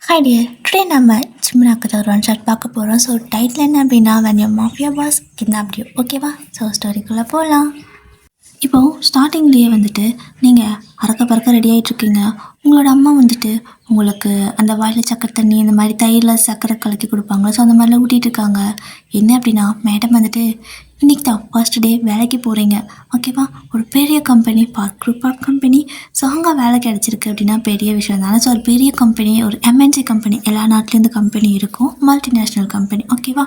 Hi dear, today நம்ம சிம்னாக்கு ஒரு one shot பார்க்க போகிறோம். ஸோ டைட்டில் என்ன அப்படின்னா when your mafia boss kidnapped you. ஓகேவா? ஸோ ஸ்டோரிக்குள்ளே போகலாம். இப்போது ஸ்டார்டிங்லேயே வந்துட்டு நீங்கள் அறக்க பறக்க ரெடி ஆகிட்ருக்கீங்க. உங்களோட அம்மா வந்துட்டு உங்களுக்கு அந்த வாயில் சக்கரை தண்ணி இந்த மாதிரி தயிரில் சக்கரை கலக்கி கொடுப்பாங்க. ஸோ அந்த மாதிரிலாம் ஊட்டிகிட்டு இருக்காங்க. என்ன அப்படின்னா மேடம் வந்துட்டு இன்றைக்கி தான் ஃபர்ஸ்ட் டே வேலைக்கு போகிறீங்க, ஓகேவா? ஒரு பெரிய company, group of company. So அங்கே வேலை கிடச்சிருக்கு அப்படின்னா பெரிய விஷயம் தானே. ஸோ ஒரு பெரிய கம்பெனி, ஒரு எம்என்சி கம்பெனி, எல்லா நாட்டிலேருந்து கம்பெனி இருக்கும், மல்டிநேஷ்னல் கம்பெனி, ஓகேவா?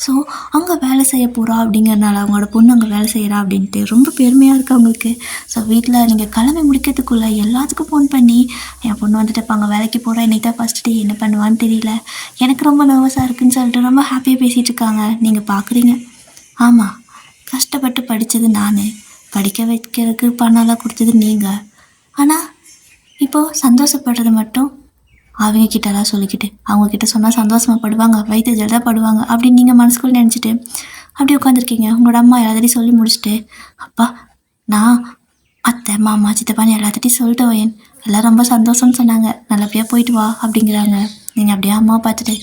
ஸோ அங்கே வேலை செய்ய போகிறா அப்படிங்கிறனால அவங்களோட பொண்ணு அங்கே வேலை செய்கிறா அப்படின்ட்டு ரொம்ப பெருமையாக இருக்குது அவங்களுக்கு. ஸோ வீட்டில் நீங்கள் கிளம்பி முடிக்கிறதுக்குள்ளே எல்லாத்துக்கும் ஃபோன் பண்ணி என் பொண்ணு வந்துட்டு இப்போ அங்கே வேலைக்கு போகிறா, இன்றைக்கி தான் ஃபஸ்ட் டே, என்ன பண்ணுவான்னு தெரியல, எனக்கு ரொம்ப நர்வஸாக இருக்குதுன்னு சொல்லிட்டு ரொம்ப ஹாப்பியாக பேசிகிட்டு இருக்காங்க. நீங்கள் பார்க்குறீங்க, ஆமாம், கஷ்டப்பட்டு படித்தது நான், படிக்க வைக்கிறதுக்கு பணம்லாம் கொடுத்தது நீங்கள். ஆனால் இப்போது சந்தோஷப்படுறது மட்டும் அவங்க கிட்டலாம் சொல்லிக்கிட்டு அவங்கக்கிட்ட சொன்னால் சந்தோஷமாகப்படுவாங்க, வயிற்று ஜலப்படுவாங்க அப்படின்னு நீங்கள் மனசுக்குள்ளே நினச்சிட்டு அப்படி உட்காந்துருக்கீங்க. உங்களோட அம்மா எல்லாத்தையும் சொல்லி முடிச்சுட்டு, அப்பா நான் அத்தை மாமா சித்தப்பான்னு எல்லாத்திட்டையும் சொல்லிட்டு வையன், எல்லாம் ரொம்ப சந்தோஷம்னு சொன்னாங்க, நல்லபடியாக போயிட்டு வா அப்படிங்கிறாங்க. நீங்கள் அப்படியே அம்மாவை பார்த்துட்டு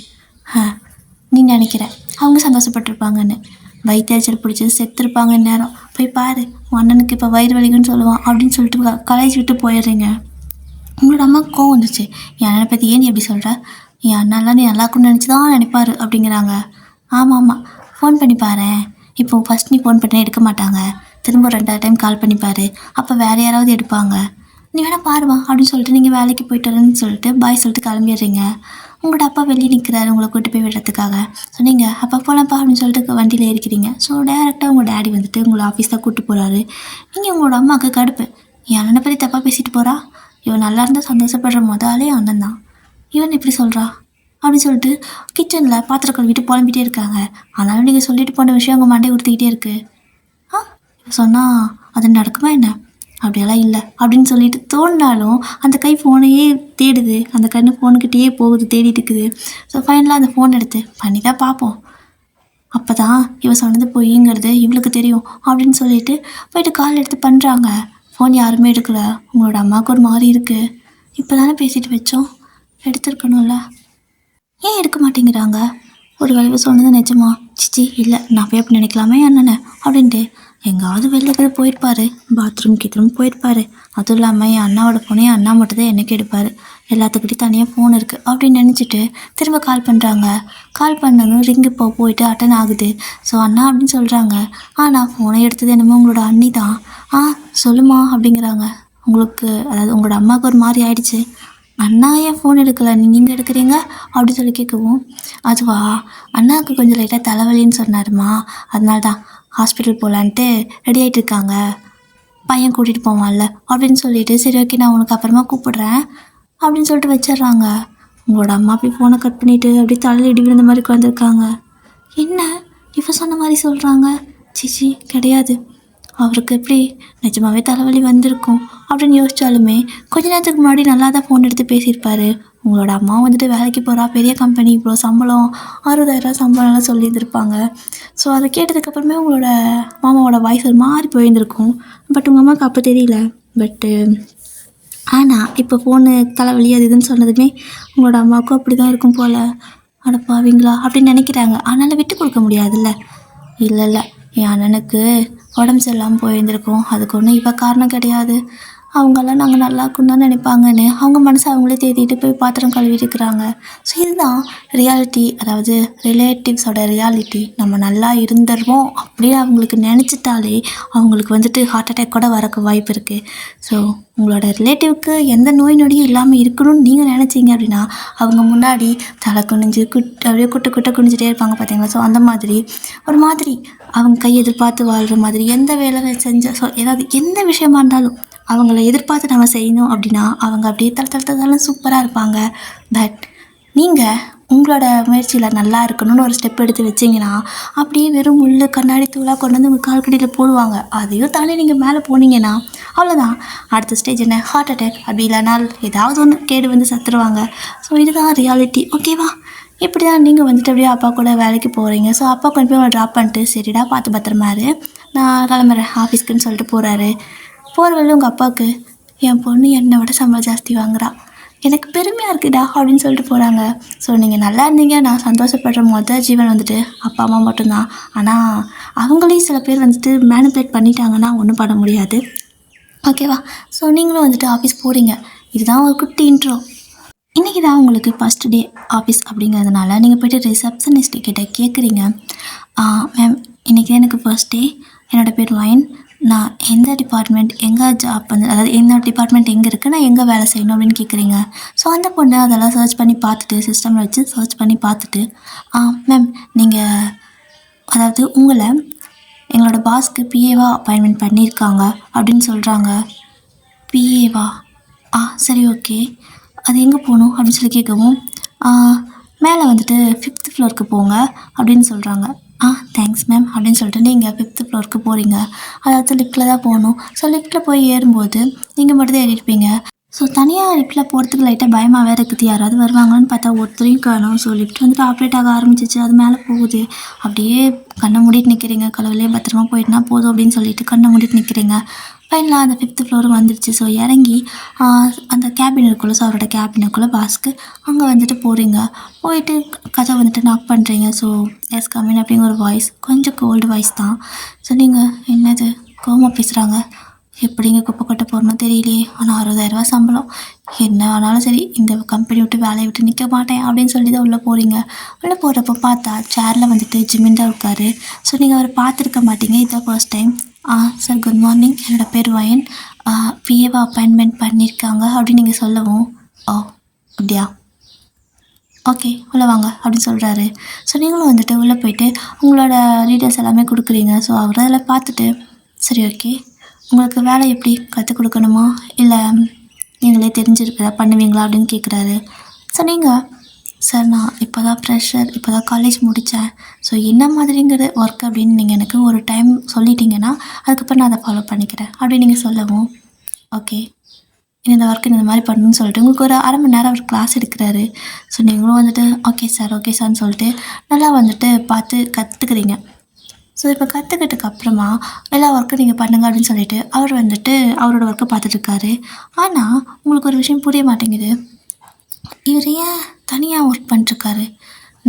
நீ நினைக்கிற அவங்க சந்தோஷப்பட்டிருப்பாங்கன்னு, வயிற்றுச்சல் பிடிச்சது செத்துருப்பாங்க நேரம், போய் பாரு அண்ணனுக்கு இப்போ வயிறு வலிக்குன்னு சொல்லுவான் அப்படின்னு சொல்லிட்டு கலைச்சி விட்டு போயிடுறீங்க. உங்களோட அம்மா கோவம் வந்துச்சு, என் அண்ணனை பற்றி ஏன் நீ எப்படி சொல்கிற, என் அண்ணாலாம் நீ நல்லாக்குன்னு நினச்சி தான் நினைப்பாரு அப்படிங்கிறாங்க. ஆமாம் ஆமாம், ஃபோன் பண்ணி பாரு, இப்போது ஃபஸ்ட் நீ ஃபோன் பண்ணி எடுக்க மாட்டாங்க, திரும்ப 2வது டைம் கால் பண்ணிப்பார், அப்போ வேறு யாராவது எடுப்பாங்க, நீ வேணால் பாருமா அப்படின்னு சொல்லிட்டு நீங்கள் வேலைக்கு போயிட்டு வரேன்னு சொல்லிட்டு பாய் சொல்லிட்டு கிளம்பிடுறீங்க. உங்களோட அப்பா வெளியே நிற்கிறாரு உங்களை கூட்டு போய் விடுறதுக்காக. ஸோ நீங்கள் அப்பா போகலாம்ப்பா அப்படின்னு சொல்லிட்டு வண்டியில் ஏறிக்கிறீங்க. ஸோ டேரெக்டாக உங்கள் டேடி வந்துட்டு உங்களை ஆஃபீஸ் தான் கூப்பிட்டு போகிறாரு. நீங்கள் உங்களோட அம்மாவுக்கு கடுப்பு, என் அண்ணனை பற்றி தப்பாக பேசிட்டு போகிறா, இவன் நல்லா இருந்தால் சந்தோஷப்படுற முதலே அண்ணன் தான், இவன் எப்படி சொல்கிறா அப்படின்னு சொல்லிட்டு கிச்சனில் பாத்திரம் கழுவிட்டு புலம்பிகிட்டே இருக்காங்க. ஆனாலும் நீங்கள் சொல்லிட்டு போன விஷயம் அவங்க மண்டை கொடுத்துக்கிட்டே இருக்குது. சொன்னால் அது நடக்குமா என்ன, அப்படியெல்லாம் இல்லை அப்படின்னு சொல்லிட்டு தோணினாலும் அந்த கை ஃபோனையே தேடுது, அந்த கண்ணு ஃபோனுக்கிட்டேயே போகுது, தேடிட்டு இருக்குது. ஸோ ஃபைனலாக அந்த ஃபோன் எடுத்து பண்ணி தான் பார்ப்போம், அப்போ தான் இவன் சொன்னது பொய்ங்கிறது இவளுக்கு தெரியும் அப்படின்னு சொல்லிட்டு போயிட்டு கால் எடுத்து பண்ணுறாங்க. ஃபோன் யாருமே எடுக்கலை. உங்களோட அம்மாவுக்கு ஒரு மாதிரி இருக்குது, இப்போ தானே பேசிட்டு வச்சோம், எடுத்துருக்கணும்ல, ஏன் எடுக்க மாட்டேங்கிறாங்க, ஒரு வேலையை சொன்னது நிஜமா, சிச்சி இல்லை நான் போய் அப்படி நினைக்கலாமே அண்ணனை அப்படின்ட்டு எங்காவது வெளில போயிருப்பார், பாத்ரூம் கீத்ரூம் போயிருப்பார். அதுவும் இல்லாமல் என் அண்ணாவோட ஃபோனே அண்ணா மட்டும் தான் எனக்கு எடுப்பார், எல்லாத்துக்கிட்டையும் தனியாக ஃபோன் இருக்குது அப்படின்னு நினச்சிட்டு திரும்ப கால் பண்ணுறாங்க. கால் பண்ணதும் ரிங்கு போயிட்டு அட்டன் ஆகுது. ஸோ அண்ணா அப்படின்னு சொல்கிறாங்க. ஆனால் ஃபோனை எடுத்தது என்னமோ உங்களோட அண்ணி தான். சொல்லுமா அப்படிங்கிறாங்க. உங்களுக்கு அதாவது உங்களோட அம்மாவுக்கு ஒரு மாதிரி ஆயிடுச்சு, அண்ணா ஏன் ஃபோன் எடுக்கலை நீங்கள் எடுக்கிறீங்க அப்படின்னு சொல்லி கேட்கவும், அதுவா அண்ணாவுக்கு கொஞ்சம் லைட்டாக தலைவலின்னு சொன்னாருமா, அதனால தான் ஹாஸ்பிட்டல் போகலான்ட்டு ரெடி ஆகிட்டு இருக்காங்க, பையன் கூட்டிகிட்டு போவான்ல அப்படின்னு சொல்லிட்டு, சரி ஓகே நான் உனக்கு அப்புறமா கூப்பிடுறேன் அப்படின்னு சொல்லிட்டு வச்சிடுறாங்க. உங்களோட அம்மா அப்படி ஃபோனை கட் பண்ணிவிட்டு அப்படியே தலையில் இடி விழுந்த மாதிரி உட்காந்துருக்காங்க. என்ன இப்போ சொன்ன மாதிரி சொல்கிறாங்க, சிச்சி கிடையாது, அவருக்கு எப்படி நிஜமாகவே தலைவலி வந்திருக்கும் அப்படின்னு யோசித்தாலுமே கொஞ்ச நேரத்துக்கு முன்னாடி நல்லா தான் ஃபோன் எடுத்து பேசியிருப்பார். உங்களோட அம்மா வந்துட்டு வேலைக்கு போகிறா, பெரிய கம்பெனி, இவ்வளோ சம்பளம் 60,000 சம்பளம்லாம் சொல்லியிருந்திருப்பாங்க. ஸோ அதை கேட்டதுக்கப்புறமே உங்களோட மாமாவோட வாய்ஸ் ஒரு மாதிரி போயிருந்திருக்கும். பட் உங்கள் அம்மாவுக்கு அப்போ தெரியல. பட்டு ஆனால் இப்போ ஃபோனு தலைவலி அது இதுன்னு சொன்னதுமே உங்களோட அம்மாவுக்கும் அப்படி தான் இருக்கும் போல், அடப்பாவீங்களா அப்படின்னு நினைக்கிறாங்க. ஆனாலும் விட்டு கொடுக்க முடியாதுல்ல. இல்லை இல்லை, என் அண்ணனுக்கு உடம்பு சரியில்லாமல் போயிருந்திருக்கோம், அதுக்கு ஒன்றும் இப்போ காரணம் கிடையாது, அவங்கெல்லாம் நாங்கள் நல்லா இருக்குன்னு தான் நினைப்பாங்கன்னு அவங்க மனசை அவங்களே தேடிட்டு போய் பாத்திரம் கழுவிட்டு இருக்கிறாங்க. ஸோ இதுதான் ரியாலிட்டி, அதாவது ரிலேட்டிவ்ஸோட ரியாலிட்டி. நம்ம நல்லா இருந்துடுவோம் அப்படின்னு அவங்களுக்கு நினச்சிட்டாலே அவங்களுக்கு வந்துட்டு ஹார்ட் அட்டாக் கூட வரக்கு வாய்ப்பு இருக்குது. ஸோ உங்களோட ரிலேட்டிவ்க்கு எந்த நோய் நொடியும் இல்லாமல் இருக்கணும்னு நீங்கள் நினச்சிங்க அப்படின்னா அவங்க முன்னாடி தலை குனிஞ்சு அப்படியே குட்டை குனிஞ்சிட்டே இருப்பாங்க பார்த்தீங்களா. ஸோ அந்த மாதிரி ஒரு மாதிரி அவங்க கை எதிர்பார்த்து வாழ்கிற மாதிரி எந்த வேலை செஞ்ச ஏதாவது எந்த விஷயமா இருந்தாலும் அவங்கள எதிர்பார்த்து நம்ம செய்யணும் அப்படின்னா அவங்க அப்படியே தளத்தளத்தாலும் சூப்பராக இருப்பாங்க. பட் நீங்கள் உங்களோட முயற்சியில் நல்லா இருக்கணும்னு ஒரு ஸ்டெப் எடுத்து வச்சிங்கன்னா அப்படியே வெறும் முள் கண்ணாடி தூளாக கொண்டு வந்து உங்கள் கால்கடியில் போடுவாங்க. அதையும் தாண்டி நீங்கள் மேலே போனீங்கன்னா அவ்வளோதான், அடுத்த ஸ்டேஜ் என்ன, ஹார்ட் அட்டாக், அப்படி இல்லைனால் ஏதாவது ஒன்று கேடு வந்து சத்துருவாங்க. ஸோ இதுதான் ரியாலிட்டி, ஓகேவா? இப்படி தான் நீங்கள் வந்துட்டு அப்படியே அப்பா கூட வேலைக்கு போகிறீங்க. ஸோ அப்பா கொண்டு போய் அவனை ட்ராப் பண்ணிட்டு, சரிடா பார்த்து பத்திரமாரு, நான் கிளம்புறேன் ஆஃபீஸ்க்குன்னு சொல்லிட்டு போகிறாரு. போகிற வழியில் உங்கள் அப்பாவுக்கு, என் பொண்ணு என்னை விட சம்பளம் ஜாஸ்தி வாங்குறா, எனக்கு பெருமையாக இருக்குடா அப்படின்னு சொல்லிட்டு போகிறாங்க. ஸோ நீங்கள் நல்லா இருந்தீங்க, நான் சந்தோஷப்படுற ஜீவன் வந்துட்டு அப்பா அம்மா மட்டும்தான். ஆனால் அவங்களையும் சில பேர் வந்துட்டு மேனிப்புலேட் பண்ணிட்டாங்கன்னா ஒன்றும் பண்ண முடியாது. ஓகேவா? ஸோ நீங்களும் வந்துட்டு ஆஃபீஸ் போகிறீங்க. இதுதான் ஒரு குட்டி இன்ட்ரோ. இன்றைக்கி தான் உங்களுக்கு ஃபஸ்ட் டே ஆஃபீஸ் அப்படிங்கிறதுனால நீங்கள் போய்ட்டு ரிசப்ஷனிஸ்ட் கிட்ட கேட்குறீங்க, மேம் இன்றைக்கி தான் எனக்கு ஃபர்ஸ்ட் டே, என்னோடய பேர் வயன், நான் எந்த டிபார்ட்மெண்ட், எங்கே ஜாப் வந்து அதாவது என்னோடய டிபார்ட்மெண்ட் எங்கே இருக்குது, நான் எங்கே வேலை செய்யணும் அப்படின்னு கேட்குறீங்க. ஸோ அந்த பொண்ணு அதெல்லாம் சர்ச் பண்ணி பார்த்துட்டு, சிஸ்டமில் வச்சு சர்ச் பண்ணி பார்த்துட்டு, மேம் நீங்கள் அதாவது உங்களை எங்களோட பாஸ்க்கு பிஏவாக அப்பாயின்மெண்ட் பண்ணியிருக்காங்க அப்படின்னு சொல்கிறாங்க. பிஏவா? சரி ஓகே, அது எங்கே போகணும் அப்படின்னு சொல்லி கேட்கவும், மேலே வந்துட்டு 5th ஃப்ளோருக்கு போங்க அப்படின்னு சொல்கிறாங்க. தேங்க்ஸ் மேம் அப்படின்னு சொல்லிட்டு நீங்கள் 5th ஃப்ளோருக்கு போகிறீங்க. அதாவது லிஃப்ட்டில் தான் போகணும். ஸோ லிஃப்ட்டில் போய் ஏறும்போது நீங்கள் மட்டும் தான் ஏறியிருப்பீங்க. ஸோ தனியாக லிஃப்ட்டில் போகிறதுக்கு லைட்டாக பயமாக வேறு இருக்குது. யாராவது வருவாங்கன்னு பார்த்தா ஒருத்தரையும் காணும். ஸோ லிஃப்ட் வந்துட்டு ஆப்ரேட் ஆக ஆரம்பிச்சிச்சு. அது மேலே போகுது. அப்படியே கண்ணை மூடிட்டு நிற்கிறீங்க. கடவுளே பத்திரமா போயிட்டுனா போதும் அப்படின்னு சொல்லிட்டு கண்ணை மூடிட்டு நிற்கிறீங்க. ஃபைனலாக அந்த 5th ஃப்ளோர் வந்துடுச்சு. ஸோ இறங்கி அந்த கேபின் இருக்குள்ள, ஸோ அவரோட கேபினுக்குள்ளே பாஸ்க்கு அங்கே வந்துட்டு போகிறீங்க. போயிட்டு கதை வந்துட்டு நாக் பண்ணுறீங்க. ஸோ எஸ் கம்மின் அப்படிங்கிற ஒரு வாய்ஸ், கொஞ்சம் கோல்டு வாய்ஸ் தான். ஸோ நீங்கள் என்னது கோமா பேசுகிறாங்க, எப்படிங்க குப்பை கொட்ட போகிறோன்னு தெரியலையே, ஆனால் 60,000 சம்பளம், என்ன ஆனாலும் சரி இந்த கம்பெனி விட்டு வேலையை விட்டு நிற்க மாட்டேன் அப்படின்னு சொல்லி தான் உள்ளே போகிறீங்க. உள்ளே போகிறப்ப பார்த்தா சேரில் வந்துட்டு ஜிமின் தான் இருக்கார். ஸோ நீங்கள் அவரை பார்த்துருக்க மாட்டீங்க, இதுதான் first time. Sir good morning, என்னோடய பேர் வயன், பிஏவா அப்பாயின்மெண்ட் பண்ணியிருக்காங்க அப்படின்னு நீங்கள் சொல்லவும், அப்படியா, ஓகே உள்ளே வாங்க அப்படின்னு சொல்கிறாரு. ஸோ நீங்களும் வந்துட்டு உள்ளே போயிட்டு உங்களோட டீட்டெயில்ஸ் எல்லாமே கொடுக்குறீங்க. ஸோ அவர் அதில் பார்த்துட்டு, சரி ஓகே, உங்களுக்கு வேலை எப்படி கற்றுக் கொடுக்கணுமா இல்லை நீங்களே தெரிஞ்சிருக்கிறதா பண்ணுவீங்களா அப்படின்னு கேட்குறாரு. ஸோ நீங்கள், சார் நான் இப்போ தான் ஃப்ரெஷர், இப்போ தான் காலேஜ் முடித்தேன், ஸோ என்ன மாதிரிங்கிற ஒர்க் அப்படின்னு நீங்கள் எனக்கு ஒரு டைம் சொல்லிட்டீங்கன்னா அதுக்கப்புறம் நான் அதை ஃபாலோ பண்ணிக்கிறேன் அப்படின்னு நீங்கள் சொல்லவும், ஓகே இந்த ஒர்க்கு இந்த மாதிரி பண்ணணும்னு சொல்லிட்டு உங்களுக்கு ஒரு 1/2 மணி நேரம் அவர் கிளாஸ் எடுக்கிறாரு. ஸோ நீங்களும் வந்துட்டு ஓகே சார்னு சொல்லிட்டு நல்லா வந்துட்டு பார்த்து கற்றுக்குறீங்க. ஸோ இப்போ கற்றுக்கிட்டதுக்கு அப்புறமா எல்லா ஒர்க்கும் நீங்கள் பண்ணுங்க அப்படின்னு சொல்லிட்டு அவர் வந்துட்டு அவரோட ஒர்க்கை பார்த்துட்ருக்காரு. ஆனால் உங்களுக்கு ஒரு விஷயம் புரிய மாட்டேங்குது, இவர் ஏன் தனியாக ஒர்க் பண்ணிட்டுருக்காரு,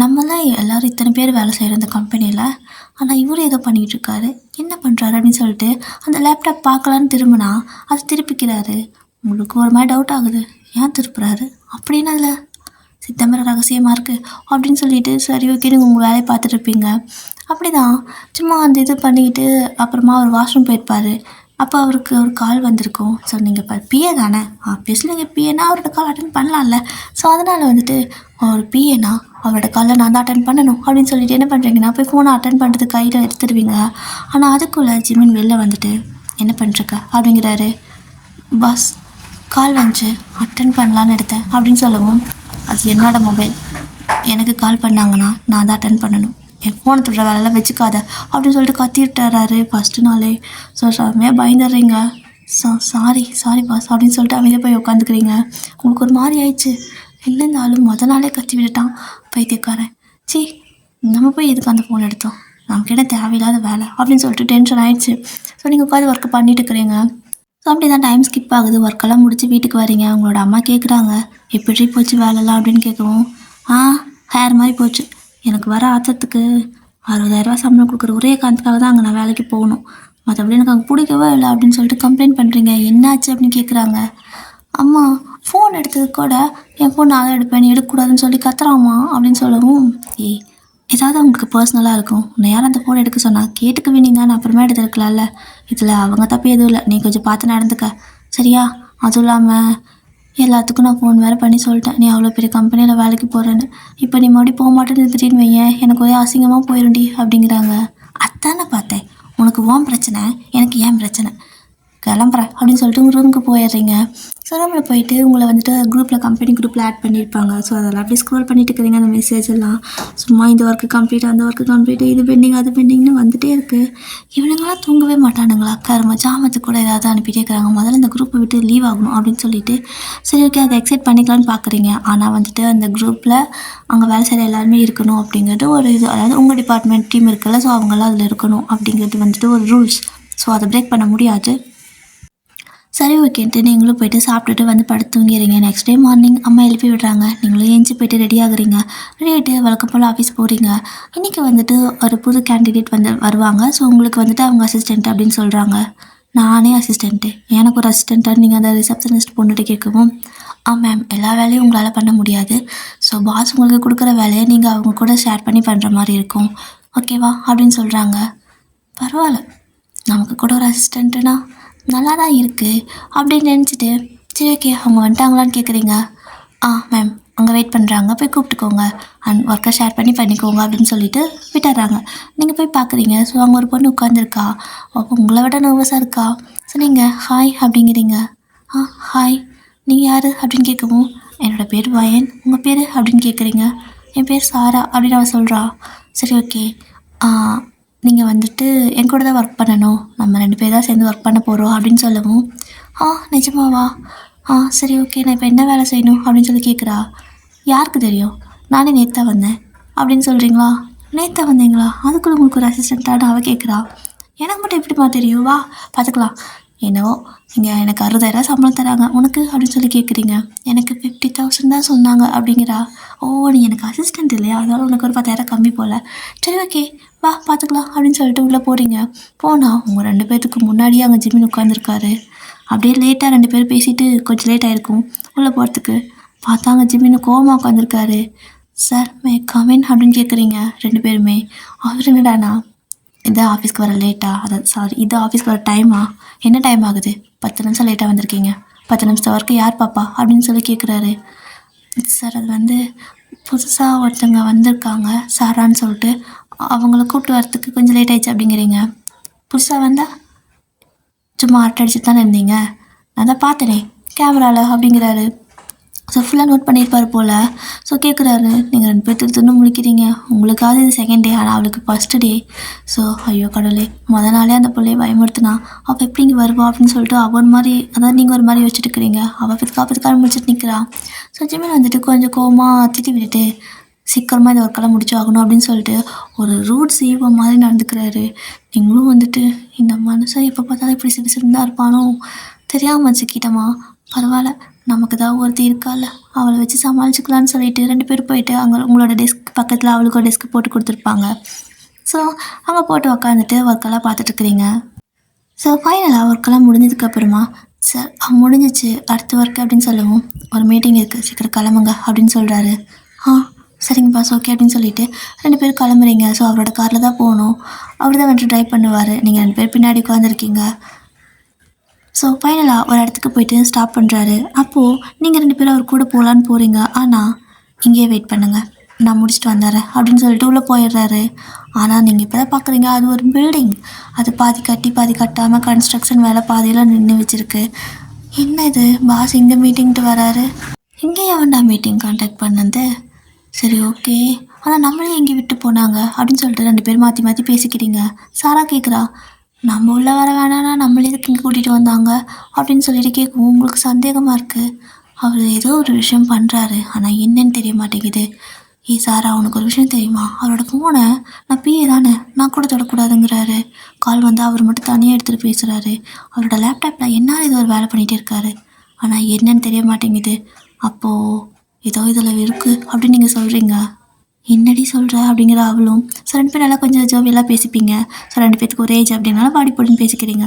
நம்மளாம் எல்லோரும் இத்தனை பேர் வேலை செய்கிற இந்த கம்பெனியில், ஆனால் இவர் ஏதோ பண்ணிகிட்ருக்காரு, என்ன பண்ணுறாரு அப்படின்னு சொல்லிட்டு அந்த லேப்டாப் பார்க்கலான்னு திரும்பினா அது திருப்பிக்கிறாரு. உங்களுக்கு ஒரு மாதிரி டவுட் ஆகுது, ஏன் திருப்புறாரு அப்படின்னு, அதில் சித்தம்பர ரகசியமாக இருக்குது அப்படின்னு சொல்லிட்டு சரி ஓகே நீங்கள் உங்கள் வேலையை பார்த்துட்ருப்பீங்க. அப்படி தான் சும்மா அந்த இது பண்ணிக்கிட்டு அப்புறமா அவர் வாஷ்ரூம் போயிருப்பார். அப்போ அவருக்கு ஒரு கால் வந்திருக்கும். ஸோ நீங்கள் இப்போ பிஏ தானே, ஆப்வியஸ்லி நீங்கள் பிஏனா அவரோட கால் அட்டன் பண்ணலாம்ல. ஸோ அதனால் வந்துட்டு ஒரு பிஏனா அவரோட காலில் நான் தான் அட்டன் பண்ணணும் அப்படின்னு சொல்லிட்டு என்ன பண்ணுறீங்கன்னா போய் ஃபோனை அட்டன் பண்ணுறது கையில் எடுத்துடுவீங்க. ஆனால் அதுக்குள்ளே ஜிமின் வெளில வந்துட்டு என்ன பண்ணிருக்க அப்படிங்கிறாரு. பாஸ் கால் வந்துச்சு, அட்டன் பண்ணலான்னு எடுத்தேன் அப்படின்னு சொல்லவும், அது என்னோடய மொபைல், எனக்கு கால் பண்ணாங்கன்னா நான் தான் அட்டன் பண்ணணும், என் ஃபோனை தொடுற வேலையெல்லாம் வச்சுக்காத அப்படின்னு சொல்லிட்டு கத்திட்டாரு ஃபஸ்ட்டு நாளே. ஸோ செம்மையாக பயந்துடுறீங்க. சாரி பாஸ் அப்படின்னு சொல்லிட்டு அமைதியாக போய் உட்காந்துக்கிறீங்க. உங்களுக்கு ஒரு மாதிரி ஆயிடுச்சு, என்ன இருந்தாலும் நாளே கத்தி விட்டுட்டான் பைத்தியக்காரன், நம்ம போய் எதுக்கு அந்த ஃபோன் எடுத்தோம், நமக்கு என்ன தேவையில்லாத வேலை அப்படின்னு சொல்லிட்டு டென்ஷன் ஆகிடுச்சு. ஸோ நீங்கள் உட்காந்து ஒர்க்கு பண்ணிட்டு இருக்கிறீங்க. ஸோ அப்படி தான் டைம் ஸ்கிப் ஆகுது. ஒர்க்கெல்லாம் முடிச்சு வீட்டுக்கு வரீங்க. உங்களோட அம்மா கேட்குறாங்க, எப்படி போச்சு வேலைலாம் அப்படின்னு கேட்கவும், ஹேர் மாதிரி போச்சு, எனக்கு வர ஆத்தத்துக்கு 60,000 சம்பளம் கொடுக்குற ஒரே காரணத்துக்காக தான் அங்கே நான் வேலைக்கு போகணும், மற்றபடி எனக்கு அங்கே பிடிக்கவே இல்லை அப்படின்னு சொல்லிட்டு கம்ப்ளைண்ட் பண்ணுறீங்க, என்னாச்சு அப்படின்னு கேட்குறாங்க. அம்மா ஃபோன் எடுத்தது கூட என் ஃபோன் நான் தான் எடுப்பேன், நீ எடுக்கக்கூடாதுன்னு சொல்லி கத்துறாம்மா அப்படின்னு சொல்லவும், ஏதாவது அவங்களுக்கு பர்சனலாக இருக்கும், உன்னை யாரும் அந்த ஃபோன் எடுக்க சொன்னால் கேட்டுக்கவே நீங்கள் நான் அப்புறமா எடுத்துருக்கலாம்ல, இதில் அவங்க தப்பு எதுவும் இல்லை, நீ கொஞ்சம் பார்த்து நடந்துக்க சரியா, அதுவும் இல்லாமல் எல்லாத்துக்கும் நான் ஃபோன் வேறு பண்ணி சொல்லிட்டேன், நீ அவ்வளோ பெரிய கம்பெனியில் வேலைக்கு போகிறேன்னு, இப்போ நீ மறுபடியும் போக மாட்டேன்னு திடீர்னு வையேன், எனக்கு ஒரே அசிங்கமாக போயிடும்டி அப்படிங்கிறாங்க. அதானே பார்த்தேன், உனக்கு ஓன் பிரச்சனை, எனக்கு ஏன் பிரச்சனை, கிளம்புறேன் அப்படின்னு சொல்லிட்டு உங்கள் ரூமுக்கு போயிடுறீங்க. ஸோ ரூமில் போயிட்டு உங்களை வந்துட்டு குரூப்பில் கம்பெனி குரூப்பில் ஆட் பண்ணியிருப்பாங்க. ஸோ அதெல்லாம் அப்படியே ஸ்க்ரோல் பண்ணிட்டு இருக்கிறீங்க. அந்த மெசேஜ் எல்லாம் சும்மா இந்த ஒர்க்கு கம்ப்ளீட், அந்த ஒர்க்கு கம்ப்ளீட், இது பெண்டிங் அது பெண்டிங்னு வந்துகிட்டே இருக்குது. இவனுங்களாம் தூங்கவே மாட்டானுங்களா, அக்கா ஜாமத்துக்கு கூட ஏதாவது அனுப்பிட்டே இருக்கிறாங்க. முதல்ல இந்த குரூப்பை விட்டு லீவ் ஆகணும் அப்படின்னு சொல்லிட்டு சரி ஓகே அதை எக்ஸைட் பண்ணிக்கலான்னு பார்க்குறீங்க. ஆனால் வந்துட்டு அந்த குரூப்பில் அங்கே வேலை செய்கிற எல்லாருமே இருக்கணும் அப்படிங்கிறது ஒரு இது, அதாவது உங்கள் டிபார்ட்மெண்ட் டீம் இருக்குல்ல, ஸோ அவங்களாம் அதில் இருக்கணும் அப்படிங்கிறது வந்துட்டு ஒரு ரூல்ஸ். ஸோ அதை பிரேக் பண்ண முடியாது. சரி ஓகேன்ட்டு நீங்களும் போயிட்டு சாப்பிட்டுட்டு வந்து படுத்து தூங்கிடுறீங்க. நெக்ஸ்ட் டே மார்னிங் அம்மா எழுப்பி விடுறாங்க. நீங்களும் ஏஞ்சி போயிட்டு ரெடி ஆகுறீங்க. ரெடி ஆகிட்டு வழக்கம் போல் ஆஃபீஸ் போகிறீங்க. இன்றைக்கி வந்துட்டு ஒரு புது கேண்டிடேட் வந்து வருவாங்க. ஸோ உங்களுக்கு வந்துட்டு அவங்க அசிஸ்டண்ட் அப்படின்னு சொல்கிறாங்க. நானே அசிஸ்டண்ட்டு, எனக்கு ஒரு அசிஸ்டண்ட்டாக நீங்கள் அந்த ரிசப்ஷனிஸ்ட் பொண்ணுகிட்ட கேட்கவும், மேம் எல்லா வேலையும் உங்களால் பண்ண முடியாது. ஸோ பாஸ் உங்களுக்கு கொடுக்குற வேலையை நீங்கள் அவங்க கூட ஷேர் பண்ணி பண்ணுற மாதிரி இருக்கும். ஓகேவா அப்படின்னு சொல்கிறாங்க. பரவாயில்ல, நமக்கு கூட ஒரு அசிஸ்டண்ட்டுனா நல்லா தான் இருக்குது அப்படின்னு நினச்சிட்டு, சரி ஓகே அவங்க வந்துட்டாங்களான்னு கேட்குறீங்க. மேம் அங்கே வெயிட் பண்ணுறாங்க, போய் கூப்பிட்டுக்கோங்க அண்ட் ஒர்க்கை ஷேர் பண்ணி பண்ணிக்கோங்க அப்படின்னு சொல்லிட்டு விட்டுறாங்க. நீங்கள் போய் பார்க்குறீங்க. ஸோ அங்கே ஒரு பொண்ணு உட்காந்துருக்கா. அப்போ உங்களை விட நர்வஸாக இருக்கா. ஸோ நீங்கள் ஹாய் அப்படிங்கிறீங்க. ஹாய், நீங்கள் யார் அப்படின்னு கேட்கவும், என்னோடய பேர் வயன், உங்கள் பேர் அப்படின்னு கேட்குறீங்க. என் பேர் சாரா அப்படின்னு அவள் சொல்கிறா. சரி ஓகே, நீங்கள் வந்துட்டு என் கூட தான் ஒர்க் பண்ணணும், நம்ம 2 பேர் தான் சேர்ந்து ஒர்க் பண்ண போகிறோம் அப்படின்னு சொல்லவும், நிஜமாவா, சரி ஓகே, நான் இப்போ என்ன வேலை செய்யணும் அப்படின்னு சொல்லி கேட்குறா. யாருக்கு தெரியும், நானே நேற்று வந்தேன் அப்படின்னு சொல்கிறீங்களா. நேற்று வந்தீங்களா, அதுக்குள்ளே உங்களுக்கு ஒரு அசிஸ்டண்ட்டான அவள் கேட்குறா. எனக்கு மட்டும் எப்படிமா தெரியும், வா பார்த்துக்கலாம். என்னவோ நீங்கள் எனக்கு 60,000 சம்பளம் தராங்க, உனக்கு அப்படின்னு சொல்லி கேட்குறீங்க. எனக்கு 50,000 தான் சொன்னாங்க அப்படிங்கிறா. நீ எனக்கு அசிஸ்டண்ட் இல்லையா, அதனால உனக்கு ஒரு 10,000 கம்மி போல். சரி ஓகே வா பார்த்துக்கலாம் அப்படின்னு சொல்லிட்டு உள்ளே போகிறீங்க. போனால் உங்கள் 2 பேர்த்துக்கு முன்னாடியே அங்கே ஜிம்மின் உட்காந்துருக்காரு. அப்படியே லேட்டாக 2 பேரும் பேசிவிட்டு கொஞ்சம் லேட் ஆகிருக்கும் உள்ளே போகிறதுக்கு. பார்த்தா அங்கே ஜிம்மின் கோவமாக உட்காந்துருக்காரு. சார் மே கமின் அப்படின்னு கேட்குறீங்க 2 பேருமே. அவர் என்னடாண்ணா, இது ஆஃபீஸ்க்கு வர லேட்டா, சாரி இது ஆஃபீஸ்க்கு வர டைமா, என்ன டைம் ஆகுது, 10 நிமிஷம் லேட்டாக வந்திருக்கீங்க, 10 நிமிஷம் வரைக்கும் யார் பாப்பா அப்படின்னு சொல்லி கேட்குறாரு. சார் அது வந்து புதுசாக ஒருத்தங்க வந்திருக்காங்க சாரான்னு சொல்லிட்டு, அவங்கள கூப்பிட்டு வரத்துக்கு கொஞ்சம் லேட் ஆயிடுச்சு அப்படிங்கிறீங்க. புதுசாக வந்தால் சும்மா அரட்டை அடிச்சுட்டு தானே இருந்தீங்க, நான் தான் பார்த்தேனே கேமராவில் அப்படிங்கிறாரு. ஸோ ஃபுல்லாக நோட் பண்ணியிருப்பார் போல். ஸோ கேட்குறாரு, நீங்கள் 2 பேர் திருத்தணும் முழிக்கிறீங்க, உங்களுக்காவது இது செகண்ட் டே, ஆனால் அவளுக்கு ஃபஸ்ட்டு டே. ஸோ ஐயோ கடவுளே, நாளே அந்த பிள்ளையை பயமுறுத்தினா அவள் எப்படி இங்கே வருவா அப்படின்னு சொல்லிட்டு அவள் ஒரு மாதிரி, அதாவது நீங்கள் ஒரு மாதிரி வச்சுட்டு இருக்கிறீங்க. அவள் பிதுக்காக முடிச்சுட்டு நிற்கிறா. ஸோ ஜிம்மின் வந்துட்டு கொஞ்சம் கோவமாக திட்டி விட்டுட்டு, சீக்கிரமாக இந்த ஒர்க்கெல்லாம் முடிச்சு ஆகணும் அப்படின்னு சொல்லிட்டு ஒரு ரூட் சீவ மாதிரி நடந்துக்கிறாரு. நீங்களும் வந்துட்டு இந்த மனுஷன் எப்போ பார்த்தாலும் இப்படி சிரிச்சிருந்தா இருப்பானோ, தெரியாமல் வச்சுக்கிட்டோமா, பரவாயில்ல நமக்கு தான் ஒருத்தி இருக்கால, அவளை வச்சு சமாளிச்சுக்கலான்னு சொல்லிட்டு 2 பேர் போயிட்டு அங்கே உங்களோட டெஸ்க் பக்கத்தில் அவளுக்கு ஒரு டெஸ்க் போட்டு கொடுத்துருப்பாங்க. ஸோ அங்கே போட்டு உக்காந்துட்டு ஒர்க்கெல்லாம் பார்த்துட்ருக்குறீங்க. ஸோ ஃபைனலாக ஒர்க்கெல்லாம் முடிஞ்சதுக்கப்புறமா, சார் முடிஞ்சிச்சு அடுத்த ஒர்க் அப்படின்னு சொல்லவும், ஒரு மீட்டிங் இருக்குது சீக்கிரம் கிளம்புங்க அப்படின்னு சொல்கிறாரு. சரிங்க பாஸ் ஓகே அப்படின்னு சொல்லிட்டு 2 பேரும் கிளம்புறீங்க. ஸோ அவரோட காரில் தான் போகணும், அவர் தான் வந்துட்டு ட்ரைவ் பண்ணுவார், நீங்கள் 2 பேர் பின்னாடி உட்காந்துருக்கீங்க. ஸோ ஃபைனலாக ஒரு இடத்துக்கு போயிட்டு ஸ்டாப் பண்ணுறாரு. அப்போது நீங்கள் 2 பேரும் அவர் கூட போகலான்னு போகிறீங்க. ஆனால் இங்கேயே வெயிட் பண்ணுங்கள், நான் முடிச்சுட்டு வந்துடுறேன் அப்படின்னு சொல்லிட்டு உள்ளே போயிடுறாரு. ஆனால் நீங்கள் இப்போ தான் பார்க்குறீங்க, அது ஒரு பில்டிங், அது பாதி கட்டி பாதி கட்டாமல் கன்ஸ்ட்ரக்ஷன் வேலை பாதியெல்லாம் நின்று வச்சுருக்கு. என்ன இது, பாஸ் இங்கே மீட்டிங்ட்டு வராரு, இங்கே எவன்டா மீட்டிங் கான்டாக்ட் பண்ணது, சரி ஓகே, ஆனால் நம்மளே எங்கே விட்டு போனாங்க அப்படின்னு சொல்லிட்டு 2 பேர் மாற்றி மாற்றி பேசிக்கிறீங்க. சாரா கேட்குறா, நம்ம உள்ளே வர வேணான்னா நம்மளே இதுக்கு இங்கே கூட்டிகிட்டு வந்தாங்க அப்படின்னு சொல்லிட்டு கேட்கும். உங்களுக்கு சந்தேகமாக இருக்குது, அவர் ஏதோ ஒரு விஷயம் பண்ணுறாரு, ஆனால் என்னன்னு தெரிய மாட்டேங்குது. சாரா உனக்கு ஒரு விஷயம் தெரியுமா, அவரோட ஃபோனை நான் பிஏ தானே, நான் கூட தொடக்கூடாதுங்கிறாரு. கால் வந்து அவர் மட்டும் தனியாக எடுத்துகிட்டு பேசுகிறாரு. அவரோட லேப்டாப்பில் என்ன ஏதோ ஒரு வேலை பண்ணிகிட்டே இருக்காரு, ஆனால் என்னன்னு தெரிய மாட்டேங்குது. அப்போது ஏதோ இதில் இருக்குது அப்படின்னு நீங்கள் சொல்கிறீங்க. என்னடி சொல்கிற அப்படிங்கிற அவளும். ஸோ 2 பேர் நல்லா கொஞ்சம் ஜோவியெல்லாம் பேசிப்பீங்க. ஸோ 2 பேர்த்துக்கு ஒரு ஏஜ் அப்படின்னால பாடி போடுன்னு பேசிக்கிறீங்க.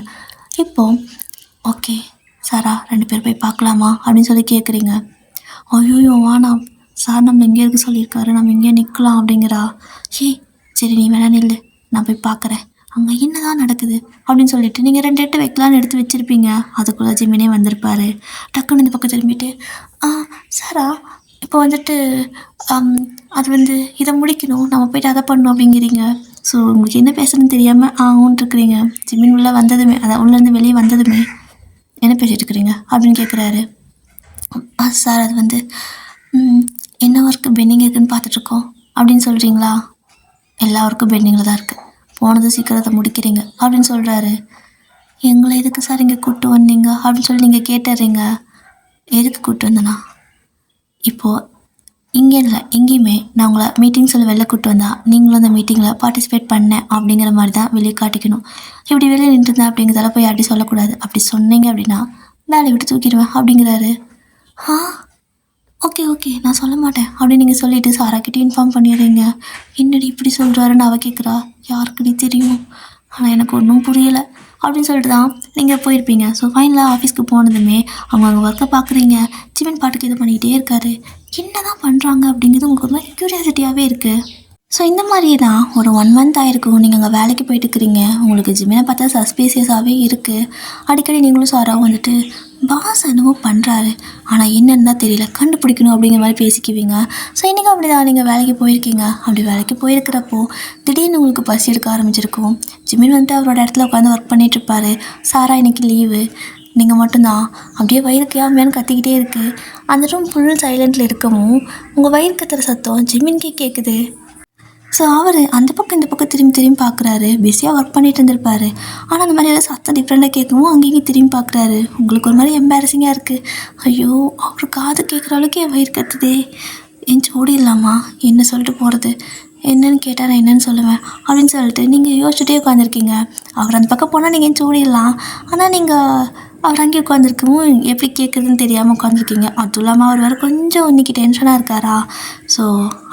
இப்போது ஓகே சாரா 2 பேர் போய் பார்க்கலாமா அப்படின்னு சொல்லி கேட்குறீங்க. ஐயோயோ வேணாம் சார், நம்ம இங்கே இருக்க சொல்லியிருக்காரு, நம்ம இங்கே நிற்கலாம் அப்படிங்கிறா. சரி நீ வேணா நில்லு, நான் போய் பார்க்குறேன் அங்கே என்ன தான் நடக்குது அப்படின்னு சொல்லிட்டு நீங்கள் 2 எட்டு வைக்கலான்னு எடுத்து வச்சுருப்பீங்க. அதுக்குள்ளே ஜிம்மினே வந்திருப்பார். டக்குன்னு இந்த பக்கம் திரும்பிட்டு, சாரா இப்போ வந்துட்டு அது வந்து இதை முடிக்கணும், நம்ம போய்ட்டு அதை பண்ணணும் அப்படிங்கிறீங்க. ஸோ உங்களுக்கு என்ன பேசணும்னு தெரியாமல் ஊன்ட்டுருக்குறீங்க. ஜிம்மின் உள்ளே வந்ததுமே, அதான் உள்ளேருந்து வெளியே வந்ததுமே, என்ன பேசிகிட்டு இருக்கிறீங்க அப்படின்னு கேட்குறாரு. சார் அது வந்து என்ன ஒர்க்கு பெண்டிங் இருக்குதுன்னு பார்த்துட்ருக்கோம் அப்படின்னு சொல்கிறீங்களா. எல்லா ஒர்க்கும் பெண்டிங்கில் தான் இருக்குது, போனது சீக்கிரத்தை முடிக்கிறீங்க அப்படின்னு சொல்கிறாரு. எங்களை எதுக்கு சார் இங்கே கூப்பிட்டு வந்தீங்க அப்படின்னு சொல்லி நீங்கள் கேட்டுறீங்க. எதுக்கு கூப்பிட்டு வந்தேண்ணா, இப்போது இங்கே இல்லை எங்கேயுமே நான் உங்களை மீட்டிங் சொல்லி வெளில கூப்பிட்டு வந்தால் நீங்களும் அந்த மீட்டிங்கில் பார்ட்டிசிபேட் பண்ணேன் அப்படிங்கிற மாதிரி தான் வெளியே காட்டிக்கணும். இப்படி வெளியே நின்றுருந்தேன் அப்படிங்கிறதால போய் அப்படி சொல்லக்கூடாது. அப்படி சொன்னீங்க அப்படின்னா வேலையை விட்டு தூக்கிடுவேன் அப்படிங்கிறாரு. ஆ ஓகே ஓகே நான் சொல்ல மாட்டேன் அப்படின்னு நீங்கள் சொல்லிவிட்டு சாராக்கிட்டே இன்ஃபார்ம் பண்ணிடுறீங்க. என்னடி இப்படி சொல்கிறாருன்னு அவள் கேட்குறா. யாருக்குடி தெரியும், ஆனால் எனக்கு ஒன்றும் புரியலை அப்படின்னு சொல்லிட்டு தான் நீங்கள் போயிருப்பீங்க. ஸோ ஃபைனலாக ஆஃபீஸ்க்கு போனதுமே அவங்க அங்கே ஒர்க்கை பார்க்குறீங்க. ஜிமின் பாட்டுக்கு இது பண்ணிக்கிட்டே இருக்காரு. என்ன தான் பண்ணுறாங்க அப்படிங்கிறது உங்களுக்கு ஒரு மாதிரி க்யூரியாசிட்டியாகவே இருக்குது. ஸோ இந்த மாதிரியே தான் ஒரு 1 மந்த் ஆகிருக்கும் நீங்கள் அங்கே வேலைக்கு போயிட்டுருக்கிறீங்க. உங்களுக்கு ஜிமினை பார்த்தா சஸ்பீசியஸாகவே இருக்குது. அடிக்கடி நீங்களும் சாராவும் வந்துட்டு பாஸ் என்னவோ பண்ணுறாரு, ஆனால் என்னென்னு தான் தெரியல, கண்டுபிடிக்கணும் அப்படிங்கிற மாதிரி பேசிக்குவீங்க. ஸோ இன்றைக்கி அப்படி தான் நீங்கள் வேலைக்கு போயிருக்கீங்க. அப்படி வேலைக்கு போயிருக்கிறப்போ திடீர்னு உங்களுக்கு பசி எடுக்க ஆரம்பிச்சிருக்கும். ஜிமின் வந்துட்டு அவரோட இடத்துல உட்காந்து ஒர்க் பண்ணிகிட்ருப்பாரு. சாரா இன்றைக்கி லீவு. நீங்கள் மட்டும்தான் அப்படியே வயிறு கேமையான்னு கத்திக்கிட்டே இருக்குது. அந்த ரூம் ஃபுல் சைலண்டில் இருக்கவும் உங்கள் வயிறு கத்துற சத்தம் ஜிமின்கே கேட்குது. ஸோ அவர் அந்த பக்கம் இந்த பக்கம் திரும்பி திரும்பி பார்க்குறாரு. பிஸியாக ஒர்க் பண்ணிட்டு இருந்திருப்பாரு. ஆனால் அந்த மாதிரி எல்லாம் சத்தம் டிஃப்ரெண்ட்டாக கேட்கவும் அங்கேயும் திரும்பி பார்க்குறாரு. உங்களுக்கு ஒரு மாதிரி எம்பாரசிங்காக இருக்குது. ஐயோ அவர் காது கேட்குற அளவுக்கு என் வயிறு கத்துதே, என் ஓடிடலாமா, என்ன சொல்லிட்டு போகிறது, என்னன்னு கேட்டால் நான் என்னன்னு சொல்லுவேன் அப்படின்னு சொல்லிட்டு நீங்கள் யோசிச்சுட்டே உட்காந்துருக்கீங்க. அவர் அந்த பக்கம் போனால் நீங்கள் என் ஓடிடலாம், ஆனால் நீங்கள் அவர் அங்கேயே உட்காந்துருக்கவும் எப்படி கேட்குறதுன்னு தெரியாமல் உட்காந்துருக்கீங்க. அதுவும் இல்லாமல் அவர் வேறு கொஞ்சம் இன்றைக்கி டென்ஷனாக இருக்காரா. ஸோ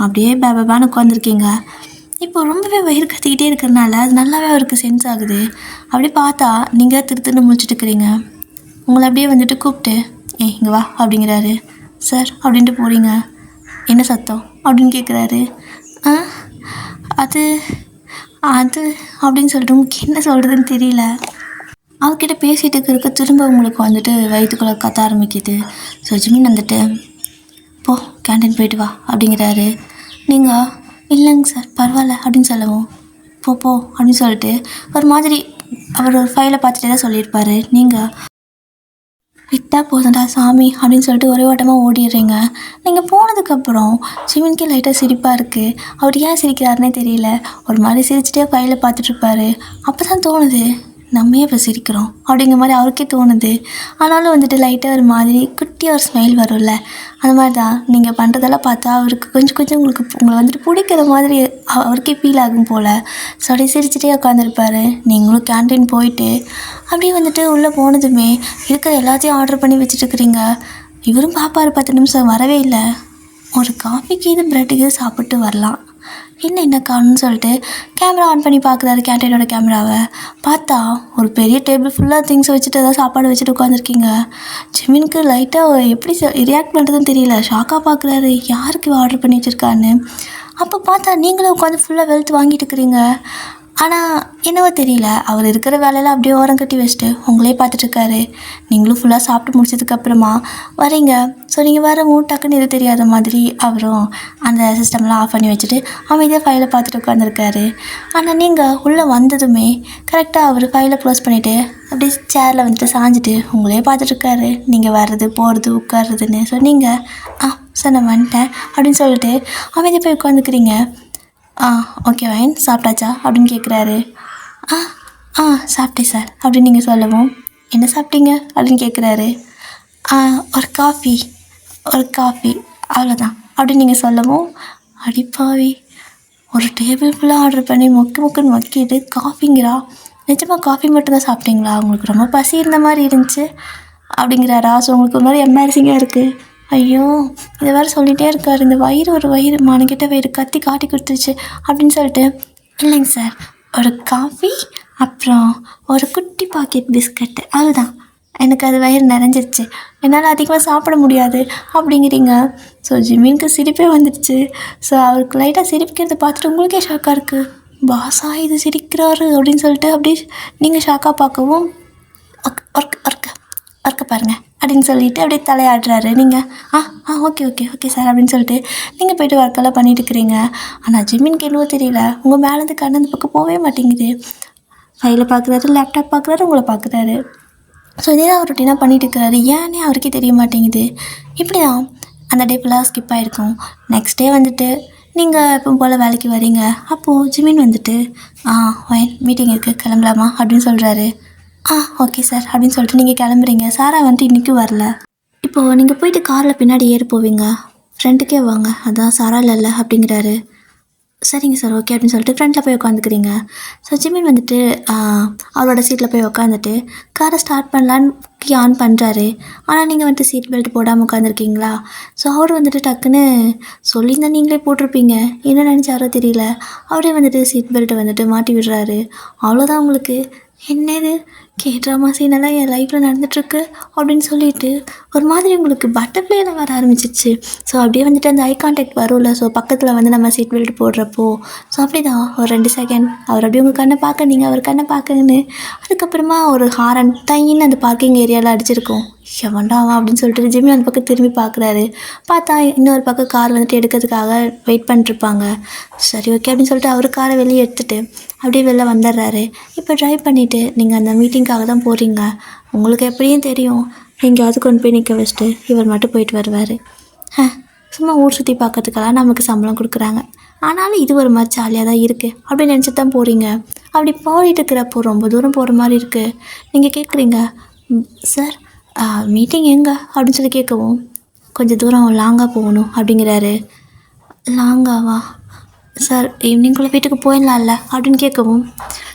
அப்படியே பேபான்னு உட்காந்துருக்கீங்க. இப்போ ரொம்பவே வயிறு கத்திக்கிட்டே இருக்கிறனால அது நல்லாவே அவருக்கு சென்ஸ் ஆகுது. அப்படியே பார்த்தா நீங்கள் திருத்துன்னு முடிச்சுட்டு இருக்கிறீங்க. உங்களை அப்படியே வந்துட்டு கூப்பிட்டு இங்கே வா அப்படிங்கிறாரு. சார் அப்படின்ட்டு போகிறீங்க. என்ன சத்தம் அப்படின்னு கேட்குறாரு. அது அது அப்படின்னு சொல்லிட்டு உங்களுக்கு என்ன சொல்கிறதுன்னு தெரியல. அவர்கிட்ட பேசிகிட்டு இருக்க திரும்ப உங்களுக்கு வந்துட்டு வயிற்றுக்குள்ளே கத்த ஆரம்பிக்குது. ஸோ ஜிமின் வந்துட்டு போ கேண்டீன் போயிட்டு வா அப்படிங்கிறாரு. நீங்கள் இல்லைங்க சார் பரவாயில்ல அப்படின்னு சொல்லவும் போ போ அப்படின்னு சொல்லிட்டு ஒரு மாதிரி அவர் ஒரு ஃபைலை பார்த்துட்டே தான் சொல்லியிருப்பார். நீங்கள் விட்டா போதும்டா சாமி அப்படின்னு சொல்லிட்டு ஒரே ஓட்டமாக ஓடிடுறீங்க. நீங்கள் போனதுக்கப்புறம் ஜிமின்கே லைட்டாக சிரிப்பாக இருக்குது. அவர் ஏன் சிரிக்கிறாருன்னே தெரியல. ஒரு மாதிரி சிரிச்சுட்டே ஃபைலை பார்த்துட்ருப்பாரு. அப்போ தான் தோணுது நம்ம இப்போ சிரிக்கிறோம் அப்படிங்கிற மாதிரி அவருக்கே தோணுது. ஆனாலும் வந்துட்டு லைட்டாக ஒரு மாதிரி குட்டியாக ஒரு ஸ்மைல் வரும்ல, அந்த மாதிரி தான் நீங்கள் பண்ணுறதெல்லாம் பார்த்தா அவருக்கு கொஞ்சம் கொஞ்சம் உங்களை வந்துட்டு பிடிக்கிற மாதிரி அவருக்கே ஃபீல் ஆகும் போல். ஸோ அப்படியே சிரிச்சுட்டே உட்காந்துருப்பாரு. நீங்களும் கேன்டீன் போயிட்டு அப்படியே வந்துட்டு உள்ளே போனதுமே இருக்கிற எல்லாத்தையும் ஆர்டர் பண்ணி வச்சுட்டுருக்குறீங்க. இவரும் பார்ப்பார் 10 நிமிஷம் வரவே இல்லை. ஒரு காஃபிக்கு இது ப்ரெட்டுக்கு சாப்பிட்டு வரலாம், என்ன காணும்னு சொல்லிட்டு கேமரா ஆன் பண்ணி பார்க்குறாரு. கேன்டீனோட கேமராவை பார்த்தா ஒரு பெரிய டேபிள் ஃபுல்லாக திங்ஸ் வச்சுட்டு ஏதாவது சாப்பாடு வச்சுட்டு உட்காந்துருக்கீங்க. ஜிமினுக்கு லைட்டாக எப்படி ரியாக்ட் பண்ணுறதுன்னு தெரியல. ஷாக்காக பார்க்குறாரு, யாருக்கு ஆர்டர் பண்ணி வச்சுருக்கான்னு. அப்போ பார்த்தா நீங்களும் உட்காந்து ஃபுல்லாக வெல்த் வாங்கிட்டு இருக்கிறீங்க. ஆனால் என்னவோ தெரியல, அவர் இருக்கிற வேலையில் அப்படியே ஓரம் கட்டி வச்சுட்டு உங்களே பார்த்துட்ருக்காரு. நீங்களும் ஃபுல்லாக சாப்பிட்டு முடிச்சதுக்கப்புறமா வரீங்க. ஸோ நீங்கள் வரவும் டக்குன்னு எது தெரியாத மாதிரி அவரும் அந்த சிஸ்டம்லாம் ஆஃப் பண்ணி வச்சுட்டு அமைதியாக ஃபைலை பார்த்துட்டு உட்காந்துருக்காரு. ஆனால் நீங்கள் உள்ளே வந்ததுமே கரெக்டாக அவர் ஃபைலை க்ளோஸ் பண்ணிவிட்டு அப்படியே சேரில் வந்துட்டு சாஞ்சிட்டு உங்களே பார்த்துட்ருக்காரு. நீங்கள் வர்றது போகிறது உட்கார்றதுன்னு. ஸோ நீங்கள் சார் நான் வந்துட்டேன் அப்படின்னு சொல்லிட்டு அமைதியாக போய் உட்காந்துக்கிறீங்க. ஓகே வைன் சாப்பிட்டாச்சா அப்படின்னு கேட்குறாரு. சாப்பிட்டேன் சார் அப்படின்னு நீங்கள் சொல்லவும் என்ன சாப்பிட்டீங்க அப்படின்னு கேட்குறாரு. ஒரு காஃபி அவ்வளோதான் அப்படின்னு நீங்கள் சொல்லவும் அடிப்பாவி, ஒரு டேபிள் ஃபுல்லாக ஆர்டர் பண்ணி மொக்குன்னு மொக்கிட்டு காஃபிங்கிறா, நிஜமாக காஃபி மட்டும்தான் சாப்பிட்டீங்களா, உங்களுக்கு ரொம்ப பசி இருந்த மாதிரி இருந்துச்சு அப்படிங்கிறாரா. ஸோ உங்களுக்கு ஒரு மாதிரி எம்பாரசிங்காக இருக்குது. ஐயோ இதை வேறு சொல்லிகிட்டே இருக்கார். இந்த ஒரு வயிறு மானக்கிட்ட வயிறு கத்தி காட்டி கொடுத்துருச்சு அப்படின்னு சொல்லிட்டு இல்லைங்க சார், ஒரு காஃபி அப்புறம் ஒரு குட்டி பாக்கெட் பிஸ்கட்டு அதுதான், எனக்கு அது வயிறு நிறைஞ்சிருச்சு, என்னால் அதிகமாக சாப்பிட முடியாது அப்படிங்கிறீங்க. ஸோ ஜிமினுக்கு சிரிப்பே வந்துடுச்சு. ஸோ அவருக்கு லைட்டாக சிரிக்கிறத பார்த்துட்டு உங்களுக்கே ஷாக்காக இருக்குது. பாஸா இது சிரிக்கிறாரு அப்படின்னு சொல்லிட்டு அப்படியே நீங்கள் ஷாக்காக பார்க்கவும் ஒர்க்க பாருங்கள் அப்படின்னு சொல்லிவிட்டு அப்படியே தலையாடுறாரு. நீங்கள் ஓகே சார் அப்படின்னு சொல்லிட்டு நீங்கள் போய்ட்டு ஒர்க்கெல்லாம் பண்ணிட்டு இருக்கிறீங்க. ஆனால் ஜிமினுக்கு என்னவோ தெரியல, உங்கள் மேலேருந்து கண்ணு அந்த பக்கம் போகவே மாட்டேங்குது. ஃபைலை பார்க்குறாரு, லேப்டாப் பார்க்குறாரு, உங்களை பார்க்குறாரு. ஸோ இதே தான் அவர் ரொட்டீனாக பண்ணிகிட்டு இருக்கிறாரு. ஏன்னே அவருக்கே தெரிய மாட்டேங்குது. இப்படி தான் அந்த டே ஃபுல்லாக ஸ்கிப் ஆகிருக்கும். நெக்ஸ்ட் டே வந்துட்டு நீங்கள் எப்போ போல் வேலைக்கு வரீங்க. அப்போது ஜிமின் வந்துட்டு மீட்டிங் இருக்குது கிளம்பலாமா அப்படின்னு சொல்கிறாரு. ஓகே சார் அப்படின்னு சொல்லிட்டு நீங்கள் கிளம்புறீங்க. சாரா வந்துட்டு இன்றைக்கும் வரல. இப்போது நீங்கள் போயிட்டு காரில் பின்னாடி ஏறி போவீங்க. ஃப்ரெண்டுக்கே வாங்க, அதான் சாரா இல்லைல்ல அப்படிங்கிறாரு. சரிங்க சார், ஓகே அப்படின்னு சொல்லிட்டு ஃப்ரண்ட்டில் போய் உட்காந்துக்கிறீங்க. ஸோ ஜிமின் வந்துட்டு அவரோட சீட்டில் போய் உட்காந்துட்டு காரை ஸ்டார்ட் பண்ணலான்னு கீ ஆன் பண்ணுறாரு. ஆனால் நீங்கள் வந்துட்டு சீட் பெல்ட் போடாமல் உட்காந்துருக்கீங்களா? ஸோ அவர் வந்துட்டு டக்குன்னு சொல்லியிருந்தா நீங்களே போட்டிருப்பீங்க, என்ன நினச்சாரோ தெரியல, அவரே வந்துட்டு சீட் பெல்ட்டை வந்துட்டு மாட்டி விடுறாரு. அவ்வளோதான் உங்களுக்கு. என்னது ட்ராமா சீனெல்லாம் என் லைஃப்பில் நடந்துகிட்ருக்கு அப்படின்னு சொல்லிட்டு ஒரு மாதிரி உங்களுக்கு பட்டர்ஃப்ளைலாம் வர ஆரம்பிச்சிச்சு. ஸோ அப்படியே வந்துட்டு அந்த ஐ கான்டாக்ட் வரும்ல, ஸோ பக்கத்தில் வந்து நம்ம சீட் பெல்ட் போடுறப்போ ஸோ அப்படி தான் ஒரு 2 செகண்ட் அவர் அப்படியே உங்கள் கண்ணை பார்க்க, நீங்கள் அவர் கண்ணை பார்க்கன்னு. அதுக்கப்புறமா ஒரு ஹாரன் தையின்னு அந்த பார்க்கிங் ஏரியாவில் அடிச்சிருக்கோம். எவன்டாவா அப்படின்னு சொல்லிட்டு ஜிம்மி அந்த பக்கம் திரும்பி பார்க்குறாரு. பார்த்தா இன்னொரு பக்கம் கார் வந்துட்டு எடுக்கிறதுக்காக வெயிட் பண்ணிட்டுருப்பாங்க. சரி ஓகே அப்படின்னு சொல்லிட்டு அவர் காரை வெளியே எடுத்துகிட்டு அப்படியே வெளில வந்துடுறாரு. இப்போ ட்ரைவ் பண்ணிவிட்டு நீங்கள் அந்த மீட்டிங்காக தான் போகிறீங்க. உங்களுக்கு எப்படியும் தெரியும், எங்கேயாவது கொண்டு போய் நிற்க வச்சுட்டு இவர் மட்டும் போயிட்டு வருவார். சும்மா ஊர் சுற்றி பார்க்கறதுக்கெல்லாம் நமக்கு சம்பளம் கொடுக்குறாங்க, ஆனாலும் இது ஒரு மாதிரி ஜாலியாக தான் இருக்குது அப்படின்னு நினச்சி தான் போகிறீங்க. அப்படி போயிட்டு இருக்கிறப்போ ரொம்ப தூரம் போகிற மாதிரி இருக்குது. நீங்கள் கேட்குறீங்க, சார் மீட்டிங் எங்கே அப்படின்னு சொல்லி கேட்கவும், கொஞ்சம் தூரம் லாங்காக போகணும் அப்படிங்கிறாரு. லாங்காவா சார், ஈவினிங்குள்ளே வீட்டுக்கு போயிடலாம்ல அப்படின்னு கேட்கவும்,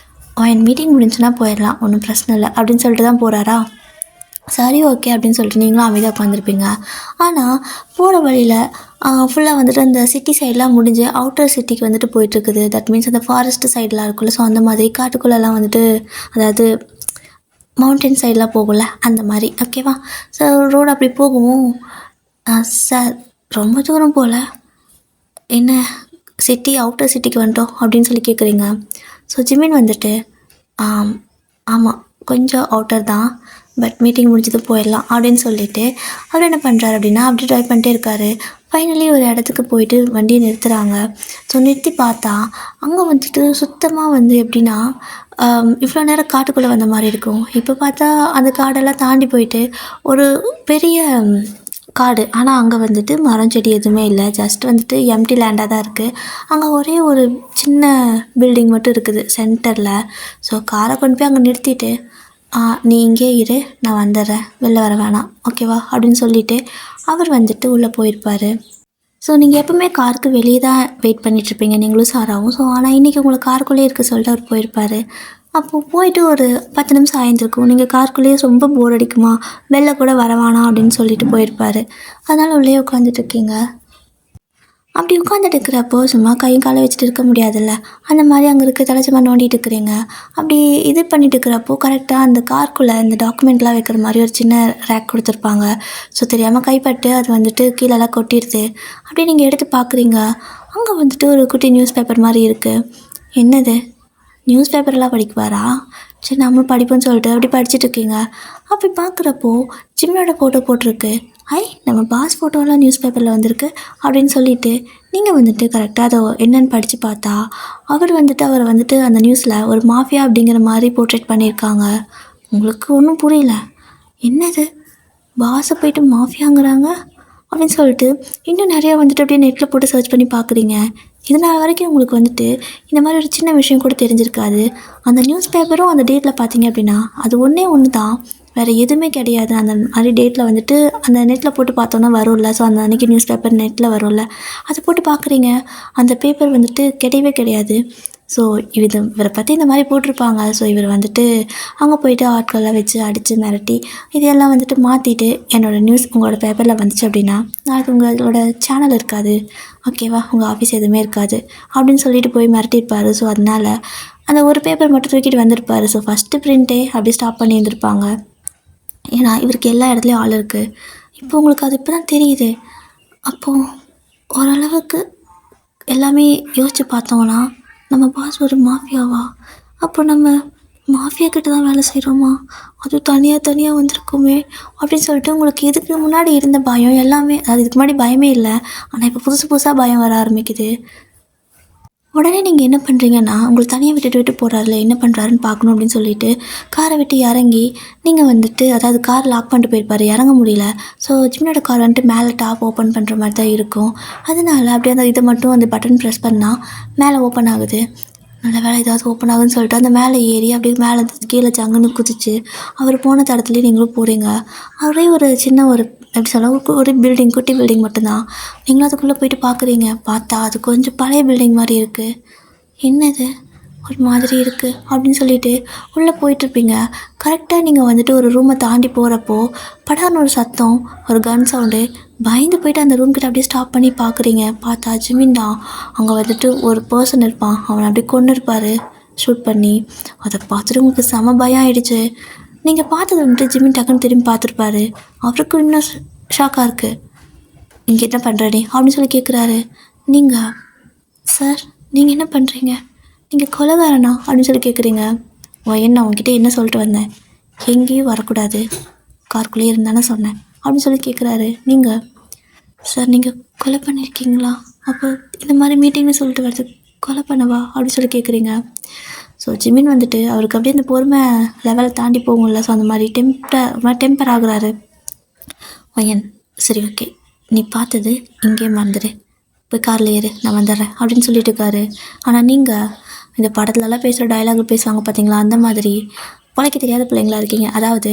என் மீட்டிங் முடிஞ்சுன்னா போயிடலாம், ஒன்றும் பிரச்சனை இல்லை அப்படின்னு சொல்லிட்டு தான் போகிறாரா. சரி ஓகே அப்படின்னு சொல்லிட்டு நீங்களும் அமைதியாக உட்காந்துருப்பீங்க. ஆனால் போகிற வழியில் ஃபுல்லாக வந்துட்டு அந்த சிட்டி சைடெலாம் முடிஞ்சு அவுட்டர் சிட்டிக்கு வந்துட்டு போயிட்டுருக்குது. தட் மீன்ஸ் அந்த ஃபாரஸ்ட் சைடெலாம் இருக்குல்ல, ஸோ அந்த மாதிரி காட்டுக்குள்ளெல்லாம் வந்துட்டு, அதாவது மவுண்டன் சைடெலாம் போகல அந்த மாதிரி, ஓகேவா. ஸோ ரோடு அப்படி போகவும், சார் ரொம்ப தூரம் போகல, என்ன சிட்டி அவுட்டர் சிட்டிக்கு வந்துட்டோம் அப்படின்னு சொல்லி கேட்குறீங்க. ஸோ ஜிமின் வந்துட்டு ஆமாம் கொஞ்சம் அவுட்டர் தான், பட் மீட்டிங் முடிஞ்சது போயிடலாம் அப்படின்னு சொல்லிவிட்டு அவர் என்ன பண்ணுறாரு அப்படின்னா அப்படி ட்ரைவ் பண்ணிட்டே இருக்கார். ஃபைனலி ஒரு இடத்துக்கு போயிட்டு வண்டியை நிறுத்துகிறாங்க. ஸோ நிறுத்தி பார்த்தா அங்கே வந்துட்டு சுத்தமாக வந்து எப்படின்னா இவ்வளோ நேரம் காட்டுக்குள்ளே வந்த மாதிரி இருக்கும். இப்போ பார்த்தா அந்த காடெல்லாம் தாண்டி போயிட்டு ஒரு பெரிய காடு, ஆனால் அங்கே வந்துட்டு மரம் செடி எதுவுமே இல்லை, ஜஸ்ட் வந்துட்டு எம்டி லேண்டாக தான் இருக்குது. அங்கே ஒரே ஒரு சின்ன பில்டிங் மட்டும் இருக்குது சென்டரில். ஸோ காரை கொண்டு போய் அங்கே நிறுத்திட்டு, நீ இங்கே இரு, நான் வந்துடுறேன், வெளில வர வேணாம் ஓகேவா அப்படின்னு சொல்லிவிட்டு அவர் வந்துட்டு உள்ளே போயிருப்பார். ஸோ நீங்கள் எப்போவுமே காருக்கு வெளியே தான் வெயிட் பண்ணிகிட்ருப்பீங்க நீங்களும் சாராவும். ஸோ ஆனால் இன்றைக்கி உங்களுக்கு காருக்குள்ளேயே இருக்க சொல்லிட்டு அவர் போயிருப்பார். அப்போது போயிட்டு ஒரு 10 நிமிஷம் ஆயிருந்திருக்கும். நீங்கள் காருக்குள்ளேயே ரொம்ப போர் அடிக்குமா, வெளில கூட வர வேணாம் அப்படின்னு சொல்லிட்டு போயிருப்பார். அதனால் உள்ளே உட்காந்துட்ருக்கீங்க. அப்படி உட்காந்துட்டு இருக்கிறப்போ சும்மா கையும் காலை வச்சுட்டு இருக்க முடியாதுல்ல, அந்த மாதிரி அங்கே இருக்க தலைச்சமாக நோண்டிட்டு இருக்கிறீங்க. அப்படி இது பண்ணிட்டு இருக்கிறப்போ கரெக்டாக அந்த கார்க்குள்ளே இந்த டாக்குமெண்ட்லாம் வைக்கிற மாதிரி ஒரு சின்ன ரேக் கொடுத்துருப்பாங்க. ஸோ தெரியாமல் கைப்பட்டு அது வந்துட்டு கீழெல்லாம் கொட்டிடுது. அப்படியே நீங்கள் எடுத்து பார்க்குறீங்க, அங்கே வந்துட்டு ஒரு குட்டி நியூஸ் பேப்பர் மாதிரி இருக்குது. என்னது நியூஸ் பேப்பர்லாம் படிக்குவாரா, சரி நம்மளும் படிப்போன்னு சொல்லிட்டு அப்படி படிச்சுட்ருக்கீங்க. அப்படி பார்க்குறப்போ ஜிம்மியோட ஃபோட்டோ போட்டிருக்கு. நம்ம பாஸ் ஃபோட்டோலாம் நியூஸ் பேப்பரில் வந்திருக்கு அப்படின்னு சொல்லிவிட்டு நீங்கள் வந்துட்டு கரெக்டாக அதை என்னென்னு படித்து பார்த்தா அவரை வந்துட்டு அந்த நியூஸில் ஒரு மாஃபியா அப்படிங்கிற மாதிரி போர்ட்ரேட் பண்ணியிருக்காங்க. உங்களுக்கு ஒன்றும் புரியல, என்னது பாஸை போயிட்டு மாஃபியாங்கிறாங்க அப்படின்னு சொல்லிட்டு இன்னும் நிறையா வந்துட்டு அப்படியே நெட்டில் போட்டு சர்ச் பண்ணி பார்க்குறீங்க. இதனால் வரைக்கும் உங்களுக்கு வந்துட்டு இந்த மாதிரி ஒரு சின்ன விஷயம் கூட தெரிஞ்சிருக்காது. அந்த நியூஸ் பேப்பரும் அந்த டேட்டில் பார்த்தீங்க அப்படின்னா அது ஒன்று தான், வேறு எதுவுமே கிடையாது. அந்த மாதிரி டேட்டில் வந்துட்டு அந்த நெட்டில் போட்டு பார்த்தோன்னா வரும்ல, ஸோ அந்த அன்றைக்கி நியூஸ் பேப்பர் நெட்டில் வரும்ல, அதை போட்டு பார்க்குறீங்க. அந்த பேப்பர் வந்துட்டு கிடையவே கிடையாது. ஸோ இவரை பற்றி இந்த மாதிரி போட்டிருப்பாங்க. ஸோ இவர் வந்துட்டு அங்கே போயிட்டு ஆட்கள்லாம் வச்சு அடித்து மிரட்டி இதெல்லாம் வந்துட்டு மாற்றிட்டு என்னோடய நியூஸ் உங்களோட பேப்பரில் வந்துச்சு அப்படின்னா நாளைக்கு உங்களோட சேனல் இருக்காது ஓகேவா, உங்கள் ஆஃபீஸ் எதுவுமே இருக்காது அப்படின்னு சொல்லிட்டு போய் மிரட்டியிருப்பார். ஸோ அதனால் அந்த ஒரு பேப்பர் மட்டும் தூக்கிட்டு வந்திருப்பார். ஸோ ஃபஸ்ட்டு பிரிண்ட்டே அப்படி ஸ்டாப் பண்ணி இருந்திருப்பாங்க. ஏன்னா இவருக்கு எல்லா இடத்துலையும் ஆள் இருக்குது. இப்போ உங்களுக்கு அது இப்போ தான் தெரியுது. அப்போது ஓரளவுக்கு எல்லாமே யோசித்து பார்த்தோன்னா நம்ம பாஸ் ஒரு மாஃபியாவா, அப்போ நம்ம மாஃபியா கிட்ட தான் வேலை செய்கிறோமா, அதுவும் தனியாக வந்திருக்குமே அப்படின்னு சொல்லிட்டு உங்களுக்கு இதுக்கு முன்னாடி இருந்த பயம் எல்லாமே, அது இதுக்கு முன்னாடி பயமே இல்லை, ஆனால் இப்போ புதுசாக பயம் வர ஆரம்பிக்குது. உடனே நீங்கள் என்ன பண்ணுறீங்கன்னா உங்களுக்கு தனியாக விட்டு போகிறாருல என்ன பண்ணுறாருன்னு பார்க்கணும் அப்படின்னு சொல்லிட்டு காரை விட்டு இறங்கி நீங்கள் வந்துட்டு, அதாவது கார் லாக் பண்ணிட்டு போயிருப்பார், இறங்க முடியல. ஸோ ஜிம்மியோட கார் வந்துட்டு மேலே டாப் ஓப்பன் பண்ணுற மாதிரி தான் இருக்கும். அதனால் அப்படியே அந்த இதை மட்டும் அந்த பட்டன் ப்ரெஸ் பண்ணால் மேலே ஓப்பன் ஆகுது. நல்ல வேலை ஏதாவது ஓப்பன் ஆகுதுன்னு சொல்லிட்டு அந்த மேலே ஏறி அப்படியே மேலே கீழே ஜங்குன்னு குதிச்சு அவர் போன தடத்துலேயே நீங்களும் போகிறீங்க. அவரே ஒரு சின்ன ஒரு எப்படி சொல்ல ஒரு பில்டிங், குட்டி பில்டிங் மட்டும்தான். நீங்களும் அதுக்குள்ளே போயிட்டு பார்க்குறீங்க. பார்த்தா அது கொஞ்சம் பழைய பில்டிங் மாதிரி இருக்குது. என்னது ஒரு மாதிரி இருக்குது அப்படின்னு சொல்லிட்டு உள்ளே போயிட்டுருப்பீங்க. கரெக்டாக நீங்கள் வந்துட்டு ஒரு ரூமை தாண்டி போகிறப்போ படார்னு ஒரு சத்தம், ஒரு கன் சவுண்டு. பயந்து போயிட்டு அந்த ரூம் கிட்ட அப்படியே ஸ்டாப் பண்ணி பார்க்குறீங்க. பார்த்தா ஜிமின் தான். அங்கே வந்துட்டு ஒரு பர்சன் இருப்பான். அவனை அப்படியே கொன்று இருப்பார் ஷூட் பண்ணி. அதை பார்த்துட்டு உங்களுக்கு செம பயம் ஆகிடுச்சு. நீங்கள் பார்த்தது வந்துட்டு ஜிமின் டக்குன்னு திரும்பி பார்த்துருப்பாரு. அவருக்கு இன்னும் ஷாக்காக இருக்குது. இங்கே என்ன பண்ணுறடி அப்படின்னு சொல்லி கேட்குறாரு. நீங்கள் சார் நீங்கள் என்ன பண்ணுறீங்க, நீங்கள் கொலைகாரனா அப்படின்னு சொல்லி கேட்குறீங்க. நான் உங்ககிட்ட என்ன சொல்லிட்டு வந்தேன், எங்கேயும் வரக்கூடாது, காருக்குள்ளேயே இருந்தானே சொன்னேன் அப்படின்னு சொல்லி கேட்குறாரு. நீங்கள் சார் நீங்கள் கொலை பண்ணியிருக்கீங்களா, அப்போ இந்த மாதிரி மீட்டிங்னு சொல்லிட்டு வருது, கொலை பண்ணவா அப்படின்னு சொல்லி கேட்குறீங்க. ஸோ ஜிமின் வந்துட்டு அவருக்கு அப்படியே இந்த பொறுமை லெவலை தாண்டி போகும்ல. ஸோ அந்த மாதிரி டெம்பர் ஆகுறாரு. சரி ஓகே, நீ பார்த்தது இங்கே மறந்துடு, போய் காரில் ஏறு, நான் வந்துடுறேன் அப்படின்னு சொல்லிட்டு இருக்காரு. ஆனால் நீங்கள் இந்த படத்துலலாம் பேசுகிற டைலாக் பேசுவாங்க பார்த்தீங்களா, அந்த மாதிரி உழைக்க தெரியாத பிள்ளைங்களா இருக்கீங்க. அதாவது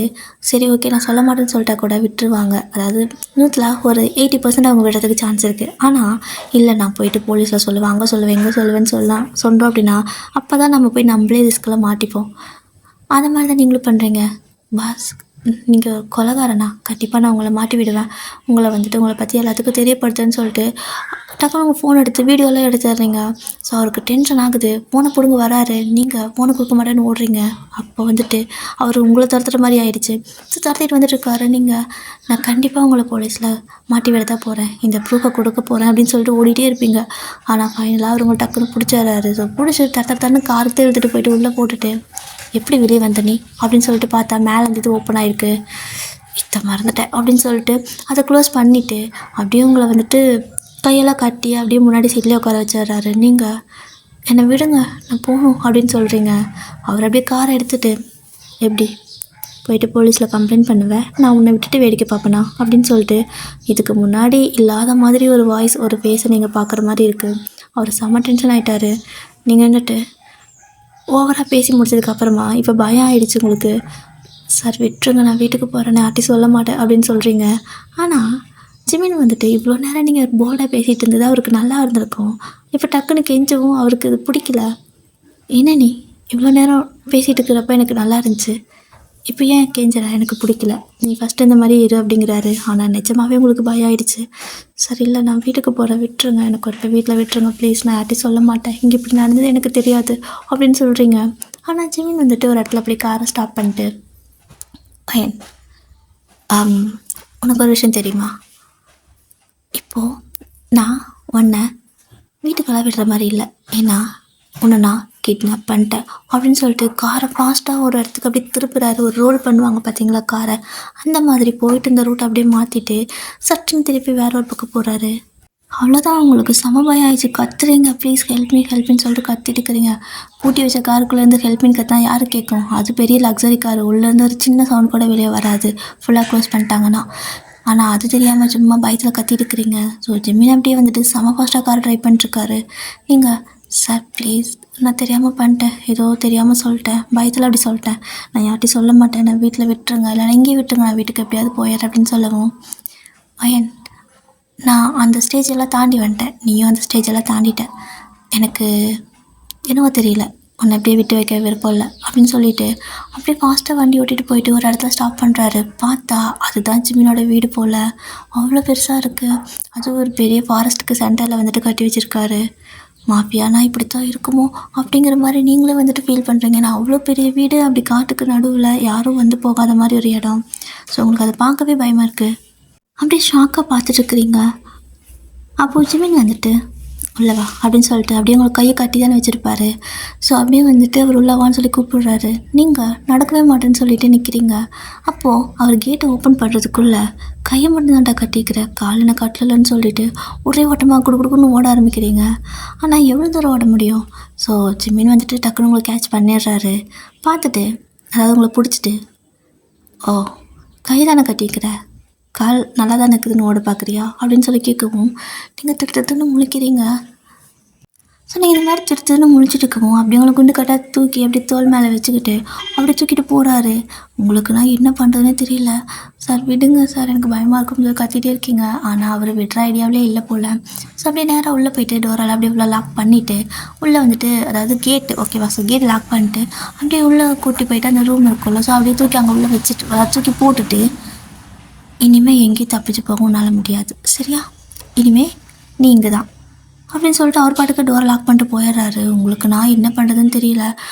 சரி ஓகே நான் சொல்ல மாட்டேன்னு சொல்லிட்டா கூட விட்டுருவாங்க. அதாவது 100ல் ஒரு 80% அவங்க விடுறதுக்கு சான்ஸ் இருக்குது. ஆனால் இல்லை நான் போயிட்டு போலீஸில் சொல்லுவேன், அங்கே சொல்லுவேன், இங்கே சொல்லுவேன்னு சொல்கிறோம் அப்படின்னா அப்போ தான் நம்ம போய் நம்மளே ரிஸ்கில் மாட்டிப்போம். அந்த மாதிரி தான் நீங்களும் பண்ணுறீங்க. பாஸ் நீங்கள் கொலைகாரனா, கண்டிப்பாக நான் உங்களை மாட்டி விடுவேன், உங்களை பற்றி எல்லாத்துக்கும் தெரியப்படுத்துன்னு சொல்லிட்டு டக்குனு உங்கள் ஃபோன் எடுத்து வீடியோலாம் எடுத்துடுறீங்க. ஸோ அவருக்கு டென்ஷன் ஆகுது. ஃபோனை பிடுங்க வராரு, நீங்கள் ஃபோனை கொடுக்க மாட்டேன்னு ஓடுறீங்க. அப்போ வந்துட்டு அவர் உங்களை துரத்துற மாதிரி ஆயிடுச்சு. ஸோ துரத்திட்டு வந்துட்டுருக்காரு. நீங்கள் நான் கண்டிப்பாக உங்களை போலீஸில் மாட்டி விட தான் போகிறேன், இந்த ப்ரூஃபை கொடுக்க போகிறேன் அப்படின்னு சொல்லிட்டு ஓடிட்டே இருப்பீங்க. ஆனால் ஃபைனலாக அவர் உங்களை டக்குன்னு பிடிச்சாரு. ஸோ பிடிச்சி தன்னு காரத்தை எடுத்துகிட்டு போயிட்டு உள்ளே போட்டுட்டு எப்படி வெளியே வந்த நீ அப்படின்னு சொல்லிட்டு பார்த்தா மேலே அந்த இது ஓப்பன் ஆகிருக்கு. இதை மறந்துட்டேன் அப்படின்னு சொல்லிட்டு அதை க்ளோஸ் பண்ணிவிட்டு அப்படியே உங்களை வந்துட்டு கையெல்லாம் கட்டி அப்படியே முன்னாடி சீட்லேயே உட்கார வச்சிடுறாரு. நீங்கள் என்னை விடுங்க நான் போகணும் அப்படின்னு சொல்கிறீங்க. அவர் அப்படியே காரை எடுத்துகிட்டு எப்படி போயிட்டு போலீஸில் கம்ப்ளைண்ட் பண்ணுவேன், நான் உன்னை விட்டுட்டு வேடிக்கை பார்ப்பேனா அப்படின்னு சொல்லிட்டு இதுக்கு முன்னாடி இல்லாத மாதிரி ஒரு வாய்ஸ், ஒரு ஃபேஸை நீங்கள் பார்க்குற மாதிரி இருக்குது. அவர் செம்ம டென்ஷன் ஆகிட்டார். நீங்கள் வந்துட்டு ஓவராக பேசி முடிச்சதுக்கப்புறமா இப்போ பயம் ஆகிடுச்சு உங்களுக்கு. சார் விட்டுருங்க, நான் வீட்டுக்கு போகிறேன், நான் யார்ட்டையும் சொல்ல மாட்டேன் அப்படின்னு சொல்கிறீங்க. ஆனால் ஜிமின் வந்துட்டு இவ்வளோ நேரம் நீங்கள் போல்டாக பேசிகிட்டு இருந்தது அவருக்கு நல்லா இருந்திருக்கும். இப்போ டக்குன்னு கெஞ்சவும் அவருக்கு இது பிடிக்கல. என்ன நீ இவ்வளோ நேரம் பேசிகிட்டு இருக்கிறப்ப எனக்கு நல்லா இருந்துச்சு, இப்போ ஏன் கெஞ்சற, எனக்கு பிடிக்கல, நீ ஃபஸ்ட்டு இந்த மாதிரி இரு அப்படிங்கிறாரு. ஆனால் நிஜமாகவே உங்களுக்கு பயம் ஆகிடுச்சு. சரி இல்லை நான் வீட்டுக்கு போகிறேன், விட்டுருங்க, எனக்கு ஒரு வீட்டில் விட்டுருங்க ப்ளீஸ், நான் யார்ட்டையும் சொல்ல மாட்டேன், இங்கே இப்படி நடந்தது எனக்கு தெரியாது அப்படின்னு சொல்கிறீங்க. ஆனால் ஜிமின் வந்துட்டு ஒரு இடத்துல அப்படி காரை ஸ்டாப் பண்ணிட்டு பையன் உனக்கு ஒரு விஷயம் தெரியுமா, இப்போது நான் உன்னை வீட்டுக்கெல்லாம் விடுற மாதிரி இல்லை, ஏன்னா உன்னை நான் கிட்னாப் பண்ணிட்டேன் அப்படின்னு சொல்லிட்டு காரை ஃபாஸ்ட்டாக ஒரு இடத்துக்கு அப்படியே திருப்புறாரு. ஒரு ரோல் பண்ணுவாங்க பார்த்தீங்களா காரை, அந்த மாதிரி போயிட்டு இந்த ரூட்டை அப்படியே மாற்றிட்டு சட்டுன்னு திருப்பி வேற ஒரு பக்கம் போகிறாரு. அவ்வளோதான், உங்களுக்கு சமபயம் ஆயிடுச்சு. கத்துறீங்க, ப்ளீஸ் ஹெல்ப்னு சொல்லிட்டு கத்திட்டு இருக்கிறீங்க. பூட்டி வச்ச காருக்குள்ளேருந்து ஹெல்ப்னு கத்தினா யார் கேட்கும், அது பெரிய லக்ஸரி கார், உள்ளேருந்து ஒரு சின்ன சவுண்ட் கூட வெளியே வராது ஃபுல்லாக க்ளோஸ் பண்ணிட்டாங்கன்னா. ஆனால் அது தெரியாமல் சும்மா பயத்தில் கத்திட்டு இருக்கிறீங்க. ஸோ ஜிமின் அப்படியே வந்துட்டு செம ஃபாஸ்ட்டாக கார் ட்ரைவ் பண்ணிட்டுருக்காரு. நீங்கள் சார் ப்ளீஸ் நான் தெரியாமல் பண்ணிட்டேன், ஏதோ தெரியாமல் சொல்லிட்டேன், பயத்தில் அப்படி சொல்லிட்டேன், நான் யார்ட்டையும் சொல்ல மாட்டேன், நான் வீட்டில் விட்டுருங்க, இல்லை இங்கேயே விட்டுருங்க, நான் வீட்டுக்கு எப்படியாவது போயிடுறேன் அப்படின்னு சொல்லவும் பையன் நான் அந்த ஸ்டேஜ் எல்லாம் தாண்டி வந்துட்டேன், நீயும் அந்த ஸ்டேஜ் எல்லாம் தாண்டிட்டேன், எனக்கு என்னவோ தெரியல, உன்னை அப்படியே விட்டு வைக்க விருப்பம் இல்லை அப்படின்னு சொல்லிட்டு அப்படியே ஃபாஸ்ட்டாக வண்டி ஓட்டிகிட்டு போயிட்டு ஒரு இடத்துல ஸ்டாப் பண்ணுறாரு. பார்த்தா அதுதான் ஜிமினோட வீடு போல், அவ்வளோ பெருசாக இருக்குது. அதுவும் ஒரு பெரிய ஃபாரஸ்ட்டுக்கு சென்டரில் வந்துட்டு கட்டி வச்சுருக்காரு. மாஃபியானா இப்படி தான் இருக்குமோ அப்படிங்கிற மாதிரி நீங்களே வந்துட்டு ஃபீல் பண்ணுறீங்க. ஏன்னா அவ்வளோ பெரிய வீடு, அப்படி காட்டுக்கு நடுவில் யாரும் வந்து போகாத மாதிரி ஒரு இடம். ஸோ உங்களுக்கு அதை பார்க்கவே பயமாக இருக்குது. அப்படியே ஷாக்காக பார்த்துட்ருக்குறீங்க. அப்போது ஜிமின் வந்துட்டு உள்ளவா அப்படின்னு சொல்லிட்டு அப்படியே உங்களுக்கு கையை கட்டி தானே வச்சுருப்பாரு. ஸோ அப்படியே வந்துட்டு அவர் உள்ளவான்னு சொல்லி கூப்பிடுறாரு. நீங்கள் நடக்கவே மாட்டேன்னு சொல்லிட்டு நிற்கிறீங்க. அப்போது அவர் கேட்டை ஓப்பன் பண்ணுறதுக்குள்ளே கையை மட்டும் தான்டா கட்டிக்கிற, காலின கட்டலன்னு சொல்லிட்டு ஒரே ஓட்டமாக குடுக்குன்னு ஓட ஆரம்பிக்கிறீங்க. ஆனால் எவ்வளோ தூரம் ஓட முடியும்? ஸோ ஜிமின் வந்துட்டு டக்குன்னு உங்களை கேட்ச் பண்ணிடுறாரு. பார்த்துட்டு அதாவது உங்களை பிடிச்சிட்டு, ஓ கை தானே கட்டிக்கிற, கால் நல்லா தானே இருக்குதுன்னு ஓட பார்க்குறியா அப்படின்னு சொல்லி கேட்கவும் நீங்கள் திட்டுன்னு முழிக்கிறீங்க. ஸோ நீங்கள் இந்த மாதிரி திருன்னு முழிச்சிட்டு இருக்கவும் அப்படி உங்களை குண்டு கட்டாக தூக்கி அப்படி தோல் மேலே வச்சுக்கிட்டு அப்படி தூக்கிட்டு போகிறாரு. உங்களுக்கு நான் என்ன பண்ணுறதுனே தெரியல. சார் விடுங்க சார், எனக்கு பயமாக இருக்கும்னு சொல்லி கத்திட்டே இருக்கீங்க. ஆனால் அவர் விடுற ஐடியாவிலே இல்லை போல். ஸோ அப்படியே நேராக உள்ளே போயிட்டு டோரெல்லாம் அப்படியே உள்ள லாக் பண்ணிவிட்டு உள்ளே வந்துட்டு, அதாவது கேட்டு ஓகேவா, ஸோ கேட் லாக் பண்ணிட்டு அப்படியே உள்ளே கூட்டி போயிட்டு அந்த ரூம் இருக்கும்ல, ஸோ அப்படியே தூக்கி அங்கே உள்ளே வச்சுட்டு தூக்கி போட்டுட்டு, இனிமேல் எங்கேயும் தப்பிச்சு போக உன்னால் முடியாது சரியா, இனிமேல் நீ இங்கே தான் அப்படின்னு சொல்லிட்டு அவர் பாட்டுக்கு டோரை லாக் பண்ணிட்டு போயிடுறாரு. உங்களுக்கு நான் என்ன பண்ணுறதுன்னு தெரியல.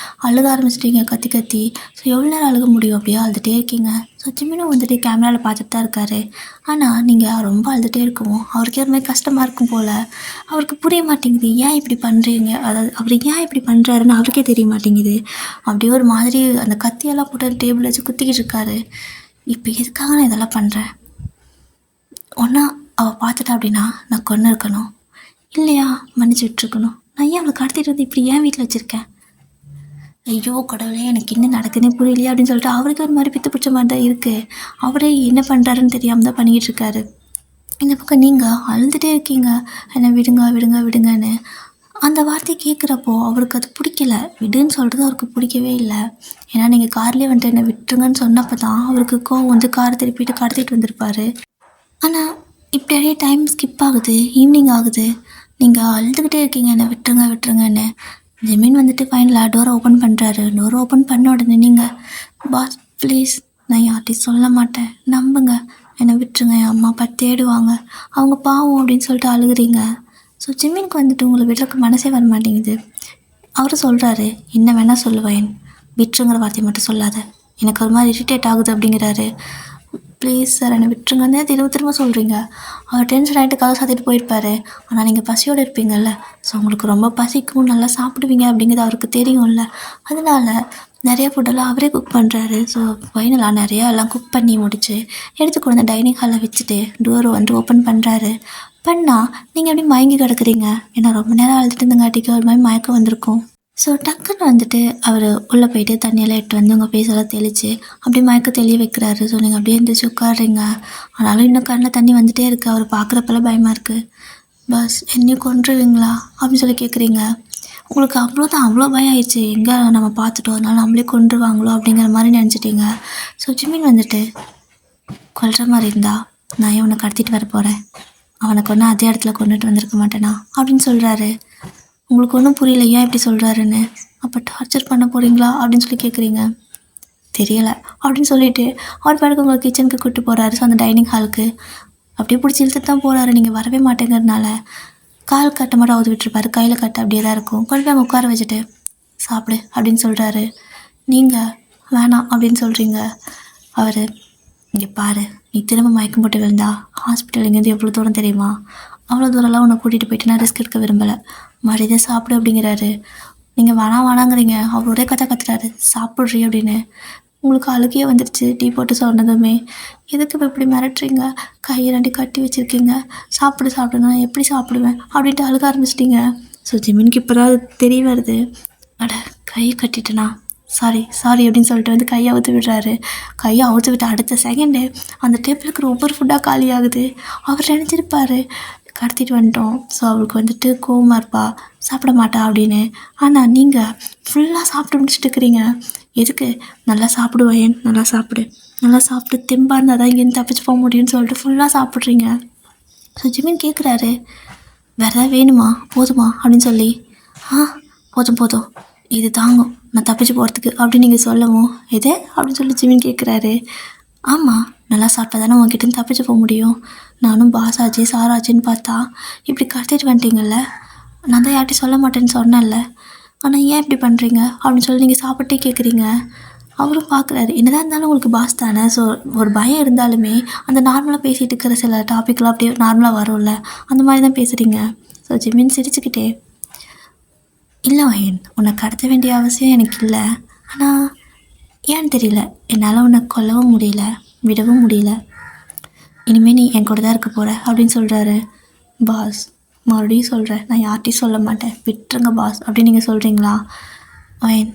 அழுக ஆரம்பிச்சிட்டிங்க கத்தி கத்தி. ஸோ எவ்வளோ நேரம் அழுக முடியும், அப்படியே அழுதுகிட்டே இருக்கீங்க. ஸோ ஜிமினும் வந்துட்டு கேமராவில் பார்த்துட்டு தான் இருக்காரு. ஆனால் நீங்கள் ரொம்ப அழுதுகிட்டே இருக்கவும் அவருக்கு ஒரு மாதிரி கஷ்டமாக இருக்கும் போல். அவருக்கு புரிய மாட்டேங்குது ஏன் இப்படி பண்ணுறீங்க, அதாவது அவர் ஏன் இப்படி பண்ணுறாருன்னு அவருக்கே தெரிய மாட்டேங்குது. அப்படியே ஒரு மாதிரி அந்த கத்தியெல்லாம் போட்டு டேபிள் வச்சு குத்திக்கிட்டு இருக்காரு. இப்போ எதுக்காக நான் இதெல்லாம் பண்ணுறேன்? ஒன்றா அவள் பார்த்துட்டா அப்படின்னா நான் கொன்று இருக்கணும், இல்லையா மன்னிச்சு விட்டுருக்கணும். நான் ஏன் அவளை கடத்திட்டு வந்து இப்படி ஏன் வீட்டில் வச்சுருக்கேன்? ஐயோ கடவுளே, எனக்கு என்ன நடக்குதுன்னே புரியலையே அப்படின்னு சொல்லிட்டு அவருக்கு ஒரு மாதிரி பித்து பிடிச்ச மாதிரி தான் இருக்குது. அவரே என்ன பண்ணுறாருன்னு தெரியாமல் தான் பண்ணிக்கிட்டு இருக்காரு. இந்த பக்கம் நீங்கள் அழுதுகிட்டே இருக்கீங்க, என்னை விடுங்க விடுங்க விடுங்கன்னு. அந்த வார்த்தையை கேட்குறப்போ அவருக்கு அது பிடிக்கல. விடுன்னு சொல்கிறது அவருக்கு பிடிக்கவே இல்லை. ஏன்னா நீங்கள் கார்லேயே வந்துட்டு என்னை விட்டுருங்கன்னு சொன்னப்போ தான் அவருக்கு கோவம் வந்து காரை திருப்பிட்டு கடத்திட்டு வந்திருப்பார். ஆனால் இப்படி அப்படியே டைம் ஸ்கிப் ஆகுது, ஈவினிங் ஆகுது. நீங்கள் அழுதுகிட்டே இருக்கீங்க என்னை விட்டுருங்க விட்டுருங்கன்னு. ஜெமீன் வந்துட்டு ஃபைனலாக டோரை ஓப்பன் பண்ணுறாரு. டோரை ஓப்பன் பண்ண உடனே நீங்கள், பாஸ் ப்ளீஸ் நான் யார்ட்டையும் சொல்ல மாட்டேன், நம்புங்க, என்னை விட்டுருங்க, என் அம்மா அப்பா தேடுவாங்க, அவங்க பாவம் அப்படின்னு சொல்லிட்டு அழுகுறீங்க. ஸோ ஜெமீனுக்கு வந்துட்டு உங்களை விடுறதுக்கு மனசே வர மாட்டேங்குது. அவரும் சொல்கிறாரு, என்ன வேணால் சொல்லுவேன், விட்டுருங்கிற வார்த்தையை மட்டும் சொல்லாத, எனக்கு ஒரு மாதிரி இரிட்டேட் ஆகுது அப்படிங்கிறாரு. ப்ளீஸ் சார் என்னை விட்டுருங்கன்னு திரும்ப சொல்கிறீங்க. அவர் டென்ஷன் ஆகிட்டு கதை சாத்திட்டு போயிருப்பார். ஆனால் நீங்கள் பசியோடு இருப்பீங்கள்ல, ஸோ உங்களுக்கு ரொம்ப பசிக்கும், நல்லா சாப்பிடுவீங்க அப்படிங்கிறது அவருக்கு தெரியும்ல. அதனால் நிறைய ஃபுட்டெல்லாம் அவரே குக் பண்ணுறாரு. ஸோ ஃபைனலாக நிறையா எல்லாம் குக் பண்ணி முடித்து எடுத்து கொண்டு வந்து டைனிங் ஹாலில் வச்சுட்டு டோரை வந்து ஓப்பன் பண்ணுறாரு. பண்ணால் நீங்கள் எப்படி மயங்கி கிடக்குறீங்க, ஏன்னா ரொம்ப நேரம் அழுதுட்டு இருந்தங்காட்டிக்கு ஒரு மாதிரி மயக்கம் வந்திருக்கும். ஸோ டக்குன்னு வந்துட்டு அவர் உள்ளே போயிட்டு தண்ணியெல்லாம் எடுத்து வந்து உங்கள் ஃபேஸெல்லாம் தெளித்து அப்படியே மயக்க தெளிய வைக்கிறாரு. ஸோ நீங்கள் அப்படியே எழுந்திரிச்சு உட்காடுறீங்க. ஆனாலும் இன்னும் கண்ணில் தண்ணி வந்துகிட்டே இருக்குது. அவர் பார்க்குறப்பெல்லாம் பயமாக இருக்குது. பஸ் என்னையும் கொன்றுவீங்களா அப்படின்னு சொல்லி கேட்குறீங்க. உங்களுக்கு அவ்வளோ பயம் ஆயிடுச்சு, எங்கே நம்ம பார்த்துட்டோம் அதனால நம்மளே கொன்றுவாங்களோ அப்படிங்கிற மாதிரி நினச்சிட்டிங்க. ஸோ ஜிமின் வந்துட்டு, கொல்ற மாதிரி இருந்தால் நான் ஏன் உன்னை கடத்திட்டு வர போகிறேன், அவனை கொண்டு அதே இடத்துல கொண்டுட்டு வந்திருக்க மாட்டேனா அப்படின்னு சொல்கிறாரு. உங்களுக்கு ஒன்றும் புரியல ஏன் இப்படி சொல்கிறாருன்னு. அப்போ டார்ச்சர் பண்ண போகிறீங்களா அப்படின்னு சொல்லி கேட்குறீங்க. தெரியலை அப்படின்னு சொல்லிவிட்டு அவர் பாட்டுக்கு உங்கள் கிச்சனுக்கு கூப்பிட்டு போகிறாரு. ஸோ அந்த டைனிங் ஹாலுக்கு அப்படியே பிடிச்சி இழுத்துட்டு தான் போகிறாரு. நீங்கள் வரவே மாட்டேங்கிறதுனால கால் கட்டை மட்டும் அவுத்து விட்டுருப்பாரு, கையில் கட்டை அப்படியே தான் இருக்கும். கொண்டு போய் அங்கே உட்கார வச்சுட்டு சாப்பிடு அப்படின்னு சொல்கிறாரு. நீங்கள் வேணாம் அப்படின்னு சொல்கிறீங்க. அவர், இங்கே பாரு, நீ திரும்ப மயக்கம் போட்டு விழுந்தா ஹாஸ்பிட்டல் இங்கேருந்து எவ்வளோ தூரம் தெரியுமா, அவ்வளோ தூரம்லாம் உன்னை கூட்டிகிட்டு போயிட்டு நான் ரிஸ்க் எடுக்க விரும்பலை, மறுபடியே சாப்பிடு அப்படிங்கிறாரு. நீங்கள் வேணாங்கிறீங்க. அவர் ஒரே கத்துறாரு, சாப்பிட்றீ அப்படின்னு. உங்களுக்கு அழுகையே வந்துடுச்சு டீ போட்டு சொன்னதுமே. எதுக்கு இப்போ இப்படி மிரட்டுறீங்க, கையை ரெண்டு கட்டி வச்சுருக்கீங்க, சாப்பிடு நான் எப்படி சாப்பிடுவேன் அப்படின்ட்டு அழுக ஆரம்பிச்சிட்டிங்க. ஸோ ஜிமினுக்கு இப்போ தான் தெரிய வருது, அட கையை கட்டிட்டேனா, சாரி அப்படின்னு சொல்லிட்டு வந்து கையை அவுத்து விடுறாரு. கையை அவுத்து விட்டு அடுத்த செகண்டு அந்த டேபிளுக்கு ஒவ்வொரு ஃபுட்டாக காலி ஆகுது. அவர் நினச்சிருப்பார் கடத்திட்டு வந்துட்டோம், ஸோ அவளுக்கு வந்துட்டு கோவமாக இருப்பா, சாப்பிட மாட்டா அப்படின்னு. ஆனால் நீங்கள் ஃபுல்லாக சாப்பிட்டு முடிச்சுட்டு இருக்கிறீங்க. எதுக்கு, நல்லா சாப்பிடுவேன், நல்லா சாப்பிட்டு தெம்பாக இருந்தால் தான் இங்கேருந்து தப்பிச்சு போக முடியும்னு சொல்லிட்டு ஃபுல்லாக சாப்பிட்றீங்க. ஸோ ஜிமின் கேட்குறாரு, வேறு ஏதாவது வேணுமா, போதுமா அப்படின்னு சொல்லி. போதும் இது தாங்கும் நான் தப்பிச்சு போகிறதுக்கு அப்படின்னு நீங்கள் சொல்லவும், எது அப்படின்னு சொல்லி ஜிமின் கேட்குறாரு. ஆமாம், நல்லா சாப்பிட்டா தானே உங்ககிட்ட தப்பிச்சு போக முடியும். நானும் பாஸ் ஆச்சு சாராச்சுன்னு பார்த்தா இப்படி கடத்திட்டு வந்துட்டீங்கல்ல, நான் தான் யார்ட்டையும் சொல்ல மாட்டேன்னு சொன்னேன்ல, ஆனால் ஏன் இப்படி பண்ணுறீங்க அப்படின்னு சொல்லி நீங்கள் சாப்பிட்டே கேட்குறீங்க. அவரும் பார்க்குறாரு, என்னதான் இருந்தாலும் உங்களுக்கு பாஸ் தானே, ஸோ ஒரு பயம் இருந்தாலுமே அந்த நார்மலாக பேசிகிட்டு இருக்கிற சில டாப்பிக்லாம் அப்படியே நார்மலாக வரும்ல, அந்த மாதிரி தான் பேசுகிறீங்க. ஸோ ஜிமின் சிரிச்சுக்கிட்டே, இல்லை வயன், உன்னை கடத்த வேண்டிய அவசியம் எனக்கு இல்லை, ஆனால் ஏன்னு தெரியல என்னால் உன்னை கொல்லவும் முடியல, விடவும் முடியல, இனிமேல் நீ என் கூட தான் இருக்க போகிற அப்படின்னு சொல்கிறாரு. பாஸ் மறுபடியும் சொல்கிறேன், நான் யார்ட்டையும் சொல்ல மாட்டேன், விட்டுருங்க பாஸ் அப்படின்னு நீங்கள் சொல்கிறீங்களா. வயன்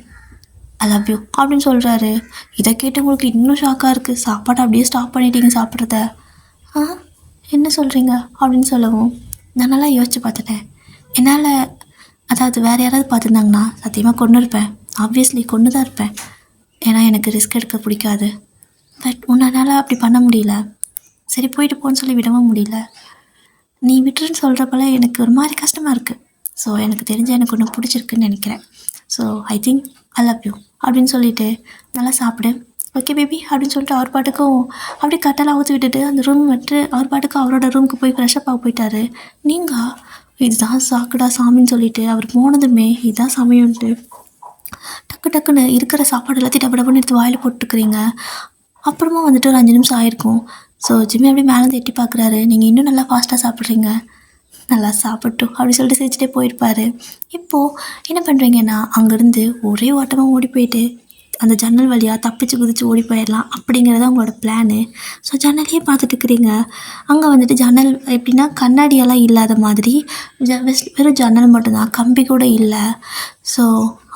ஐ லவ் யூ அப்படின்னு சொல்கிறாரு. இதை கேட்டு உங்களுக்கு இன்னும் ஷாக்காக இருக்குது. சாப்பாட்டை அப்படியே ஸ்டாப் பண்ணிட்டீங்க சாப்பிட்றத. என்ன சொல்கிறீங்க அப்படின்னு சொல்லவும், நான் நல்லா யோசித்து பார்த்துட்டேன், என்னால் அதாவது வேறு யாராவது பார்த்துருந்தாங்கன்னா சத்தியமாக கொன்று இருப்பேன். ஆப்வியஸ்லி கொன்று தான் இருப்பேன். ஏன்னா எனக்கு ரிஸ்க் எடுக்க பிடிக்காது. பட் உன்னால் அப்படி பண்ண முடியல. சரி போயிட்டு போன்னு சொல்லி விடவும் முடியல. நீ விட்டுருன்னு சொல்கிறப்பெல்லாம் எனக்கு ஒரு மாதிரி கஷ்டமாக இருக்குது. ஸோ எனக்கு தெரிஞ்ச எனக்கு ஒன்று பிடிச்சிருக்குன்னு நினைக்கிறேன். So I think I love you அப்படின்னு சொல்லிவிட்டு நல்லா சாப்பிடு, ஓகே பேபி அப்படின்னு சொல்லிட்டு அவர் பாட்டுக்கும் அப்படியே கட்டெல்லாம் ஊற்றி விட்டுட்டு அந்த ரூம் விட்டு அவர் பாட்டுக்கும் அவரோட ரூமுக்கு போய் ஃப்ரெஷ்அப் ஆக போயிட்டாரு. நீங்கள் இதுதான் சாக்குடா சாமின்னு சொல்லிட்டு அவர் போனதுமே இதுதான் சமயம்ன்ட்டு டக்கு டக்குன்னு இருக்கிற சாப்பாடு எல்லாத்தையும் டப்பு டப்புன்னு எடுத்து வாயில் போட்டுக்கிறீங்க. அப்புறமா வந்துட்டு ஒரு 5 நிமிஷம் ஆயிருக்கும். ஸோ ஜிம்மி அப்படியே மேலேருந்து எட்டி பார்க்குறாரு. நீங்கள் இன்னும் நல்லா ஃபாஸ்ட்டாக சாப்பிட்றீங்க, நல்லா சாப்பிட்டோம் அப்படி சொல்லிட்டு சிரிச்சிட்டே போயிருப்பார். இப்போது என்ன பண்ணுறீங்கன்னா அங்கேருந்து ஒரே ஓட்டமாக ஓடி போயிட்டு அந்த ஜன்னல் வழியாக தப்பிச்சு குதிச்சு ஓடி போயிடலாம் அப்படிங்கிறத உங்களோட பிளானு. ஸோ ஜன்னலையே பார்த்துட்டு இருக்கிறீங்க. அங்கே வந்துட்டு ஜன்னல் எப்படின்னா கண்ணாடியெல்லாம் இல்லாத மாதிரி வெறும் ஜன்னல் மட்டும்தான், கம்பி கூட இல்லை. ஸோ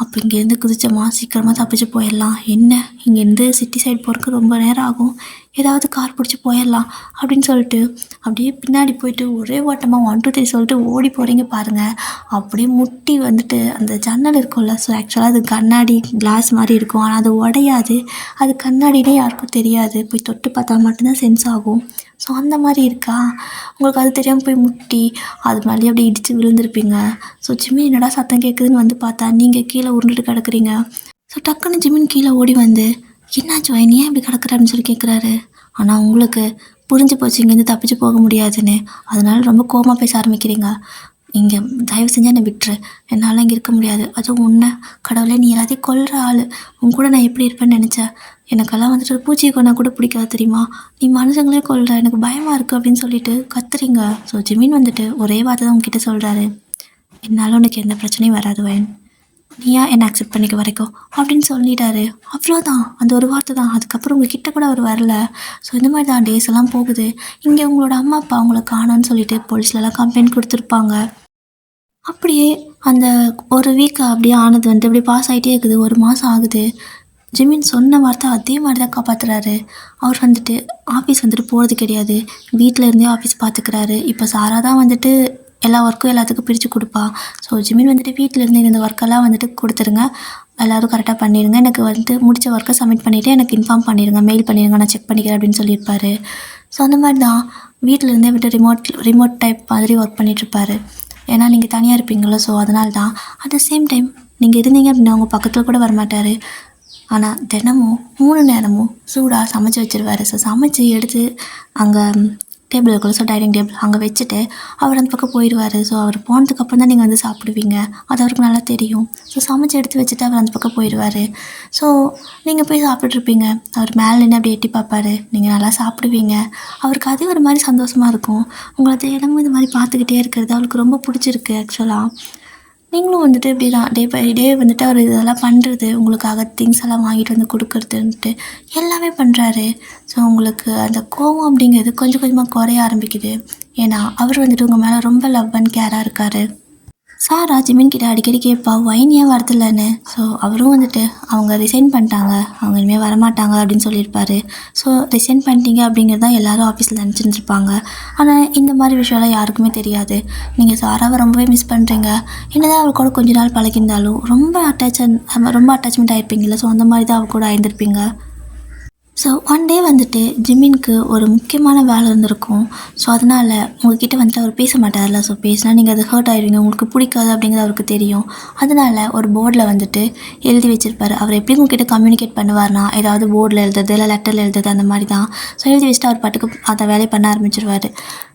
அப்போ இங்கேருந்து குதிச்சோமா சீக்கிரமாக தப்பிச்சு போயிடலாம். என்ன இங்கேருந்து சிட்டி சைடு போகிறதுக்கு ரொம்ப நேரம் ஆகும், ஏதாவது கார் பிடிச்சி போயிடலாம் அப்படின்னு சொல்லிட்டு அப்படியே பின்னாடி போயிட்டு ஒரே ஓட்டமாக 1 2 3 சொல்லிட்டு ஓடி போகிறீங்க பாருங்கள். அப்படியே முட்டி வந்துட்டு அந்த ஜன்னல் இருக்கும்ல, ஸோ ஆக்சுவலாக அது கண்ணாடி கிளாஸ் மாதிரி இருக்கும், ஆனால் அது உடையாது. அது கண்ணாடினே யாருக்கும் தெரியாது, போய் தொட்டு பார்த்தா மட்டும்தான் சென்ஸ் ஆகும். ஸோ அந்த மாதிரி இருக்கா உங்களுக்கு, அது தெரியாமல் போய் முட்டி அது மேலேயே அப்படியே இடித்து விழுந்திருப்பீங்க. ஸோ ஜிம்மி என்னடா சத்தம் கேட்குதுன்னு வந்து பார்த்தா நீங்கள் கீழே உருண்டுட்டு கிடக்குறீங்க. ஸோ டக்குன்னு ஜிம்மின் கீழே ஓடி வந்து என்னாச்சு வயன் ஏன் இப்படி கிடக்குறான்னு சொல்லி கேட்குறாரு. ஆனால் உங்களுக்கு புரிஞ்சு போச்சு இங்கேருந்து தப்பிச்சு போக முடியாதுன்னு. அதனால ரொம்ப கோவமாக பேச ஆரம்பிக்கிறீங்க. இங்கே தயவு செஞ்சு என்னை விட்டுரு, என்னால் இங்கே இருக்க முடியாது. அதுவும் உன்னை கடவுளே நீ எல்லாத்தையும் கொல்கிற ஆள், உன் கூட நான் எப்படி இருப்பேன்னு நினச்சேன். எனக்கெல்லாம் வந்துட்டு ஒரு பூச்சியை கொண்டா கூட பிடிக்காது தெரியுமா, நீ மனுஷங்களே கொல்ற, எனக்கு பயமாக இருக்குது அப்படின்னு சொல்லிட்டு கத்துறீங்க. ஸோ ஜிமின் வந்துட்டு ஒரே வார்த்தை தான் உங்ககிட்ட சொல்கிறாரு, என்னால் உனக்கு எந்த பிரச்சனையும் வராது வயன், நீயா என்னை அக்செப்ட் பண்ணிக்க வரைக்கும் அப்படின்னு சொல்லிட்டாரு. அவ்வளோதான், அந்த ஒரு வார்த்தை தான். அதுக்கப்புறம் உங்கள் கிட்ட கூட அவர் வரல. ஸோ இந்த மாதிரி தான் டேஸ் எல்லாம் போகுது. இங்கே உங்களோட அம்மா அப்பா அவங்கள காணோன்னு சொல்லிட்டு போலீஸ்லலாம் கம்ப்ளைண்ட் கொடுத்துருப்பாங்க. அப்படியே அந்த ஒரு வீக் அப்படியே ஆனது வந்து அப்படியே பாஸ் ஆகிட்டே இருக்குது. 1 மாதம் ஆகுது. ஜிமின் சொன்ன வார்த்தை அதே மாதிரி தான் காப்பாற்றுறாரு. அவர் வந்துட்டு ஆஃபீஸ் வந்துட்டு போகிறது கிடையாது, வீட்டில் இருந்தே ஆஃபீஸ் பார்த்துக்கிறாரு. இப்போ சாரா தான் வந்துட்டு எல்லா ஒர்க்கும் எல்லாத்துக்கும் பிரித்து கொடுப்பா. ஸோ ஜிமின் வந்துட்டு வீட்டிலேருந்து இந்த ஒர்க்கெல்லாம் வந்துட்டு கொடுத்துருங்க, எல்லோரும் கரெக்டாக பண்ணிடுங்க, எனக்கு வந்துட்டு முடித்த ஒர்க்கை சப்மிட் பண்ணிவிட்டு எனக்கு இன்ஃபார்ம் பண்ணிடுங்க, மெயில் பண்ணிடுங்க, நான் செக் பண்ணிக்கிறேன் அப்படின்னு சொல்லியிருப்பாரு. ஸோ அந்த மாதிரி தான் வீட்டிலேருந்தே விட்டு ரிமோட் டைப் மாதிரி ஒர்க் பண்ணிகிட்ருப்பாரு. ஏன்னா நீங்கள் தனியாக இருப்பீங்களோ, ஸோ அதனால தான். அட் த சேம் டைம் நீங்கள் இருந்தீங்க அப்படின்னா அவங்க பக்கத்தில் கூட வரமாட்டார். ஆனால் தினமும் 3 நேரமும் சூடாக சமைச்சு வச்சுருவார். ஸோ சமைச்சு எடுத்து அங்கே டேபிள் இருக்குல்ல, ஸோ டைனிங் டேபிள் அங்கே வச்சுட்டு அவர் அந்த பக்கம் போயிடுவார். ஸோ அவர் போனதுக்கப்புறம் தான் நீங்கள் வந்து சாப்பிடுவீங்க, அது அவருக்கு நல்லா தெரியும். ஸோ சமைச்சு எடுத்து வச்சுட்டு அவர் அந்த பக்கம் போயிடுவார். ஸோ நீங்கள் போய் சாப்பிட்ருப்பீங்க, அவர் மேலே நின்று அப்படி எட்டி பார்ப்பார், நீங்கள் நல்லா சாப்பிடுவீங்க. அவருக்கு அதே ஒரு மாதிரி சந்தோஷமாக இருக்கும். உங்களை தினமும் இந்த மாதிரி பார்த்துக்கிட்டே இருக்கிறது அவருக்கு ரொம்ப பிடிச்சிருக்கு. ஆக்சுவலாக நீங்களும் வந்துட்டு இப்படி தான் டே பை டே வந்துட்டு அவர் இதெல்லாம் பண்ணுறது, உங்களுக்காக திங்ஸ் எல்லாம் வாங்கிட்டு வந்து கொடுக்குறதுன்ட்டு எல்லாமே பண்ணுறாரு. ஸோ உங்களுக்கு அந்த கோவம் அப்படிங்கிறது கொஞ்சம் கொஞ்சமாக குறைய ஆரம்பிக்குது. ஏன்னா அவர் வந்துட்டு உங்கள் மேலே ரொம்ப லவ் அண்ட் கேராக இருக்கார். சாரா ஜிமின் கிட்ட அடிக்கடி கேட்பா வைன் ஏன் வரதில்லைன்னு. ஸோ அவரும் வந்துட்டு அவங்க ரிசைன் பண்ணிட்டாங்க, அவங்க இனிமேல் வரமாட்டாங்க அப்படின்னு சொல்லியிருப்பாரு. ஸோ ரிசைன் பண்ணிட்டீங்க அப்படிங்கிறது தான் எல்லோரும் ஆஃபீஸில் நினச்சிட்டு இருப்பாங்க. ஆனால் இந்த மாதிரி விஷயம்லாம் யாருக்குமே தெரியாது. நீங்கள் சாராவை ரொம்பவே மிஸ் பண்ணுறீங்க. என்னதான் அவள் கூட கொஞ்ச நாள் பழகிருந்தாலும் ரொம்ப அட்டாச்மெண்ட் ஆகிருப்பீங்கள்ல, ஸோ அந்த மாதிரி தான் அவள் கூட ஆயிருந்திருப்பீங்க. ஸோ ஒன் டே வந்துட்டு ஜிமினுக்கு ஒரு முக்கியமான வேலை இருந்திருக்கும். ஸோ அதனால் உங்கள்கிட்ட வந்துட்டு அவர் பேச மாட்டார்ல, ஸோ பேசினா நீங்கள் அது ஹர்ட் ஆகிடுவீங்க, உங்களுக்கு பிடிக்காது அப்படிங்கிறது அவருக்கு தெரியும். அதனால் ஒரு போர்டில் வந்துட்டு எழுதி வச்சுருப்பார். அவர் எப்படி உங்கள்கிட்ட கம்யூனிகேட் பண்ணுவார்னா, ஏதாவது போர்டில் எழுதுறது இல்லை லெட்டரில் எழுதுறது அந்த மாதிரி தான். ஸோ எழுதி வச்சுட்டு அவர் பாட்டுக்கு அதை வேலையை பண்ண ஆரம்பிச்சிருவார்.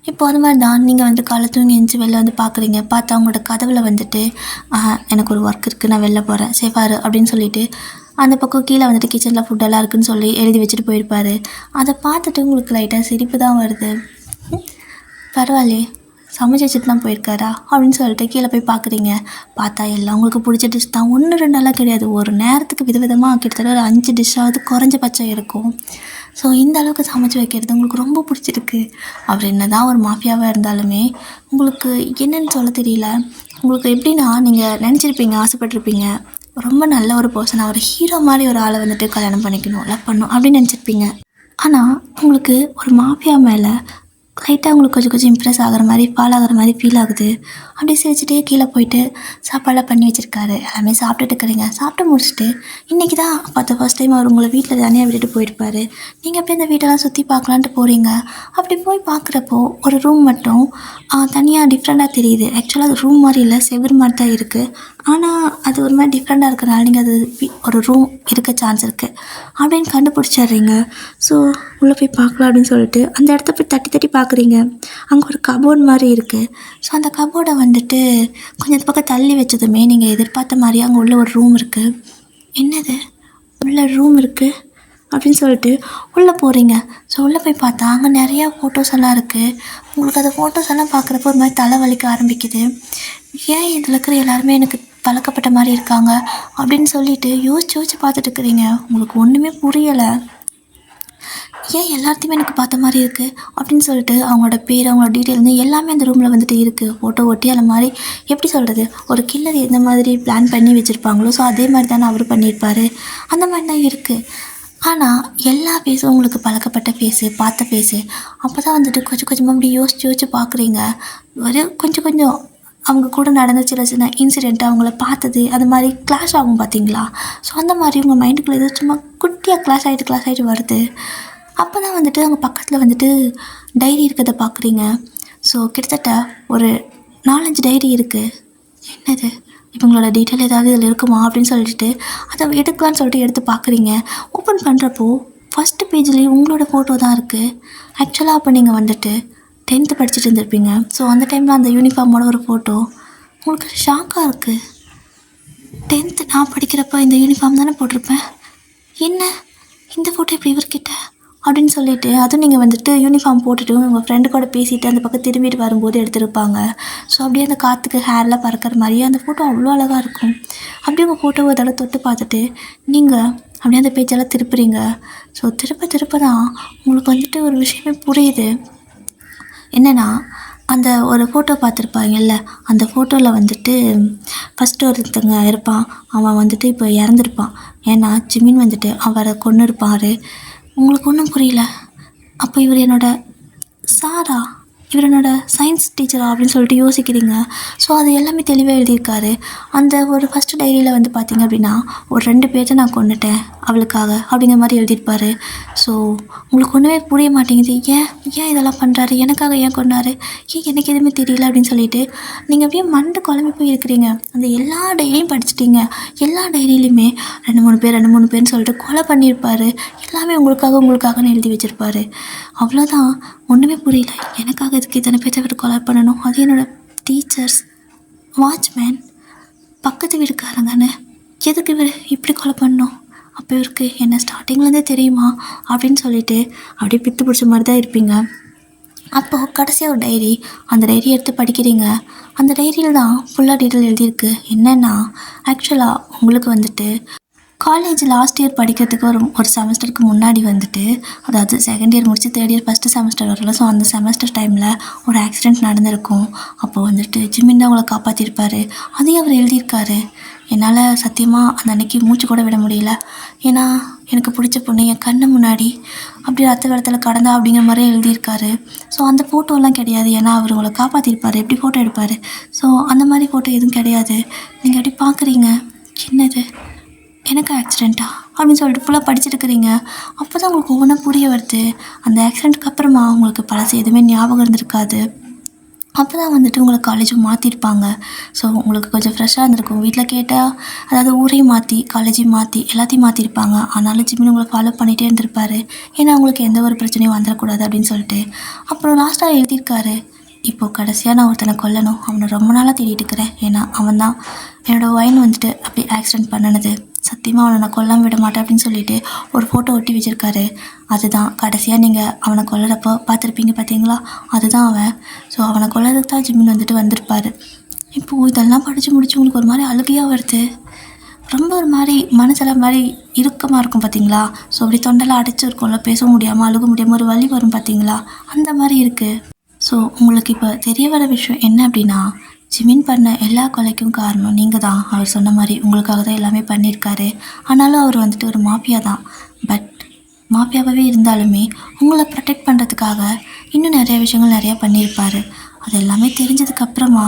இப்போ அது மாதிரி தான் நீங்கள் வந்து காலை தூங்கி எழுந்துச்சி வெளில வந்து பார்க்குறீங்க. பார்த்தா அவங்களோட கதவில் வந்துட்டு எனக்கு ஒரு ஒர்க் இருக்குது, நான் வெளில போகிறேன், சேஃபாரு அப்படின்னு சொல்லிட்டு அந்த பக்கம் கீழே வந்துட்டு கிச்சனில் ஃபுட்டெல்லாம் இருக்குதுன்னு சொல்லி எழுதி வச்சுட்டு போயிருப்பார். அதை பார்த்துட்டு உங்களுக்கு லைட்டாக சிரிப்பு தான் வருது. பரவாயில்லையே சமைச்சு வச்சுட்டு தான் போயிருக்காரா அப்படின்னு சொல்லிட்டு கீழே போய் பார்க்குறீங்க. பார்த்தா எல்லாம் உங்களுக்கு பிடிச்ச டிஷ் தான், 1 2 கிடையாது, ஒரு நேரத்துக்கு விதவிதமாக கிட்டத்தட்ட ஒரு 5 டிஷ்ஷாவது குறைஞ்சபட்சம் இருக்கும். ஸோ இந்த அளவுக்கு சமைச்சு வைக்கிறது உங்களுக்கு ரொம்ப பிடிச்சிருக்கு. அவர் என்ன தான் ஒரு மாஃபியாவாக இருந்தாலுமே உங்களுக்கு என்னென்னு சொல்ல தெரியல. உங்களுக்கு எப்படின்னா நீங்கள் நினச்சிருப்பீங்க, ஆசைப்பட்டிருப்பீங்க, ரொம்ப நல்ல ஒரு பர்சன், அவர் ஹீரோ மாதிரி ஒரு ஆளை வந்துட்டு கல்யாணம் பண்ணிக்கணும், லவ் பண்ணணும் அப்படின்னு நினச்சிருப்பீங்க. ஆனால் உங்களுக்கு ஒரு மாஃபியா மேலே லைட்டாக உங்களுக்கு கொஞ்சம் கொஞ்சம் இம்ப்ரெஸ் ஆகிற மாதிரி ஃபால் ஆகிற மாதிரி ஃபீல் ஆகுது. அப்படியே சிரிச்சுட்டே கீழே போயிட்டு சாப்பாடெலாம் பண்ணி வச்சுருக்காரு. எல்லாமே சாப்பிட்டுட்டு இருக்கிறீங்க. சாப்பிட்டு முடிச்சுட்டு இன்றைக்கி தான் ஃபர்ஸ்ட் டைம் அவர் உங்களை வீட்டில் தனியாக விட்டுட்டு போயிருப்பார். நீங்கள் அப்படியே அந்த வீட்டெல்லாம் சுற்றி பார்க்கலான்ட்டு போகிறீங்க. அப்படி போய் பார்க்குறப்போ ஒரு ரூம் மட்டும் தனியாக டிஃப்ரெண்ட்டாக தெரியுது. ஆக்சுவலாக அது ரூம் மாதிரி இல்லை, செவுரு மாதிரி தான் இருக்குது. ஆனால் அது ஒரு மாதிரி டிஃப்ரெண்ட்டாக இருக்கிறனால நீங்கள் அது ஒரு ரூம் இருக்க சான்ஸ் இருக்குது அப்படின்னு கண்டுபிடிச்சிட்றீங்க. ஸோ உள்ளே போய் பார்க்கலாம் அப்படின்னு சொல்லிட்டு அந்த இடத்த போய் தட்டி தட்டி பார்க்குறீங்க. அங்கே ஒரு கபோர்ட் மாதிரி இருக்குது. ஸோ அந்த கபோர்டை வந்துட்டு கொஞ்சம் பக்கம் தள்ளி வச்சதுமே நீங்கள் எதிர்பார்த்த மாதிரி அங்கே உள்ள ஒரு ரூம் இருக்குது. என்னது உள்ள ரூம் இருக்குது அப்படின்னு சொல்லிட்டு உள்ளே போகிறீங்க. ஸோ உள்ளே போய் பார்த்தா அங்கே நிறையா ஃபோட்டோஸ் எல்லாம் இருக்குது. உங்களுக்கு அந்த ஃபோட்டோஸ் எல்லாம் பார்க்குறப்போ ஒரு மாதிரி தலை வலிக்க ஆரம்பிக்குது. ஏன் இதில் இருக்கிற எல்லாருமே எனக்கு பழக்கப்பட்ட மாதிரி இருக்காங்க அப்படின்னு சொல்லிட்டு யோசிச்சு பார்த்துட்டு இருக்கிறீங்க. உங்களுக்கு ஒன்றுமே புரியலை. ஏன் எல்லாத்தையுமே எனக்கு பார்த்த மாதிரி இருக்குது அப்படின்னு சொல்லிட்டு அவங்களோட பேர், அவங்களோட டீட்டெயில்னு எல்லாமே அந்த ரூமில் வந்துட்டு இருக்குது. ஃபோட்டோ ஒட்டி அந்த மாதிரி எப்படி சொல்கிறது, ஒரு கில்லர் எந்த மாதிரி பிளான் பண்ணி வச்சுருப்பாங்களோ ஸோ அதே மாதிரி தானே அவர் பண்ணியிருப்பார். அந்த மாதிரி தான் இருக்குது. ஆனால் எல்லா ஃபேஸும் உங்களுக்கு பழக்கப்பட்ட ஃபேஸு, பார்த்த ஃபேஸு. அப்போ தான் வந்துட்டு கொஞ்சம் கொஞ்சமாக அப்படி யோசிச்சு பார்க்குறீங்க. ஒரு கொஞ்சம் அவங்க கூட நடந்த சின்ன இன்சிடெண்ட்டு, அவங்கள பார்த்தது அது மாதிரி கிளாஷ் ஆகும் பார்த்தீங்களா. ஸோ அந்த மாதிரி உங்கள் மைண்டுக்குள்ளே ஏதோ சும்மா குட்டியாக கிளாஷ் ஆகிட்டு வருது. அப்போ தான் வந்துட்டு அவங்க பக்கத்தில் வந்துட்டு டைரி இருக்கிறத பார்க்குறீங்க. ஸோ கிட்டத்தட்ட ஒரு 4-5 டைரி இருக்குது. என்னது இவங்களோட டீட்டெயில் ஏதாவது இதில் இருக்குமா அப்படின்னு சொல்லிட்டு அதை எடுக்கலான்னு சொல்லிட்டு எடுத்து பார்க்குறீங்க. ஓப்பன் பண்ணுறப்போ ஃபஸ்ட்டு பேஜ்லேயும் உங்களோட ஃபோட்டோ தான் இருக்குது. ஆக்சுவலாக அப்போ நீங்கள் வந்துட்டு 10th படிச்சுட்டு இருந்திருப்பீங்க. ஸோ அந்த டைமில் அந்த யூனிஃபார்மோட ஒரு ஃபோட்டோ உங்களுக்கு ஷாக்காக இருக்குது. 10th நான் படிக்கிறப்போ இந்த யூனிஃபார்ம் தானே போட்டிருப்பேன், என்ன இந்த ஃபோட்டோ எப்படி இவர்கிட்ட அப்படின்னு சொல்லிட்டு அதுவும் நீங்கள் வந்துட்டு யூனிஃபார்ம் போட்டுட்டு உங்கள் ஃப்ரெண்டு கூட பேசிவிட்டு அந்த பக்கம் திரும்பிட்டு வரும்போது எடுத்துருப்பாங்க. ஸோ அப்படியே அந்த காற்றுக்கு ஹேர்லாம் பறக்கிற மாதிரியே அந்த ஃபோட்டோ அவ்வளோ அழகாக இருக்கும். அப்படியே உங்கள் ஃபோட்டோவை தடவை தொட்டு பார்த்துட்டு நீங்கள் அப்படியே அந்த பேஜெல்லாம் திருப்புறீங்க. ஸோ திருப்ப தான் உங்களுக்கு வந்துட்டு ஒரு விஷயமே புரியுது. என்னென்னா அந்த ஒரு ஃபோட்டோ பார்த்துருப்பாங்கல்ல, அந்த ஃபோட்டோவில் வந்துட்டு ஃபஸ்ட்டு ஒருத்தங்க இருப்பான். அவன் வந்துட்டு இப்போ இறந்துருப்பான். ஏன்னா ஜிமின் வந்துட்டு அவரை கொன்று இருப்பார். உங்களுக்கு ஒன்றும் புரியல. அப்போ இவர் சாரா இவர் என்னோட சயின்ஸ் டீச்சரா அப்படின்னு சொல்லிட்டு யோசிக்கிறீங்க. ஸோ அது எல்லாமே தெளிவாக எழுதியிருக்காரு. அந்த ஒரு ஃபஸ்ட்டு டைரியில் வந்து பார்த்திங்க அப்படின்னா ஒரு 2 பேர்த்தை நான் கொண்டுட்டேன் அவளுக்காக அப்படிங்கிற மாதிரி எழுதியிருப்பார். ஸோ உங்களுக்கு ஒன்றுமே புரிய மாட்டேங்குது. ஏன் இதெல்லாம் பண்ணுறாரு, எனக்காக ஏன் கொண்டாரு, எனக்கு எதுவுமே தெரியல அப்படின்னு சொல்லிட்டு நீங்கள் அப்படியே மண்டை குழம்பி போய் இருக்கிறீங்க. அந்த எல்லா டைரியும் படிச்சுட்டீங்க. எல்லா டைரியிலையுமே 2-3 பேர்னு சொல்லிட்டு கொலை பண்ணியிருப்பார். எல்லாமே உங்களுக்காகன்னு எழுதி வச்சுருப்பார். அவ்வளோதான், ஒன்றுமே புரியல. எனக்காக இதுக்கு இத்தனை பேர்த்தை விட்டு கொலை பண்ணணும், அது என்னோடய டீச்சர்ஸ், வாட்ச்மேன், பக்கத்து வீட்டுக்காரங்கன்னு எதுக்கு இவர் இப்படி கொலை பண்ணணும், அப்போ இவருக்கு என்ன ஸ்டார்டிங்லேருந்தே தெரியுமா அப்படின்னு சொல்லிட்டு அப்படியே பித்து பிடிச்ச மாதிரி தான் இருப்பீங்க. அப்போது கடைசியாக ஒரு டைரி, அந்த டைரி எடுத்து படிக்கிறீங்க. அந்த டைரியில் தான் ஃபுல்லாக டீட்டெயில் எழுதியிருக்கு. என்னென்னா ஆக்சுவலாக உங்களுக்கு வந்துட்டு காலேஜ் லாஸ்ட் இயர் படிக்கிறதுக்கு ஒரு செமஸ்டருக்கு முன்னாடி வந்துட்டு, அதாவது செகண்ட் இயர் முடிச்சு தேர்ட் இயர் ஃபஸ்ட்டு செமஸ்டர் வரல. ஸோ அந்த செமஸ்டர் டைமில் ஒரு ஆக்சிடெண்ட் நடந்திருக்கும். அப்போது வந்துட்டு ஜிமின் தான் அவங்கள காப்பாற்றிருப்பார். அதையும் அவர் எழுதியிருக்காரு. என்னால் சத்தியமாக அந்த அன்றைக்கி மூச்சு கூட விட முடியல. ஏன்னா எனக்கு பிடிச்ச பொண்ணு என் கண்ணு முன்னாடி அப்படி ரத்த வெள்ளத்தில் கடந்தா அப்படிங்கிற மாதிரி எழுதியிருக்காரு. ஸோ அந்த ஃபோட்டோலாம் கிடையாது. ஏன்னா அவர் உங்களை காப்பாற்றிருப்பார், எப்படி ஃபோட்டோ எடுப்பார். ஸோ அந்த மாதிரி ஃபோட்டோ எதுவும் கிடையாது. நீங்கள் அப்படி பார்க்குறீங்க, என்னது எனக்கு ஆக்சிடெண்ட்டா அப்படின்னு சொல்லிட்டு ஃபுல்லாக படிச்சுட்டுருக்கிறீங்க. அப்போ தான் உங்களுக்கு ஒவ்வொன்றா புரிய வருது. அந்த ஆக்சிடெண்ட்டுக்கு அப்புறமா உங்களுக்கு பழசு எதுவுமே ஞாபகம் இருந்திருக்காது. அப்போ தான் வந்துட்டு உங்களை காலேஜும் மாற்றிருப்பாங்க. ஸோ உங்களுக்கு கொஞ்சம் ஃப்ரெஷ்ஷாக இருந்திருக்கும். வீட்டில் கேட்டால் அதாவது ஊரையும் மாற்றி காலேஜையும் மாற்றி எல்லாத்தையும் மாற்றிருப்பாங்க. ஆனாலும் ஜிமின் உங்களை ஃபாலோ பண்ணிகிட்டே இருந்திருப்பார். ஏன்னா உங்களுக்கு எந்த ஒரு பிரச்சனையும் வந்துடக்கூடாது அப்படின்னு சொல்லிட்டு. அப்புறம் லாஸ்ட்டாக எழுதியிருக்காரு, இப்போது கடைசியாக நான் ஒருத்தனை கொல்லணும், அவனை ரொம்ப நாளாக தேடிட்டு இருக்கிறேன். ஏன்னா அவன் தான் என்னோடய ஒயின் வந்துட்டு அப்படி ஆக்சிடெண்ட் பண்ணினது. சத்தியமாக அவனை நான் கொல்லாமல் விட மாட்டேன் அப்படின்னு சொல்லிட்டு ஒரு ஃபோட்டோ ஒட்டி வச்சுருக்காரு. அதுதான் கடைசியாக நீங்கள் அவனை கொல்லுறப்போ பார்த்துருப்பீங்க பார்த்தீங்களா, அதுதான் அவன். ஸோ அவனை கொல்லுறதுக்கு தான் ஜிமின் வந்துட்டு வந்திருப்பார். இப்போது இதெல்லாம் படித்து முடிச்சு உங்களுக்கு ஒரு மாதிரி அழுகையாக வருது. ரொம்ப ஒரு மாதிரி மனசெல்லாம் மாதிரி இறுக்கமாக இருக்கும் பார்த்தீங்களா. ஸோ அப்படி தொண்டெல்லாம் அடைச்சி இருக்கும்ல, பேச முடியாமல் அழுக முடியாமல் ஒரு வலி வரும் பார்த்தீங்களா, அந்த மாதிரி இருக்குது. ஸோ உங்களுக்கு இப்போ தெரிய வர விஷயம் என்ன அப்படின்னா, ஜிமின் பண்ண எல்லா கொலைக்கும் காரணம் நீங்கள் தான். அவர் சொன்ன மாதிரி உங்களுக்காக தான் எல்லாமே பண்ணியிருக்காரு. ஆனாலும் அவர் வந்துட்டு ஒரு மாஃபியா தான். பட் மாஃபியாவே இருந்தாலுமே உங்களை ப்ரொடெக்ட் பண்ணுறதுக்காக இன்னும் நிறைய விஷயங்கள் நிறையா பண்ணியிருப்பார். அது எல்லாமே தெரிஞ்சதுக்கப்புறமா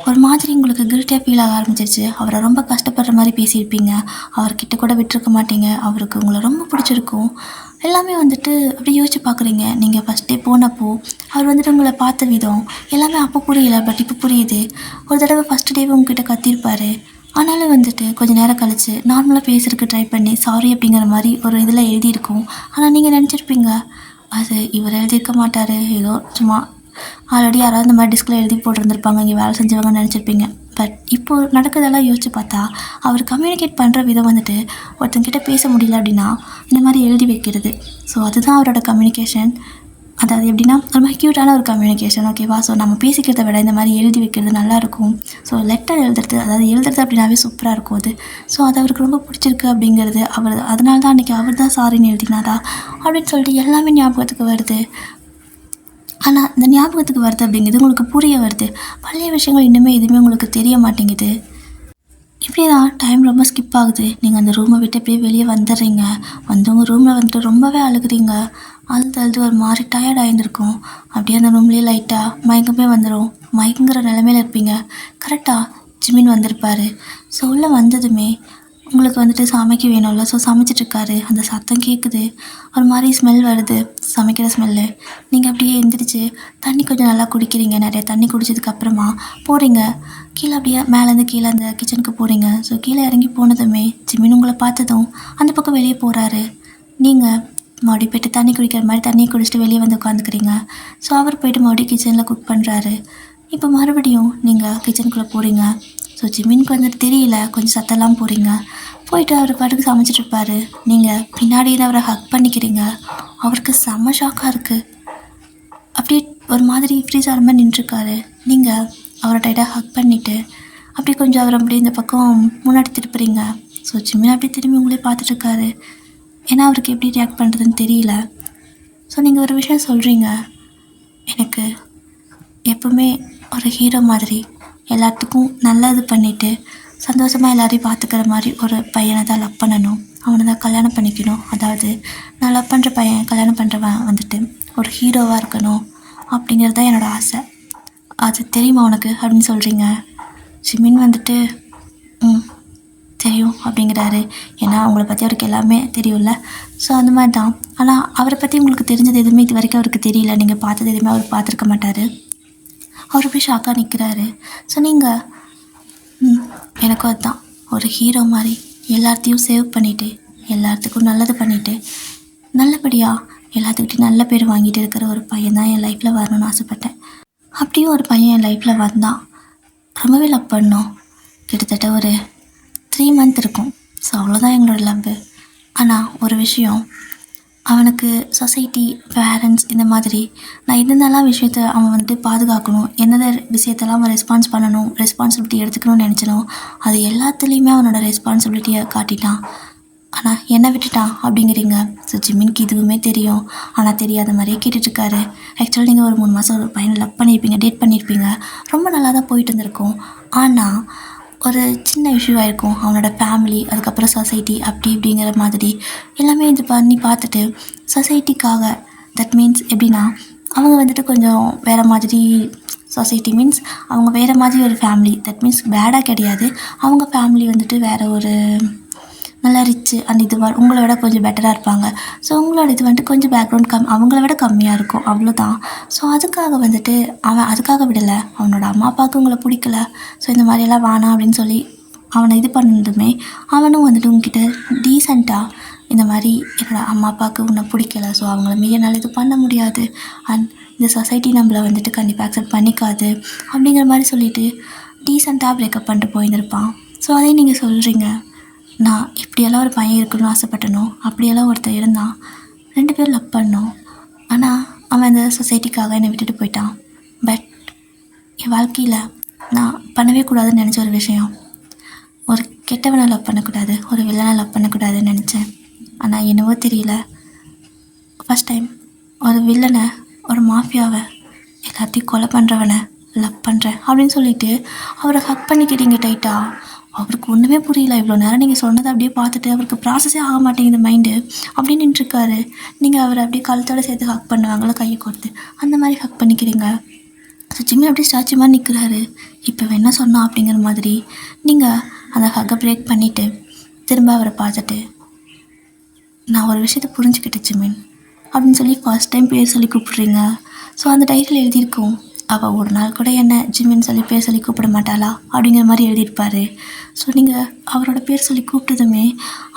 ஒரு மாதிரி உங்களுக்கு கில்ட்டியாக ஃபீல் ஆக ஆரம்பிச்சிருச்சு. அவரை ரொம்ப கஷ்டப்படுற மாதிரி பேசியிருப்பீங்க. அவர்கிட்ட கூட விட்டுருக்க மாட்டீங்க. அவருக்கு உங்களை ரொம்ப பிடிச்சிருக்கும். எல்லாமே வந்துட்டு அப்படி யோசிச்சு பார்க்குறீங்க. நீங்கள் ஃபஸ்ட் டே போனப்போ அவர் வந்துட்டு உங்களை பார்த்த விதம் எல்லாமே அப்போ புரியல. பட் இப்போ புரியுது. ஒரு தடவை ஃபஸ்ட் டேவே உங்ககிட்ட கத்திருப்பார். ஆனாலும் வந்துட்டு கொஞ்சம் நேரம் கழித்து நார்மலாக பேசுறதுக்கு ட்ரை பண்ணி சாரி அப்படிங்கிற மாதிரி ஒரு இதில் எழுதியிருக்கோம். ஆனால் நீங்கள் நினச்சிருப்பீங்க அது இவர் எழுதியிருக்க மாட்டார், ஏதோ சும்மா ஆல்ரெடி யாராவது இந்த மாதிரி டிஸ்கில் எழுதி போட்டிருந்துருப்பாங்க, இங்கே வேலை செஞ்சவங்கன்னு நினச்சிருப்பீங்க. பட் இப்போது நடக்கிறதெல்லாம் யோசிச்சு பார்த்தா அவர் கம்யூனிகேட் பண்ணுற விதம் வந்துட்டு ஒருத்தங்கிட்ட பேச முடியல அப்படின்னா இந்த மாதிரி எழுதி வைக்கிறது. ஸோ அதுதான் அவரோட கம்யூனிகேஷன். அதாவது எப்படின்னா ரொம்ப க்யூட்டான ஒரு கம்யூனிகேஷன். ஓகேவா? ஸோ நம்ம பேசிக்கிறத விட இந்த மாதிரி எழுதி வைக்கிறது நல்லாயிருக்கும். ஸோ லெட்டர் எழுதுறது, அதாவது எழுதுறது அப்படின்னாவே சூப்பராக இருக்கும் அது. ஸோ அது அவருக்கு ரொம்ப பிடிச்சிருக்கு அப்படிங்கிறது அவர், அதனால தான் அன்றைக்கி அவர் தான் சாரின்னு எழுதினாரா அப்படின்னு சொல்லிட்டு எல்லாமே ஞாபகத்துக்கு வருது. ஆனால் இந்த ஞாபகத்துக்கு வருது அப்படிங்கிறது உங்களுக்கு புரிய வருது. பழைய விஷயங்கள் இன்னுமே எதுவுமே உங்களுக்கு தெரிய மாட்டேங்குது. இப்படி தான் டைம் ரொம்ப ஸ்கிப் ஆகுது. நீங்கள் அந்த ரூமை விட்டு அப்படியே வெளியே வந்துடுறீங்க. வந்தவங்க ரூமில் வந்துட்டு ரொம்பவே அழுகுறீங்க. அழுது ஒரு மாதிரி டயர்ட் ஆகியிருக்கும். அப்படியே அந்த ரூம்லேயே லைட்டாக மயக்கமே வந்துடும். மயங்குற நிலமையில இருப்பீங்க. கரெக்டாக ஜிமின் வந்திருப்பார். ஸோ உள்ளே வந்ததுமே உங்களுக்கு வந்துட்டு சமைக்க வேணும்ல. ஸோ சமைச்சிட்ருக்காரு. அந்த சத்தம் கேட்குது. ஒரு மாதிரி ஸ்மெல் வருது, சமைக்கிற ஸ்மெல்லு. நீங்கள் அப்படியே எழுந்திரிச்சு தண்ணி கொஞ்சம் நல்லா குடிக்கிறீங்க. நிறைய தண்ணி குடிச்சதுக்கப்புறமா போகிறீங்க கீழே, அப்படியே மேலேருந்து கீழே அந்த கிச்சனுக்கு போகிறீங்க. ஸோ கீழே இறங்கி போனதுமே ஜிமின் உங்களை பார்த்ததும் அந்த பக்கம் வெளியே போகிறாரு. நீங்கள் மறுபடியும் போய்ட்டு தண்ணி குடிக்கிற மாதிரி தண்ணியை குடிச்சிட்டு வெளியே வந்து உட்காந்துக்கிறீங்க. ஸோ அவர் போய்ட்டு மறுபடியும் கிச்சனில் குக் பண்ணுறாரு. இப்போ மறுபடியும் நீங்கள் கிச்சனுக்குள்ளே போகிறீங்க. ஸோ ஜிமினுக்கு வந்துட்டு தெரியல, கொஞ்சம் சத்தெல்லாம் போகிறீங்க. போயிட்டு அவர் பாட்டுக்கு சமைச்சிட்ருப்பார். நீங்கள் பின்னாடியே அவரை ஹக் பண்ணிக்கிறீங்க. அவருக்கு செம்ம ஷாக்காக இருக்குது. அப்படியே ஒரு மாதிரி ஃப்ரீஸ் ஆகிற மாதிரி நின்றுருக்காரு. நீங்கள் அவரை டைட்டாக ஹக் பண்ணிவிட்டு அப்படியே கொஞ்சம் அவரை அப்படியே இந்த பக்கம் முன்னாடி திருப்புறீங்க. ஸோ ஜிமின் அப்படியே திரும்பி உங்களே பார்த்துட்ருக்காரு. ஏன்னா அவருக்கு எப்படி ரியாக்ட் பண்ணுறதுன்னு தெரியல. ஸோ நீங்கள் ஒரு விஷயம் சொல்கிறீங்க, எனக்கு எப்பவுமே ஒரு ஹீரோ மாதிரி எல்லாத்துக்கும் நல்லது பண்ணிவிட்டு சந்தோஷமாக எல்லோரையும் பார்த்துக்கிற மாதிரி ஒரு பையனை தான் லவ் பண்ணணும், அவனை தான் கல்யாணம் பண்ணிக்கணும். அதாவது நான் லவ் பண்ணுற பையன், கல்யாணம் பண்ணுறவன் வந்துட்டு ஒரு ஹீரோவாக இருக்கணும் அப்படிங்கிறது தான் என்னோடய ஆசை. அது தெரியுமா உனக்கு அப்படின்னு சொல்கிறீங்க. ஜிமின் வந்துட்டு தெரியும் அப்படிங்கிறாரு. ஏன்னா அவங்கள பற்றி அவருக்கு எல்லாமே தெரியும்ல. ஸோ அந்த மாதிரி தான். ஆனால் அவரை பற்றி உங்களுக்கு தெரிஞ்சது எதுவுமே இது வரைக்கும் அவருக்கு தெரியல. நீங்கள் பார்த்தது எதுவுமே அவர் பார்த்துருக்க மாட்டார். அவர் போய் ஷாக்காக நிற்கிறாரு. ஸோ நீங்கள் எனக்கும் அதுதான், ஒரு ஹீரோ மாதிரி எல்லாத்தையும் சேவ் பண்ணிவிட்டு எல்லாத்துக்கும் நல்லது பண்ணிவிட்டு நல்லபடியாக எல்லாத்துக்கிட்டையும் நல்ல பேர் வாங்கிட்டு இருக்கிற ஒரு பையன் தான் என் லைஃப்பில் வரணும்னு ஆசைப்பட்டேன். அப்படியும் ஒரு பையன் என் லைஃப்பில் வந்தான். ரொம்பவே லவ் பண்ணோம். கிட்டத்தட்ட ஒரு 3 month இருக்கும். ஸோ அவ்வளோதான் எங்களோட லவ். ஆனால் ஒரு விஷயம், அவனுக்கு சொசைட்டி, பேரண்ட்ஸ் இந்த மாதிரி நான் என்னென்னலாம் விஷயத்த அவன் வந்துட்டு பாதுகாக்கணும், என்னென்ன விஷயத்தெல்லாம் அவன் ரெஸ்பான்ஸ் பண்ணணும், ரெஸ்பான்சிபிலிட்டி எடுத்துக்கணும்னு நினச்சணும், அது எல்லாத்துலேயுமே அவனோட ரெஸ்பான்சிபிலிட்டியை காட்டிட்டான். ஆனால் என்னை விட்டுட்டான் அப்படிங்கிறீங்க. ஸோ ஜிமினுக்கு இதுவுமே தெரியும். ஆனால் தெரியாத மாதிரியே கேட்டுட்ருக்காரு. ஆக்சுவலாக நீங்கள் ஒரு 3 மாதம் ஒரு பையனை லவ் பண்ணியிருப்பீங்க, டேட் பண்ணியிருப்பீங்க. ரொம்ப நல்லா தான் போயிட்டு இருந்திருக்கும். ஆனால் ஒரு சின்ன இஷ்யூ ஆகிருக்கும். அவனோட ஃபேமிலி, அதுக்கப்புறம் சொசைட்டி, அப்படி இப்படிங்கிற மாதிரி எல்லாமே இது பண்ணி பார்த்துட்டு சொசைட்டிக்காக, தட் மீன்ஸ் எப்படின்னா அவங்க வந்துட்டு கொஞ்சம் வேறு மாதிரி, சொசைட்டி மீன்ஸ் அவங்க வேறு மாதிரி ஒரு ஃபேமிலி, தட் மீன்ஸ் பேடாக கிடையாது. அவங்க ஃபேமிலி வந்துட்டு வேறு ஒரு நல்லா ரிச்சு அண்ட் இது உங்களை விட கொஞ்சம் பெட்டராக இருப்பாங்க. ஸோ உங்களோட இது வந்துட்டு கொஞ்சம் பேக்ரவுண்ட் அவங்கள விட கம்மியாக இருக்கும், அவ்வளோதான். ஸோ அதுக்காக வந்துட்டு அவன் அதுக்காக விடலை, அவனோட அம்மா அப்பாவுக்கு உங்களை பிடிக்கல. ஸோ இந்த மாதிரியெல்லாம் வேணாம் அப்படின்னு சொல்லி அவனை இது பண்ணதுமே அவனும் வந்துட்டு உங்ககிட்ட டீசெண்டாக இந்த மாதிரி என்னோடய அம்மா அப்பாவுக்கு உன்னை பிடிக்கல, ஸோ அவங்கள மீறி என்னால் இது பண்ண முடியாது, அண்ட் இந்த சொசைட்டி நம்மளை வந்துட்டு கண்டிப்பாக அக்செப்ட் பண்ணிக்காது அப்படிங்கிற மாதிரி சொல்லிவிட்டு டீசெண்டாக பிரேக்கப் பண்ணிட்டு போயிருந்திருப்பான். ஸோ அதையும் நீங்கள் சொல்கிறீங்க, நான் இப்படியெல்லாம் ஒரு பையன் இருக்கணும்னு ஆசைப்பட்டனோ, அப்படியெல்லாம் ஒருத்தர் இருந்தான், 2 பேரும் லவ் பண்ணோம். ஆனால் அவன் அந்த சொசைட்டிக்காக என்னை விட்டுட்டு போயிட்டான். பட் என் வாழ்க்கையில் நான் பண்ணவே கூடாதுன்னு நினச்ச ஒரு விஷயம், ஒரு கெட்டவனை லவ் பண்ணக்கூடாது, ஒரு வில்லனை லவ் பண்ணக்கூடாதுன்னு நினச்சேன். ஆனால் என்னவோ தெரியல, ஃபஸ்ட் டைம் ஒரு வில்லனை, ஒரு மாஃபியாவை, எல்லாத்தையும் கொலை பண்ணுறவனை லவ் பண்ணுறேன் அப்படின்னு சொல்லிவிட்டு அவரை ஹக் பண்ணிக்கிட்டீங்க டைட்டாக. அவருக்கு ஒன்றுமே புரியல. இவ்வளோ நேரம் நீங்கள் சொன்னதை அப்படியே பார்த்துட்டு அவருக்கு ப்ராசஸே ஆக மாட்டேங்குது மைண்டு. அப்படியே நின்றுருக்காரு. நீங்கள் அவரை அப்படியே கழுத்தோடு சேர்த்து ஹக் பண்ணுவாங்களோ கையை கொடுத்து, அந்த மாதிரி ஹக் பண்ணிக்கிறீங்க. ஸோ ஜிம்மி அப்படியே ஸ்டாச்சு மாதிரி நிற்கிறாரு. இப்போ என்ன சொன்னா அப்படிங்கிற மாதிரி நீங்கள் அந்த ஹக்கை பிரேக் பண்ணிவிட்டு திரும்ப அவரை பார்த்துட்டு, நான் ஒரு விஷயத்தை புரிஞ்சுக்கிட்டேன் ஜிமின் அப்படின்னு சொல்லி ஃபர்ஸ்ட் டைம் பேர் சொல்லி கூப்பிட்றீங்க. ஸோ அந்த டைட்டில் எழுதியிருக்கோம், அவள் ஒரு நாள் கூட என்ன ஜிமின் சொல்லி பேர் சொல்லி கூப்பிட மாட்டாளா அப்படிங்கிற மாதிரி எழுதியிருப்பார். ஸோ நீங்கள் அவரோட பேர் சொல்லி கூப்பிட்டதுமே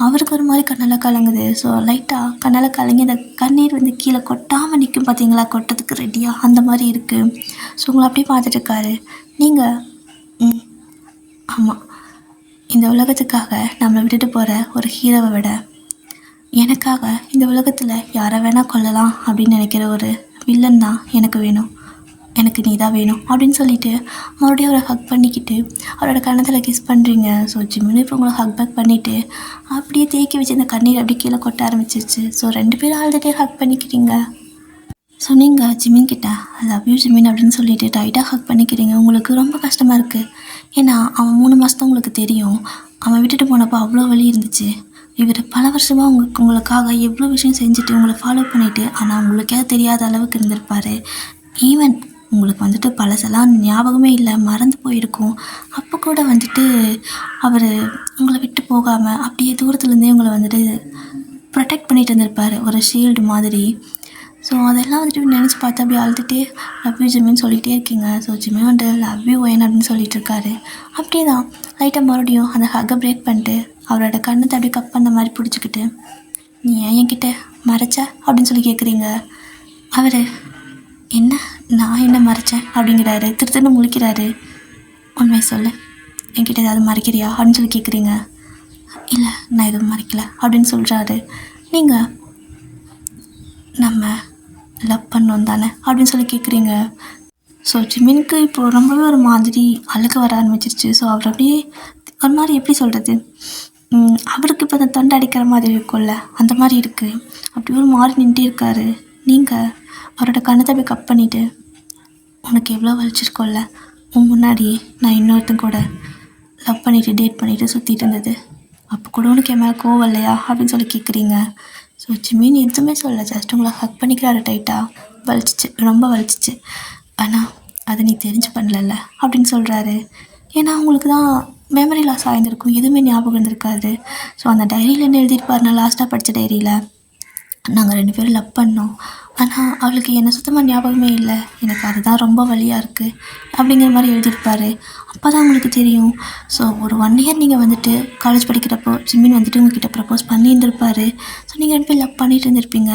அவருக்கு ஒரு மாதிரி கண்ணெல்லாம் கலங்குது. ஸோ லைட்டாக கண்ணெல்லாம் கலங்கி அந்த கண்ணீர் வந்து கீழே கொட்டாமல் நிற்கும் பார்த்தீங்களா, கொட்டத்துக்கு ரெடியாக அந்த மாதிரி இருக்குது. ஸோ உங்களை அப்படியே பார்த்துட்டு இருக்காரு. நீங்கள் ஆமாம், இந்த உலகத்துக்காக நம்மளை விட்டுட்டு போகிற ஒரு ஹீரோவை விட எனக்காக இந்த உலகத்தில் யாரை வேணால் கொல்லலாம் அப்படின்னு நினைக்கிற ஒரு வில்லன் தான் எனக்கு வேணும், எனக்கு நீ தான் வேணும் அப்படின்னு சொல்லிட்டு மறுபடியும் அவரை ஹக் பண்ணிக்கிட்டு அவரோட கன்னத்தில் கிஸ் பண்ணுறீங்க. ஸோ ஜிம்மின்னு இப்போ உங்களை ஹக் பேக் பண்ணிவிட்டு அப்படியே தேக்கி வச்சு இந்த கண்ணீர் அப்படியே கீழே கொட்ட ஆரம்பிச்சிருச்சு. ஸோ 2 பேரும் ஆல்ரெடி ஹக் பண்ணிக்கிறீங்க. ஸோ நீங்கள் ஜிமின் கிட்ட ஐ லவ் யூ ஜிமின் அப்படின்னு சொல்லிட்டு டைட்டாக ஹக் பண்ணிக்கிறீங்க. உங்களுக்கு ரொம்ப கஷ்டமாக இருக்குது. ஏன்னா அவன் 3 மாதம் உங்களுக்கு தெரியும். அவன் விட்டுட்டு போனப்போ அவ்வளோ வலி இருந்துச்சு. இவர் பல வருஷமாக உங்களுக்காக எவ்வளோ விஷயம் செஞ்சுட்டு உங்களை ஃபாலோ பண்ணிவிட்டு, ஆனால் உங்களுக்கே தெரியாத அளவுக்கு இருந்திருப்பார். ஈவன் உங்களுக்கு வந்துட்டு பழசெல்லாம் ஞாபகமே இல்லை, மறந்து போயிருக்கும். அப்போ கூட வந்துட்டு அவர் உங்களை விட்டு போகாமல் அப்படியே தூரத்துலேருந்தே உங்களை வந்துட்டு ப்ரொடெக்ட் பண்ணிகிட்டு இருந்திருப்பார், ஒரு ஷீல்டு மாதிரி. ஸோ அதெல்லாம் வந்துட்டு நினச்சி பார்த்து அப்படியே அழுதுகிட்டே லவ் யூ ஜிமின்னு சொல்லிகிட்டே இருக்கீங்க. ஸோ ஜிம்மி வந்துட்டு லவ் யூ ஒயன் அப்படின்னு சொல்லிட்டு இருக்காரு. அப்படியே தான் லைட்டாக மறுபடியும் அந்த ஹக்கை பிரேக் பண்ணிட்டு அவரோட கண்ணத்தை அப்படியே கப் பண்ண மாதிரி பிடிச்சிக்கிட்டு, நீ ஏன் என்கிட்ட மறைச்ச அப்படின்னு சொல்லி கேட்குறீங்க. அவர் என்ன, நான் என்ன மறைச்சேன் அப்படிங்கிறாரு. திருத்தன்னு முழிக்கிறாரு. உண்மை சொல்லு, என்கிட்ட ஏதாவது மறைக்கிறியா அப்படின்னு சொல்லி கேட்குறீங்க. இல்லை, நான் எதுவும் மறைக்கல அப்படின்னு சொல்கிறாரு. நீங்கள் நம்ம லவ் பண்ணோம் தானே அப்படின்னு சொல்லி கேட்குறீங்க. ஸோ ஜிமினுக்கு இப்போது ரொம்பவே ஒரு மாதிரி அழுக வர ஆரம்பிச்சிருச்சு. ஸோ அவர் அப்படியே ஒரு மாதிரி எப்படி சொல்கிறது, அவருக்கு இப்போ அந்த தொண்டை அடிக்கிற மாதிரி இருக்கும்ல, அந்த மாதிரி இருக்குது. அப்படி ஒரு மாதிரி நின்றுட்டே இருக்காரு. நீங்கள் அவரோட கண்ணத்தை போய் கட் பண்ணிவிட்டு, உனக்கு எவ்வளோ வலிச்சிருக்கோம்ல, உன் முன்னாடி நான் இன்னொருத்தன் கூட லவ் பண்ணிவிட்டு டேட் பண்ணிவிட்டு சுற்றிட்டு இருந்தது, அப்போ கூட உனக்கு என் மேலே கோவம் இல்லையா அப்படின்னு சொல்லி கேட்குறீங்க. ஸோ ஜிமின் எதுவுமே சொல்ல, ஜஸ்ட் உங்களை ஹக் பண்ணிக்கிறாரு டைட்டாக. வலிச்சிச்சு, ரொம்ப வலிச்சிச்சு, ஆனால் அதை நீ தெரிஞ்சு பண்ணலல்ல அப்படின்னு சொல்கிறாரு. ஏன்னா உங்களுக்கு தான் மெமரி லாஸ் ஆகியிருந்திருக்கும், எதுவுமே ஞாபகம் இருந்திருக்காது. ஸோ அந்த டைரியில் என்ன எழுதியிருப்பார், நான் லாஸ்ட்டாக படித்த டைரியில், நாங்கள் 2 பேரும் லவ் பண்ணோம், ஆனால் அவளுக்கு என்னை சுத்தமாக ஞாபகமே இல்லை, எனக்கு அதுதான் ரொம்ப வலியாக இருக்குது அப்படிங்கிற மாதிரி எழுதியிருப்பார். அப்போ தான் உங்களுக்கு தெரியும். ஸோ ஒரு 1 இயர் நீங்கள் வந்துட்டு காலேஜ் படிக்கிறப்போ ஜிமின் வந்துட்டு உங்ககிட்ட ப்ரப்போஸ் பண்ணியிருந்திருப்பார். ஸோ நீங்கள் 2 பேர் லவ் பண்ணிட்டு இருந்திருப்பீங்க.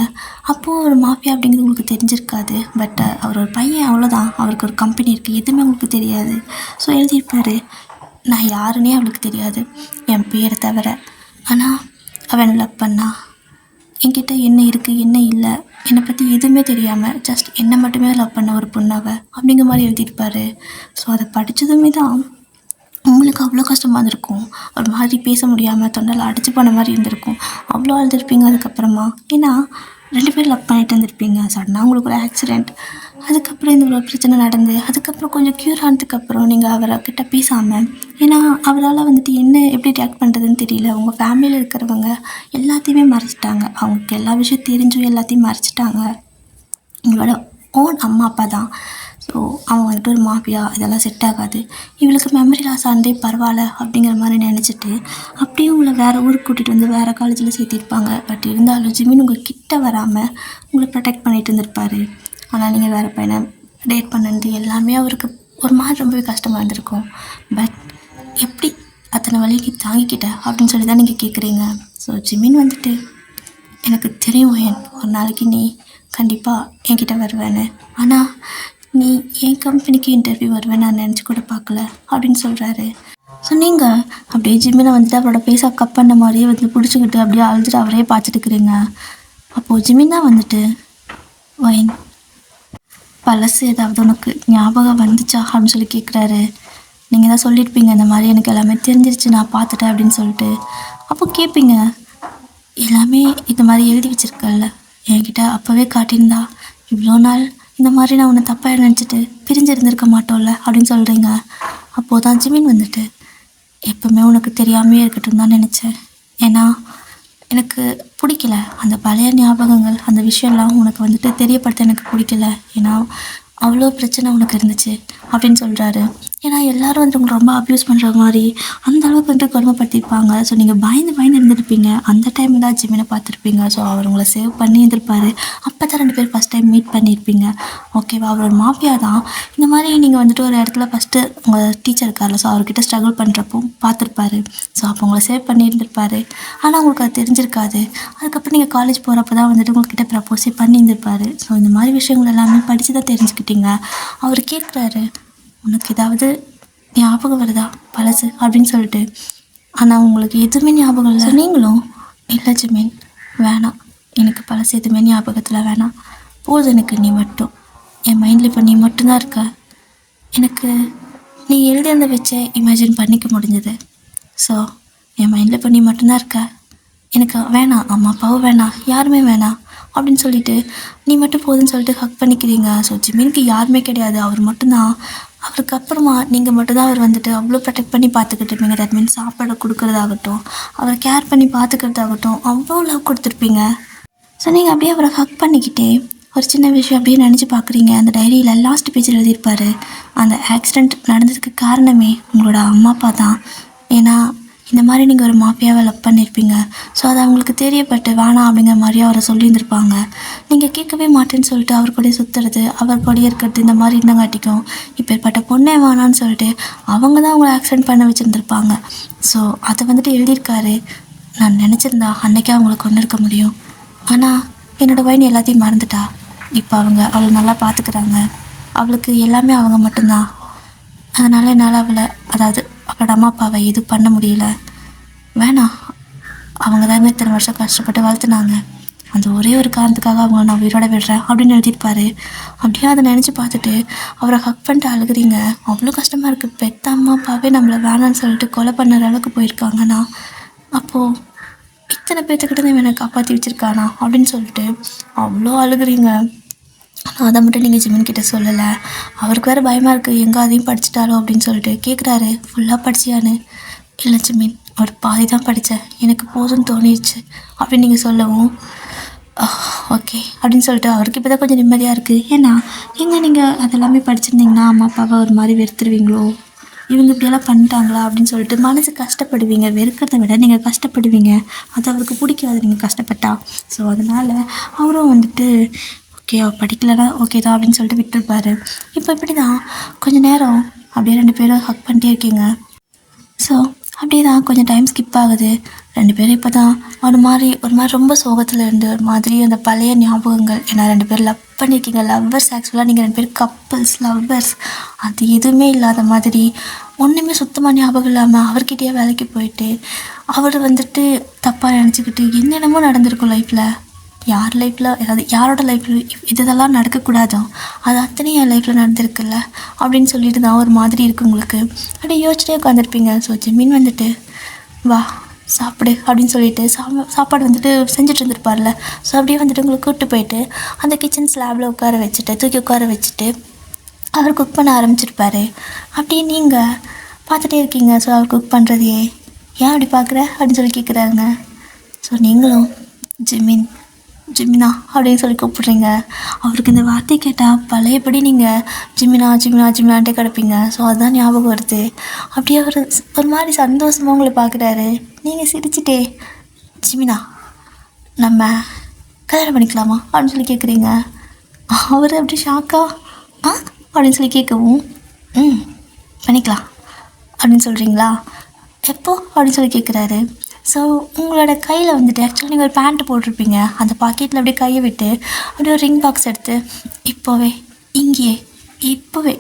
அப்போது ஒரு மாஃபியா அப்படிங்கிறது உங்களுக்கு தெரிஞ்சிருக்காது. பட் அவர் ஒரு பையன், அவ்வளோதான். அவருக்கு ஒரு கம்பெனி இருக்குது, எதுவுமே உங்களுக்கு தெரியாது. ஸோ எழுதியிருப்பார், நான் யாருன்னே அவளுக்கு தெரியாது என் பேரை தவிர, ஆனால் அவனை லவ் பண்ணா, என்கிட்ட என்ன இருக்குது என்ன இல்லை என்னை பற்றி எதுவுமே தெரியாமல் ஜஸ்ட் என்னை மட்டுமே லவ் பண்ண ஒரு பொண்ணாவை அப்படிங்கிற மாதிரி எழுதியிருப்பார். ஸோ அதை படித்ததுமே தான் உங்களுக்கு அவ்வளோ கஷ்டமாக இருந்திருக்கும். ஒரு மாதிரி பேச முடியாமல் தொண்டையில் அடிச்சு போன மாதிரி இருந்திருக்கும். அவ்வளோ அழுதுருப்பீங்க. அதுக்கப்புறமா ஏன்னா 2 பேர் லவ் பண்ணிட்டு இருந்திருப்பீங்க. சடனாக உங்களுக்கு ஒரு ஆக்சிடெண்ட், அதுக்கப்புறம் இந்த ஒரு பிரச்சனை நடந்து, அதுக்கப்புறம் கொஞ்சம் க்யூர் ஆனதுக்கப்புறம் நீங்கள் அவர்கிட்ட பேசாமல், ஏன்னா அவரால் வந்துட்டு என்ன எப்படி ரியாக்ட் பண்ணுறதுன்னு தெரியல. உங்கள் ஃபேமிலியில் இருக்கிறவங்க எல்லாத்தையுமே மறைச்சிட்டாங்க. அவங்களுக்கு எல்லா விஷயம் தெரிஞ்சும் எல்லாத்தையும் மறைச்சிட்டாங்க. உங்களோட ஓன் அம்மா அப்பா தான். ஸோ அவங்க வந்துட்டு ஒரு மாஃபியா, இதெல்லாம் செட் ஆகாது, இவளுக்கு மெமரி லாஸ் ஆனதே பரவாயில்ல அப்படிங்கிற மாதிரி நினச்சிட்டு அப்படியே உங்களை வேறு ஊருக்கு கூட்டிகிட்டு வந்து வேறு காலேஜில் சேர்த்திருப்பாங்க. பட் இருந்தாலும் ஜிமின் உங்கள் கிட்ட வராமல் உங்களை ப்ரொடெக்ட் பண்ணிகிட்டு இருந்திருப்பார். ஆனால் நீங்கள் வேறு பையனை டேட் பண்ணது எல்லாமே அவருக்கு ஒரு மாதிரி ரொம்பவே கஷ்டமாக இருந்திருக்கும். பட் எப்படி அத்தனை வலிக்கு தாங்கிக்கிட்ட அப்படின்னு சொல்லி தான் நீங்கள் கேட்குறீங்க. ஸோ ஜிமின் வந்துட்டு, எனக்கு தெரியும் ஒரு நாளைக்கு நீ கண்டிப்பாக என்கிட்ட வருவேன்னு, ஆனால் நீ என் கம்பெனிக்கு இன்டர்வியூ வருவேன் நான் நினச்சி கூட பார்க்கல அப்படின்னு சொல்கிறாரு. ஸோ நீங்கள் அப்படியே ஜிம்மினை வந்துட்டு அவரோட பேச கப் பண்ண மாதிரியே வந்து பிடிச்சிக்கிட்டு அப்படியே அழுதுட்டு அவரே பார்த்துட்டுக்கிறீங்க. அப்போது ஜிமின் தான் வந்துட்டு, ஒயின் பழசு ஏதாவது உனக்கு ஞாபகம் வந்துச்சா அப்படின்னு சொல்லி கேட்குறாரு. நீங்கள் தான் சொல்லியிருப்பீங்க இந்த மாதிரி எனக்கு எல்லாமே தெரிஞ்சிருச்சு நான் பார்த்துட்டேன் அப்படின்னு சொல்லிட்டு. அப்போ கேட்பீங்க, எல்லாமே இந்த மாதிரி எழுதி வச்சுருக்கல, என்கிட்ட அப்போவே காட்டியிருந்தா இவ்வளோ நாள் இந்த மாதிரி நான் உன்னை தப்பாக நினச்சிட்டு பிரிஞ்சிருந்திருக்க மாட்டோம்ல அப்படின்னு சொல்கிறீங்க. அப்போது தான் ஜிமின் வந்துட்டு, எப்பவுமே உனக்கு தெரியாமே இருக்கட்டும் தான் நினச்சேன். ஏன்னா எனக்கு பிடிக்கல அந்த பழைய ஞாபகங்கள், அந்த விஷயம்லாம் உனக்கு வந்துட்டு தெரியப்படுத்த எனக்கு பிடிக்கல. ஏன்னா அவ்வளோ பிரச்சனை உனக்கு இருந்துச்சு அப்படின்னு சொல்கிறாரு. ஏன்னா எல்லாரும் வந்து உங்களை ரொம்ப அப்யூஸ் பண்ணுற மாதிரி அந்த அளவுக்கு வந்துட்டு கொடுமைப்படுத்தியிருப்பாங்க. ஸோ நீங்கள் பயந்து பயந்து இருந்திருப்பீங்க. அந்த டைமில் தான் ஜிமினை பார்த்துருப்பீங்க. ஸோ அவர் உங்களை சேவ் பண்ணி இருந்திருப்பார். அப்போ தான் 2 பேரும் ஃபஸ்ட் டைம் மீட் பண்ணியிருப்பீங்க. ஓகேவா? அவர் ஒரு மாஃபியா தான். இந்த மாதிரி நீங்கள் வந்துட்டு ஒரு இடத்துல ஃபஸ்ட்டு உங்கள் டீச்சர் இருக்கார்ல, ஸோ அவர்கிட்ட ஸ்ட்ரகிள் பண்ணுறப்போ பார்த்துருப்பாரு. ஸோ அப்போ உங்களை சேவ் பண்ணியிருந்திருப்பார். ஆனால் உங்களுக்கு அது தெரிஞ்சிருக்காது. அதுக்கப்புறம் நீங்கள் காலேஜ் போகிறப்ப தான் வந்துட்டு உங்கள்கிட்ட ப்ரப்போஸே பண்ணியிருந்திருப்பார். ஸோ இந்த மாதிரி விஷயங்கள் எல்லாமே படித்து தான் தெரிஞ்சுக்கிட்டீங்க. அவர் கேட்குறாரு, உனக்கு ஏதாவது ஞாபகம் வருதா பழசு அப்படின்னு சொல்லிட்டு. ஆனால் உங்களுக்கு எதுவுமே ஞாபகம் இல்லை. நீங்களும் இல்லை ஜிமின், வேணாம், எனக்கு பழசு எதுவுமே ஞாபகத்தில் வேணாம், போதும் எனக்கு நீ மட்டும். என் மைண்டில் இப்போ நீ மட்டும்தான் இருக்க. எனக்கு நீ எழுதியிருந்த வச்சே இமேஜின் பண்ணிக்க முடிஞ்சது. ஸோ என் மைண்டில் இப்போ நீ மட்டும்தான் இருக்க. எனக்கு வேணாம், அம்மா அப்பாவும் வேணாம், யாருமே வேணாம் அப்படின்னு சொல்லிட்டு நீ மட்டும் போதுன்னு சொல்லிட்டு ஹக் பண்ணிக்கிறீங்க. ஸோ ஜிமினுக்கு யாருமே கிடையாது, அவர் மட்டும்தான். அவருக்கு அப்புறமா நீங்கள் மட்டும்தான் அவர் வந்துட்டு அவ்வளோ ப்ரொடெக்ட் பண்ணி பார்த்துக்கிட்டு இருப்பீங்க. தட் மீன்ஸ் சாப்பாடு கொடுக்குறதாகட்டும், அவரை கேர் பண்ணி பார்த்துக்கிறதாகட்டும், அவ்வளோ லவ் கொடுத்துருப்பீங்க. ஸோ நீங்கள் அப்படியே அவரை ஹக் பண்ணிக்கிட்டே ஒரு சின்ன விஷயம் அப்படியே நினச்சி பார்க்குறீங்க. அந்த டைரியில் லாஸ்ட் பேஜில் எழுதியிருப்பார், அந்த ஆக்சிடெண்ட் நடந்ததுக்கு காரணமே உங்களோட அம்மா அப்பா தான். ஏன்னா இந்த மாதிரி நீங்கள் ஒரு மாஃபியாவை லவ் பண்ணியிருப்பீங்க. ஸோ அது அவங்களுக்கு தெரியப்பட்டு வேணாம் அப்படிங்கிற மாதிரியே அவரை சொல்லியிருந்திருப்பாங்க. நீங்கள் கேட்கவே மாட்டேன்னு சொல்லிட்டு அவர் கூடயே சுற்றுறது, அவர் கூடயே இருக்கிறது, இந்த மாதிரி இருந்தங்காட்டிக்கும் இப்பேற்பட்ட பொண்ணே வேணான்னு சொல்லிட்டு அவங்க தான் அவங்கள ஆக்சிடெண்ட் பண்ண வச்சுருந்துருப்பாங்க. ஸோ அதை வந்துட்டு எழுதியிருக்காரு. நான் நினச்சிருந்தா அன்றைக்கே அவங்களுக்கு கொண்டு இருக்க முடியும். ஆனால் என்னோடய வயன் எல்லாத்தையும் மறந்துட்டா. இப்போ அவளை நல்லா பார்த்துக்கிறாங்க. அவளுக்கு எல்லாமே அவங்க மட்டும்தான். அதனால் என்னால் அவளை, அதாவது அவளோட அம்மா அப்பாவை எதுவும் பண்ண முடியல. வேணாம், அவங்க தானே இத்தனை வருஷம் கஷ்டப்பட்டு வளர்த்துனாங்க. அந்த ஒரே ஒரு காரணத்துக்காக அவங்கள நான் உயிரோட விடுறேன் அப்படின்னு எழுதியிருப்பார். அப்படியே அதை நினச்சி பார்த்துட்டு அவரை ஹக் பண்ணிட்டு அழுகுறீங்க. அவ்வளோ கஷ்டமாக இருக்குது. பெத்த அம்மா அப்பாவே நம்மளை வேணான்னு சொல்லிட்டு கொலை பண்ணுற அளவுக்கு போயிருக்காங்கன்னா அப்போது இத்தனை பேர்த்துக்கிட்ட தான் என்னை காப்பாற்றி வச்சுருக்கானா அப்படின்னு சொல்லிட்டு அவ்வளோ அழுகுறீங்க. ஆனால் அதை மட்டும் நீங்கள் ஜிமின் கிட்டே சொல்லலை. அவருக்கு வேறு பயமாக இருக்குது, எங்கே அதையும் படிச்சுட்டாரோ அப்படின்னு சொல்லிட்டு கேட்குறாரு, ஃபுல்லாக படிச்சியான்னு. இல்லை ஜிமின், அவர் பாதி தான் படித்தேன், எனக்கு போதும்னு தோணிடுச்சு அப்படின்னு நீங்கள் சொல்லவும் ஓகே அப்படின்னு சொல்லிட்டு அவருக்கு இப்போ தான் கொஞ்சம் நிம்மதியாக இருக்குது. ஏன்னா நீங்கள் அதெல்லாமே படிச்சிருந்தீங்கன்னா அம்மா அப்பாவை ஒரு மாதிரி வெறுத்துருவீங்களோ, இவங்க இப்படியெல்லாம் பண்ணிட்டாங்களா அப்படின்னு சொல்லிட்டு மனசு கஷ்டப்படுவீங்க. வெறுக்கிறத விட நீங்கள் கஷ்டப்படுவீங்க. அது அவருக்கு பிடிக்காது நீங்கள் கஷ்டப்பட்டா. ஸோ அதனால் அவரும் வந்துட்டு ஓகே அவள் படிக்கலைன்னா ஓகே தான் அப்படின்னு சொல்லிட்டு விட்டுருப்பாரு. இப்போ இப்படி தான் கொஞ்சம் நேரம் அப்படியே 2 பேரும் ஹக் பண்ணிட்டே இருக்கீங்க. ஸோ அப்படியே தான் கொஞ்சம் டைம் ஸ்கிப் ஆகுது. 2 பேரும் இப்போ தான் ஒரு மாதிரி ரொம்ப சோகத்தில் இருந்து ஒரு மாதிரி அந்த பழைய ஞாபகங்கள். ஏன்னா 2 பேர் லவ் பண்ணியிருக்கீங்க, லவ்வர்ஸ். ஆக்சுவலாக நீங்கள் 2 பேர் கப்புள்ஸ், லவ்வர்ஸ். அது எதுவுமே இல்லாத மாதிரி, ஒன்றுமே சுத்தமாக ஞாபகம் இல்லாமல் அவர்கிட்டயே வேலைக்கு போயிட்டு அவர் வந்துட்டு தப்பாக நினச்சிக்கிட்டு என்னென்னமோ நடந்திருக்கும் லைஃப்பில். யார் லைஃப்பில், அதாவது யாரோட லைஃப்பில் இதெல்லாம் நடக்கக்கூடாதோ அது அத்தனை என் லைஃப்பில் நடந்திருக்குல்ல அப்படின்னு சொல்லிட்டு தான் ஒரு மாதிரி இருக்குது உங்களுக்கு. அப்படியே யோசிச்சுட்டே உட்காந்துருப்பீங்க. ஸோ ஜிமின் வந்துட்டு வா சாப்பிடு அப்படின்னு சொல்லிட்டு சாப்பாடு வந்துட்டு செஞ்சுட்டு இருந்திருப்பார்ல. ஸோ அப்படியே வந்துட்டு உங்களுக்கு கூப்பிட்டு போயிட்டு அந்த கிச்சன் ஸ்லாபில் தூக்கி உட்கார வச்சுட்டு அவர் குக் பண்ண ஆரம்பிச்சிருப்பார். அப்படியே நீங்கள் பார்த்துட்டே இருக்கீங்க. ஸோ அவர் குக் பண்ணுறதையே ஏன் அப்படி பார்க்குற அப்படின்னு சொல்லி கேட்குறாங்க. ஸோ நீங்களும் ஜிமினா அப்படின்னு சொல்லி கூப்பிட்றீங்க. அவருக்கு இந்த வார்த்தை கேட்டால் பழையபடி நீங்கள் ஜிமினான்ட்டே கிடப்பீங்க. ஸோ அதுதான் ஞாபகம் வருது. அப்படியே அவர் ஒரு மாதிரி சந்தோஷமாக உங்களை பார்க்குறாரு. நீங்கள் சிரிச்சிட்டே ஜிமினா நம்ம கல்யாணம் பண்ணிக்கலாமா அப்படின்னு சொல்லி கேட்குறீங்க. அவர் அப்படி ஷாக்கா அப்படின்னு சொல்லி கேட்கவும் பண்ணிக்கலாம் அப்படின்னு சொல்கிறீங்களா, எப்போ அப்படின்னு சொல்லி கேட்குறாரு. ஸோ உங்களோட கையில் வந்துட்டு ஆக்சுவலி நீங்கள் ஒரு பேண்ட்டு போட்டிருப்பீங்க. அந்த பாக்கெட்டில் அப்படியே கையை விட்டு அப்படியே ஒரு ரிங் பாக்ஸ் எடுத்து இப்போவே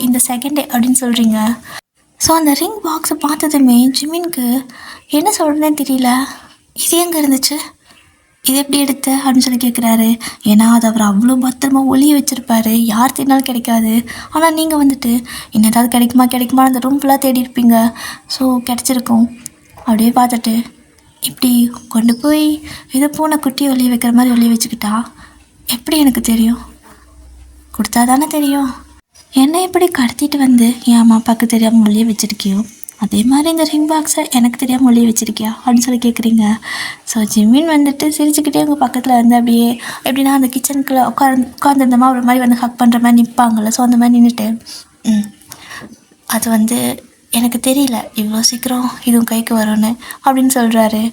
இந்த செகண்டே அப்படின்னு சொல்கிறீங்க. ஸோ அந்த ரிங் பாக்ஸை பார்த்ததுமே ஜிமினுக்கு என்ன சொல்கிறதுனே தெரியல. இது எங்கே இருந்துச்சு, இது எப்படி எடுத்த அப்படின்னு சொல்லி கேட்குறாரு. ஏன்னா அது அவர் அவ்வளோ பத்திரமா ஒளிய வச்சுருப்பாரு, யார் தேடினாலும் கிடைக்காது. ஆனால் நீங்கள் வந்துட்டு இன்னும் ஏதாவது கிடைக்குமா அந்த ரூம் ஃபுல்லாக தேடி இருப்பீங்க. ஸோ கிடச்சிருக்கும். அப்படியே பார்த்துட்டு இப்படி கொண்டு போய் ஏதோ பூனை குட்டியை ஒளிய வைக்கிற மாதிரி ஒளிய வச்சுக்கிட்டா எப்படி எனக்கு தெரியும், கொடுத்தா தானே தெரியும். என்னை எப்படி கடத்திட்டு வந்து என் அம்மா அப்பாவுக்கு தெரியாமல் ஒளிய வச்சுருக்கியோ அதே மாதிரி இந்த ரிங் பாக்ஸை எனக்கு தெரியாமல் ஒளிய வச்சிருக்கியா அப்படின்னு சொல்லி கேட்குறீங்க. ஸோ ஜிமின் வந்துட்டு சிரிச்சுக்கிட்டே உங்கள் பக்கத்தில் வந்து அப்படியே எப்படின்னா அந்த கிச்சனுக்குள்ளே உட்காந்துருந்தோமா ஒரு மாதிரி வந்து ஹக் பண்ணுற மாதிரி நிற்பாங்கள்ல. ஸோ அந்த மாதிரி நின்றுட்டு அது வந்து எனக்கு தெரியல இவ்வளோ சீக்கிரம் இதுவும் கைக்கு வரும்னு அப்படின்னு சொல்கிறாரு.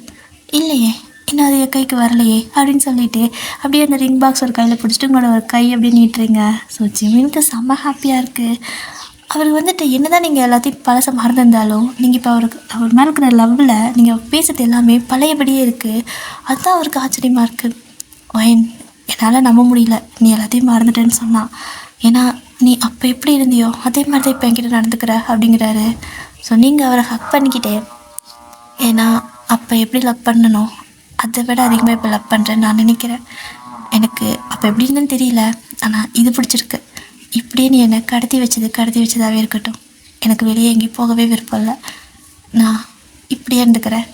இல்லையே இன்னும் அது என் கைக்கு வரலையே அப்படின்னு சொல்லிட்டு அப்படியே அந்த ரிங் பாக்ஸ் ஒரு கையில் பிடிச்சிட்டு உங்களோட ஒரு கை அப்படியே நீட்டுறீங்க. ஸோ ஜிமினுக்கு செம்ம ஹாப்பியாக இருக்குது. அவர் வந்துட்டு என்ன தான் நீங்கள் எல்லாத்தையும் பழச மறந்துருந்தாலும் நீங்கள் இப்போ அவர் மேலே இருக்கிற லவ்வில் நீங்கள் பேசுகிறது எல்லாமே பழையபடியே இருக்குது. அதுதான் அவருக்கு ஆச்சரியமாக இருக்குது. ஒயன் என்னால் நம்ப முடியல நீ எல்லாத்தையும் மறந்துட்டேன்னு சொன்னான். ஏன்னா நீ அப்போ எப்படி இருந்தியோ அதே மாதிரி தான் இப்போ என்கிட்ட நடந்துக்கிற அப்படிங்கிறாரு. ஸோ நீங்கள் அவரை ஹக் பண்ணிக்கிட்டே ஏன்னா அப்போ எப்படி லவ் பண்ணணும் அதை விட அதிகமாக இப்போ லவ் பண்ணுறேன்னு நான் நினைக்கிறேன். எனக்கு அப்போ எப்படி இருந்தேன்னு தெரியல, ஆனால் இது பிடிச்சிருக்கு. இப்படியே நீ என்னை கடத்தி வச்சதாகவே இருக்கட்டும். எனக்கு வெளியே எங்கேயும் போகவே விருப்பம் இல்லை. நான் இப்படியே இருந்துக்கிறேன்.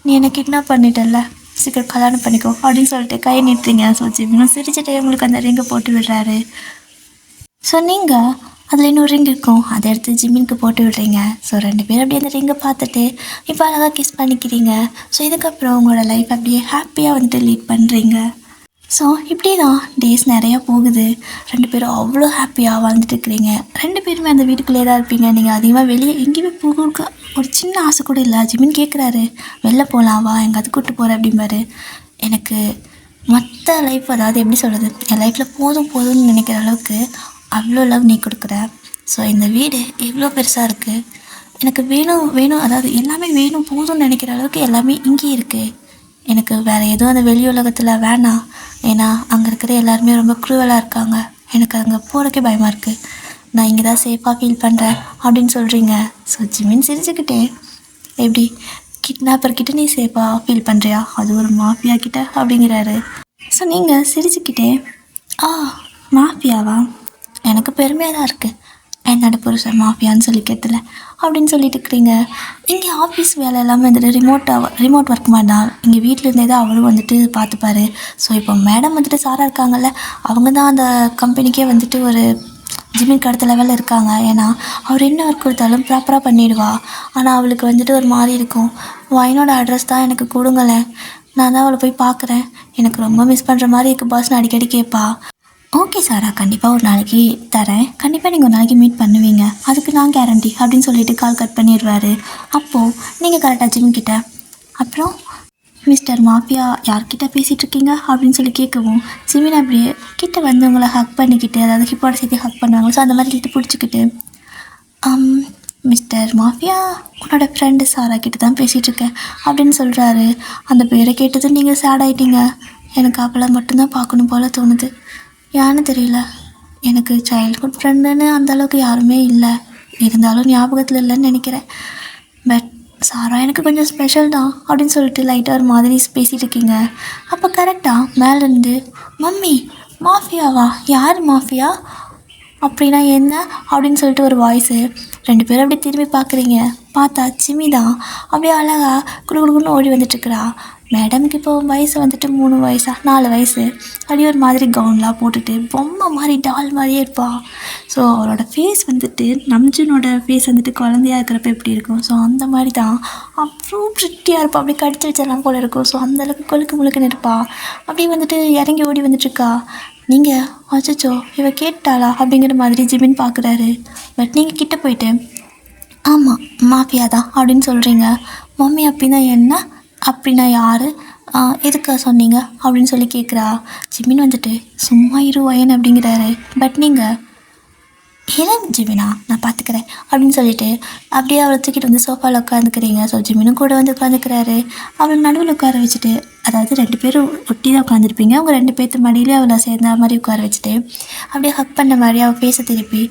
நீ என்னை கிட்னாப் பண்ணிட்டல, சீக்கிரம் கல்யாணம் பண்ணிக்கோ அப்படின்னு சொல்லிட்டு கையை நீட்டுறீங்க. ஸோ ஜிமினும் சிரிச்சுட்டே உங்களுக்கு அந்த ரிங்கை போட்டு விடுறாரு. ஸோ நீங்கள் அதில் இன்னொரு ரிங் இருக்கும், அதை எடுத்து ஜிமினுக்கு போட்டு விடுறீங்க. ஸோ 2 பேரும் அப்படியே அந்த ரிங்கை பார்த்துட்டு இப்போ அழகாக கிஸ் பண்ணிக்கிறீங்க. ஸோ இதுக்கப்புறம் உங்களோட லைஃப் அப்படியே ஹாப்பியாக வந்துட்டு லீட் பண்ணுறீங்க. ஸோ இப்படி தான் டேஸ் நிறையா போகுது. 2 பேரும் அவ்வளோ ஹாப்பியாக வாழ்ந்துட்டு இருக்கிறீங்க. 2 பேருமே அந்த வீட்டுக்குள்ளே தான் இருப்பீங்க. நீங்கள் அதிகமாக வெளியே எங்கேயுமே போகிறதுக்கு ஒரு சின்ன ஆசை கூட இல்லை. ஜிமின் கேட்குறாரு வெளில போகலாம் வா எங்காவது கூப்பிட்டு போகிறேன் அப்படிம்பாரு. எனக்கு மற்ற லைஃப் அதாவது எப்படி சொல்கிறது என் லைஃப்பில் போதும்னு நினைக்கிற அளவுக்கு அவ்வளோ லவ் நீ கொடுக்குற. ஸோ இந்த வீடு எவ்வளோ பெருசாக இருக்குது, எனக்கு வேணும் அதாவது எல்லாமே வேணும் போதும்னு நினைக்கிற அளவுக்கு எல்லாமே இங்கேயே இருக்குது. எனக்கு வேறு எதுவும் அந்த வெளி உலகத்தில் வேணாம். ஏன்னா அங்கே இருக்கிற எல்லாருமே ரொம்ப குரூவலாக இருக்காங்க. எனக்கு அங்கே போகிறக்கே பயமாக இருக்குது. நான் இங்கே தான் சேஃபாக ஃபீல் பண்ணுறேன் அப்படின்னு சொல்கிறீங்க. ஸோ ஜிமின் சிரிச்சுக்கிட்டே எப்படி கிட்னாப்பர்கிட்ட நீ சேஃபாக ஃபீல் பண்ணுறியா, அது ஒரு மாஃபியா கிட்ட அப்படிங்கிறாரு. ஸோ நீங்கள் சிரிச்சுக்கிட்டே மாஃபியாவா, எனக்கு பெருமையாக தான் இருக்குது என்னோட புருஷன் மாஃபியான்னு சொல்லி கேட்டல அப்படின்னு சொல்லிட்டு இருக்கிறீங்க. இங்கே ஆஃபீஸ் வேலை எல்லாமே வந்துட்டு ரிமோட் ஒர்க் மாதிரி தான். இங்கே வீட்டிலேருந்தே தான் அவரும் வந்துட்டு பார்த்துப்பாரு. ஸோ இப்போ மேடம் வந்துட்டு சாரா இருக்காங்கல்ல, அவங்க தான் அந்த கம்பெனிக்கே வந்துட்டு ஒரு ஜிமினுக்கு அடுத்த லெவலில் இருக்காங்க. ஏன்னா அவர் என்ன ஒர்க் கொடுத்தாலும் ப்ராப்பராக பண்ணிவிடுவா. ஆனால் அவளுக்கு வந்துட்டு ஒரு மாதிரி இருக்கும், என்னோட அட்ரஸ் தான் எனக்கு கொடுங்களேன், நான் தான் அவளை போய் பார்க்குறேன், எனக்கு ரொம்ப மிஸ் பண்ணுற மாதிரி இருக்குது பாஸ்ன்னு அடிக்கடி கேட்பா. ஓகே சாரா, கண்டிப்பாக ஒரு நாளைக்கு தரேன், கண்டிப்பாக நீங்கள் ஒரு நாளைக்கு மீட் பண்ணுவீங்க, அதுக்கு நான் கேரண்டி அப்படின்னு சொல்லிட்டு கால் கட் பண்ணிடுவார். அப்போது நீங்கள் கரெக்டாக ஜிம்கிட்ட அப்புறம் மிஸ்டர் மாஃபியா யார்கிட்ட பேசிகிட்டு இருக்கீங்க அப்படின்னு சொல்லி கேட்கவும் ஜிமின் அப்படியே கிட்ட வந்து உங்களை ஹக் பண்ணிக்கிட்டு, அதாவது ஹிப்போட சேர்த்து ஹக் பண்ணுவாங்க. ஸோ அந்த மாதிரி இழுத்து பிடிச்சிக்கிட்டு மிஸ்டர் மாஃபியா உன்னோட ஃப்ரெண்டு சாரா கிட்ட தான் பேசிகிட்ருக்கேன் அப்படின்னு சொல்கிறாரு. அந்த பேரை கேட்டதும் நீங்கள் சேட் ஆகிட்டீங்க. எனக்கு அவளை மட்டும்தான் பார்க்கணும் போல் தோணுது. யான்னு தெரியல, எனக்கு சைல்ட்ஹுட் ஃப்ரெண்டுன்னு அந்தளவுக்கு யாருமே இல்லை, இருந்தாலும் ஞாபகத்தில் இல்லைன்னு நினைக்கிறேன். பட் சாரா எனக்கு கொஞ்சம் ஸ்பெஷல் தான் அப்படின்னு சொல்லிட்டு லைட்டாக ஒரு மாதிரி பேசிகிட்டு இருக்கீங்க. அப்போ கரெக்டாக மேலேருந்து மம்மி மாஃபியாவா, யார் மாஃபியா அப்படின்னா என்ன அப்படின்னு சொல்லிட்டு ஒரு வாய்ஸு. 2 பேரும் அப்படியே திரும்பி பார்க்குறீங்க. பார்த்தா சிமி தான் அப்படியே அழகாக குடுக்குன்னு ஓடி வந்துட்டுருக்குறா. மேடமுக்கு இப்போ வயசு வந்துட்டு 3 வயசா 4 வயசு. அப்படியே ஒரு மாதிரி கவுன்லாம் போட்டுட்டு பொம்மை மாதிரி டால் மாதிரியே இருப்பாள். ஸோ அவளோட ஃபேஸ் வந்துட்டு நம்ஜுனோட ஃபேஸ் வந்துட்டு குழந்தையாக இருக்கிறப்ப எப்படி இருக்கும், ஸோ அந்த மாதிரி தான் அவ்வளோ ப்ரிட்டியாக இருப்பாள். அப்படியே கடிச்சு வச்செல்லாம் போல் இருக்கும். ஸோ அந்தளவுக்கு கொழுக்கு முழுக்குன்னு இருப்பாள். அப்படியே வந்துட்டு இறங்கி ஓடி வந்துட்டுருக்கா. நீங்கள் அச்சோ இவ கேட்டாளா அப்படிங்கிற மாதிரி ஜிமின் பார்க்குறாரு. பட் நீங்கள் கிட்டே போயிட்டு ஆமாம் மாஃபியா தான் அப்படின்னு சொல்கிறீங்க. மம்மி அப்படின்னா என்ன, அப்படின்னா யார், எதுக்காக சொன்னீங்க அப்படின்னு சொல்லி கேட்குறா. ஜிமின் வந்துட்டு சும்மா இருவாயன் அப்படிங்கிறாரு. பட் நீங்கள் ஏன் ஜிமினா நான் பார்த்துக்கிறேன் அப்படின்னு சொல்லிட்டு அப்படியே அவளை தூக்கிட்டு வந்து சோஃபாவில் உட்காந்துக்கிறீங்க. ஸோ ஜிமினும் கூட வந்து உட்காந்துக்கிறாரு. அவளை நடுவில் உட்கார வச்சுட்டு, அதாவது 2 பேரும் ஒட்டி தான் உட்காந்துருப்பீங்க, அவங்க 2 பேர்த்து மடியிலே அவளை சேர்ந்த மாதிரி உட்கார வச்சுட்டு அப்படியே ஹக் பண்ண மாதிரி அவள் பேச திருப்பி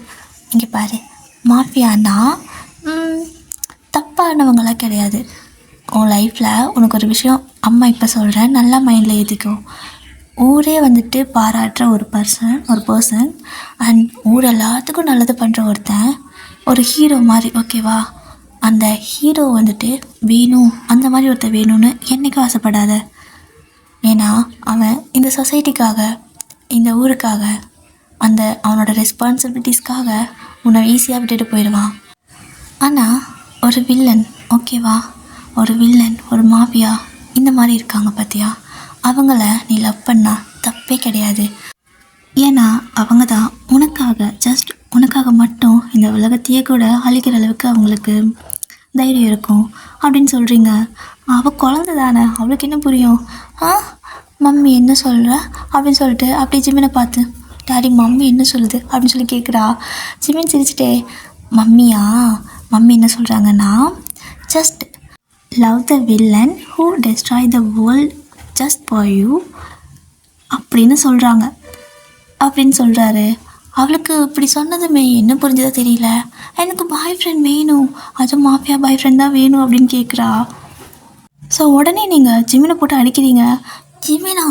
இங்கே பாரு, மாஃபியானா தப்பானவங்களாம் கிடையாது. உன் லைஃப்பில் உனக்கு ஒரு விஷயம் அம்மா இப்போ சொல்கிறேன், நல்லா மைண்டில் ஏற்றிக்கும். ஊரே வந்துட்டு பாராட்டுற ஒரு பர்சன் அண்ட் ஊர் எல்லாத்துக்கும் நல்லது பண்ணுற ஒருத்தன், ஒரு ஹீரோ மாதிரி, ஓகேவா? அந்த ஹீரோ வந்துட்டு வேணும், அந்த மாதிரி ஒருத்தர் வேணும்னு என்றைக்கும் ஆசைப்படாத. ஏன்னா அவன் இந்த சொசைட்டிக்காக, இந்த ஊருக்காக, அவனோட ரெஸ்பான்சிபிலிட்டிஸ்க்காக உன்னை ஈஸியாக விட்டுட்டு போயிடுவான். ஆனால் ஒரு வில்லன், ஓகேவா? ஒரு வில்லன், ஒரு மாஃபியா இந்த மாதிரி இருக்காங்க பார்த்தியா? அவங்கள நீ லவ் பண்ணா தப்பே கிடையாது. ஏன்னா அவங்க தான் உனக்காக மட்டும் இந்த உலகத்தையே கூட அழிக்கிற அளவுக்கு அவங்களுக்கு தைரியம் இருக்கும் அப்படின்னு சொல்கிறீங்க. அவள் குழந்தை தானே, அவளுக்கு என்ன புரியும்? மம்மி என்ன சொல்கிற அப்படின்னு சொல்லிட்டு அப்படியே ஜிமினை பார்த்து, டாடி மம்மி என்ன சொல்லுது அப்படின்னு சொல்லி கேட்குறா. ஜிமின் சிரிச்சிட்டே, மம்மி என்ன சொல்கிறாங்கன்னா, just love the villain who destroy the world just for you அப்படின்னு சொல்கிறாங்க அப்படின்னு சொல்கிறாரு. அவளுக்கு இப்படி சொன்னதுமே என்ன புரிஞ்சதோ தெரியல. எனக்கு பாய் ஃப்ரெண்ட் வேணும், அதுவும் மாஃபியா பாய் ஃப்ரெண்ட் தான் வேணும் அப்படின்னு கேட்குறா. ஸோ உடனே நீங்கள் ஜிமினை போட்டு அடிக்கிறீங்க. ஜிமினா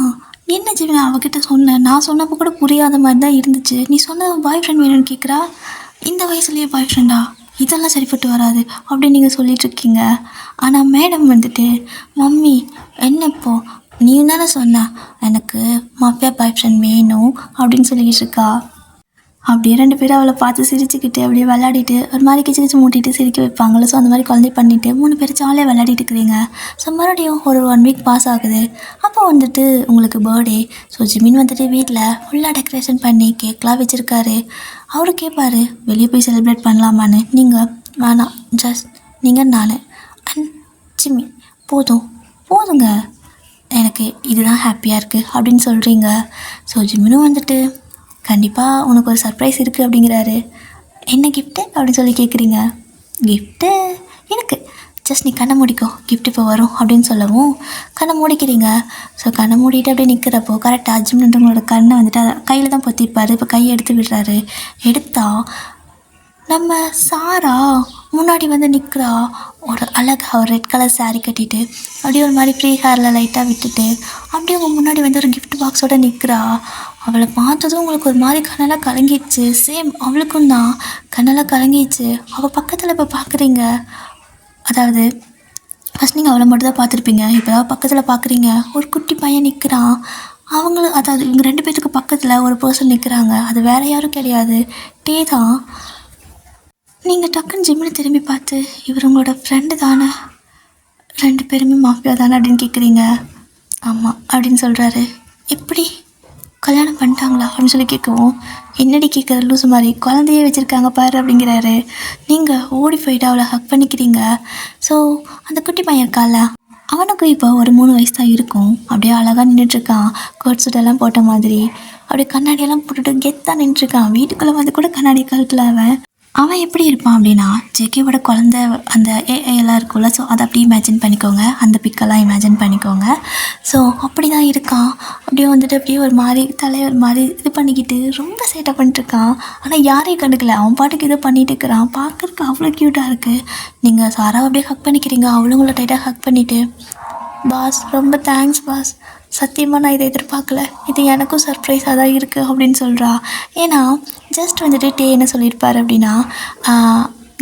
என்ன ஜிமினா அவகிட்ட சொன்னேன், நான் சொன்னப்போ கூட புரியாத மாதிரி தான் இருந்துச்சு, நீ சொன்னது பாய் ஃப்ரெண்ட் வேணும்னு கேட்குறா. இந்த வயசுலேயே பாய் ஃப்ரெண்டா, இதெல்லாம் சரிப்பட்டு வராது அப்படின்னு நீங்கள் சொல்லிகிட்ருக்கீங்க. ஆனால் மேடம் வந்துட்டு, மம்மி என்னப்போ நீ தானே சொன்ன எனக்கு மாஃபியா பாய் ஃப்ரெண்ட் வேணும் அப்படின்னு சொல்லிக்கிட்டு இருக்கா. அப்படியே 2 பேரும் அவளை பார்த்து சிரிச்சுக்கிட்டு அப்படியே விளையாடிட்டு ஒரு மாதிரி கிச்சு மூட்டிட்டு சிரிக்க வைப்பாங்களோ. ஸோ அந்த மாதிரி குழந்தை பண்ணிவிட்டு 3 பேர் ஜாலியாக விளையாடிட்டு இருக்கிறீங்க. ஸோ மறுபடியும் ஒரு 1 வீக் பாஸ் ஆகுது. அப்போ வந்துட்டு உங்களுக்கு பர்த்டே. ஸோ ஜிமின் வந்துட்டு வீட்டில் ஃபுல்லாக டெக்கரேஷன் பண்ணி கேக்லாம் வச்சுருக்காரு. அவரு கேட்பார் வெளியே போய் செலிப்ரேட் பண்ணலாமான்னு. நீங்கள் வேணாம், ஜஸ்ட் நீங்கள் நான் அண்ட் ஜிமின் போதுங்க, எனக்கு இதுதான் ஹாப்பியாக இருக்குது அப்படின்னு சொல்கிறீங்க. ஸோ ஜிமினும் வந்துட்டு கண்டிப்பாக உனக்கு ஒரு சர்ப்ரைஸ் இருக்குது அப்படிங்கிறாரு. என்ன கிஃப்ட்டு அப்படின்னு சொல்லி கேட்குறீங்க. கிஃப்ட்டு எனக்கு ஜஸ்ட் நீ கண்ணை மூடிக்கோ, கிஃப்ட் இப்போ வரும் அப்படின்னு சொல்லவும் கண்ணை மூடிக்கிறீங்க. ஸோ கண்ணை மூடிட்டு அப்படியே நிற்கிறப்போ கரெக்டாக ஜிம்ன்றவங்களோட கண்ணை வந்துட்டு கையில் தான் பொத்திருப்பார். இப்போ கையை எடுத்து விடுறாரு. எடுத்தால் நம்ம சாரா முன்னாடி வந்து நிற்கிறா. ஒரு அழகாக ஒரு ரெட் கலர் சாரீ கட்டிட்டு அப்படியே ஒரு மாதிரி ஃப்ரீ ஹேரில் லைட்டாக விட்டுட்டு அப்படியே அவங்க முன்னாடி வந்து ஒரு கிஃப்ட் பாக்ஸோடு நிற்கிறா. அவளை பார்த்ததும் உங்களுக்கு ஒரு மாதிரி கண்ணெல்லாம் கலங்கிடுச்சு. சேம் அவளுக்கும் தான் கண்ணெல்லாம் கலங்கிடுச்சு. அவள் பக்கத்தில் இப்போ பார்க்குறீங்க, அதாவது ஃபஸ்ட் நீங்கள் அவளை மட்டும் தான் பார்த்துருப்பீங்க, இப்போ தான் பக்கத்தில் பார்க்குறீங்க. ஒரு குட்டி பையன் நிற்கிறான். அதாவது இவங்க 2 பேத்துக்கு பக்கத்தில் ஒரு பர்சன் நிற்கிறாங்க. அது வேறு யாரும் கிடையாது, டே தான். நீங்கள் டக்குன்னு ஜிம்மில் திரும்பி பார்த்து, இவர் உங்களோட ஃப்ரெண்டு தானே, 2 பேருமே மாஃபியா தானே அப்படின்னு கேட்குறீங்க. ஆமாம் அப்படின்னு சொல்கிறாரு. எப்படி கல்யாணம் பண்ணிட்டாங்களா அப்படின்னு சொல்லி கேட்கவும், என்னடி கேட்குற லூசு மாதிரி, குழந்தையே வச்சுருக்காங்க பாரு அப்படிங்கிறாரு. நீங்கள் ஓடி போயிட்டு அவளை ஹக் பண்ணிக்கிறீங்க. ஸோ அந்த குட்டி பையன் இருக்கால, அவனுக்கும் இப்போ ஒரு 3 வயசு தான் இருக்கும். அப்படியே அழகாக நின்றுட்டுருக்கான், கோட் சூட்டெல்லாம் போட்ட மாதிரி. அப்படியே கண்ணாடியெல்லாம் போட்டுட்டு கெத்தாக நின்றுட்டுருக்கான். வீட்டுக்குள்ளே வந்து கூட கண்ணாடி கழுத்தில் அவன் எப்படி இருப்பான் அப்படின்னா, ஜேகேவோட குழந்த அந்த ஏஐலாம் இருக்கும்ல, ஸோ அதை அப்படியே இமேஜின் பண்ணிக்கோங்க, அந்த பிக்கெல்லாம் இமேஜின் பண்ணிக்கோங்க. ஸோ அப்படி தான் இருக்கான். அப்படியே வந்துட்டு அப்படியே ஒரு மாதிரி தலைவர் மாதிரி இது பண்ணிக்கிட்டு ரொம்ப சேட்டை பண்ணிட்டுருக்கான். ஆனால் யாரையும் கண்டுக்கல, அவன் பாட்டுக்கு இதை பண்ணிகிட்டு இருக்கிறான். பார்க்குறக்கு அவ்வளோ க்யூட்டாக இருக்குது. நீங்கள் சாராவை அப்படியே ஹக் பண்ணிக்கிறீங்க. அவளுங்களை டைட்டாக ஹக் பண்ணிவிட்டு, பாஸ் ரொம்ப தேங்க்ஸ் பாஸ், சத்தியமாக நான் இதை எதிர்பார்க்கல, இது எனக்கும் சர்ப்ரைஸாக தான் இருக்குது அப்படின்னு சொல்கிறா. ஏன்னா ஜஸ்ட் வந்துட்டு டே என்ன சொல்லியிருப்பார் அப்படின்னா,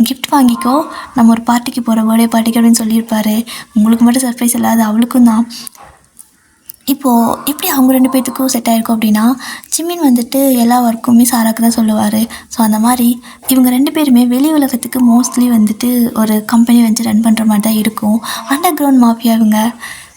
கிஃப்ட் வாங்கிக்கோ, நம்ம ஒரு பார்ட்டிக்கு போகிற பர்த்டே பார்ட்டிக்கு அப்படின்னு சொல்லியிருப்பார். உங்களுக்கு மட்டும் சர்ப்ரைஸ் இல்லாது அவளுக்கும் தான். இப்போது எப்படி அவங்க 2 பேர்த்துக்கும் செட் ஆகிருக்கும் அப்படின்னா, ஜிமின் வந்துட்டு எல்லா ஒர்க்குமே சாராக்கு தான் சொல்லுவார். ஸோ அந்த மாதிரி இவங்க 2 பேருமே வெளி உலகத்துக்கு மோஸ்ட்லி வந்துட்டு ஒரு கம்பெனி வந்து ரன் பண்ணுற மாதிரி தான் இருக்கும். அண்டர் கிரவுண்ட் மாஃபியா இவங்க.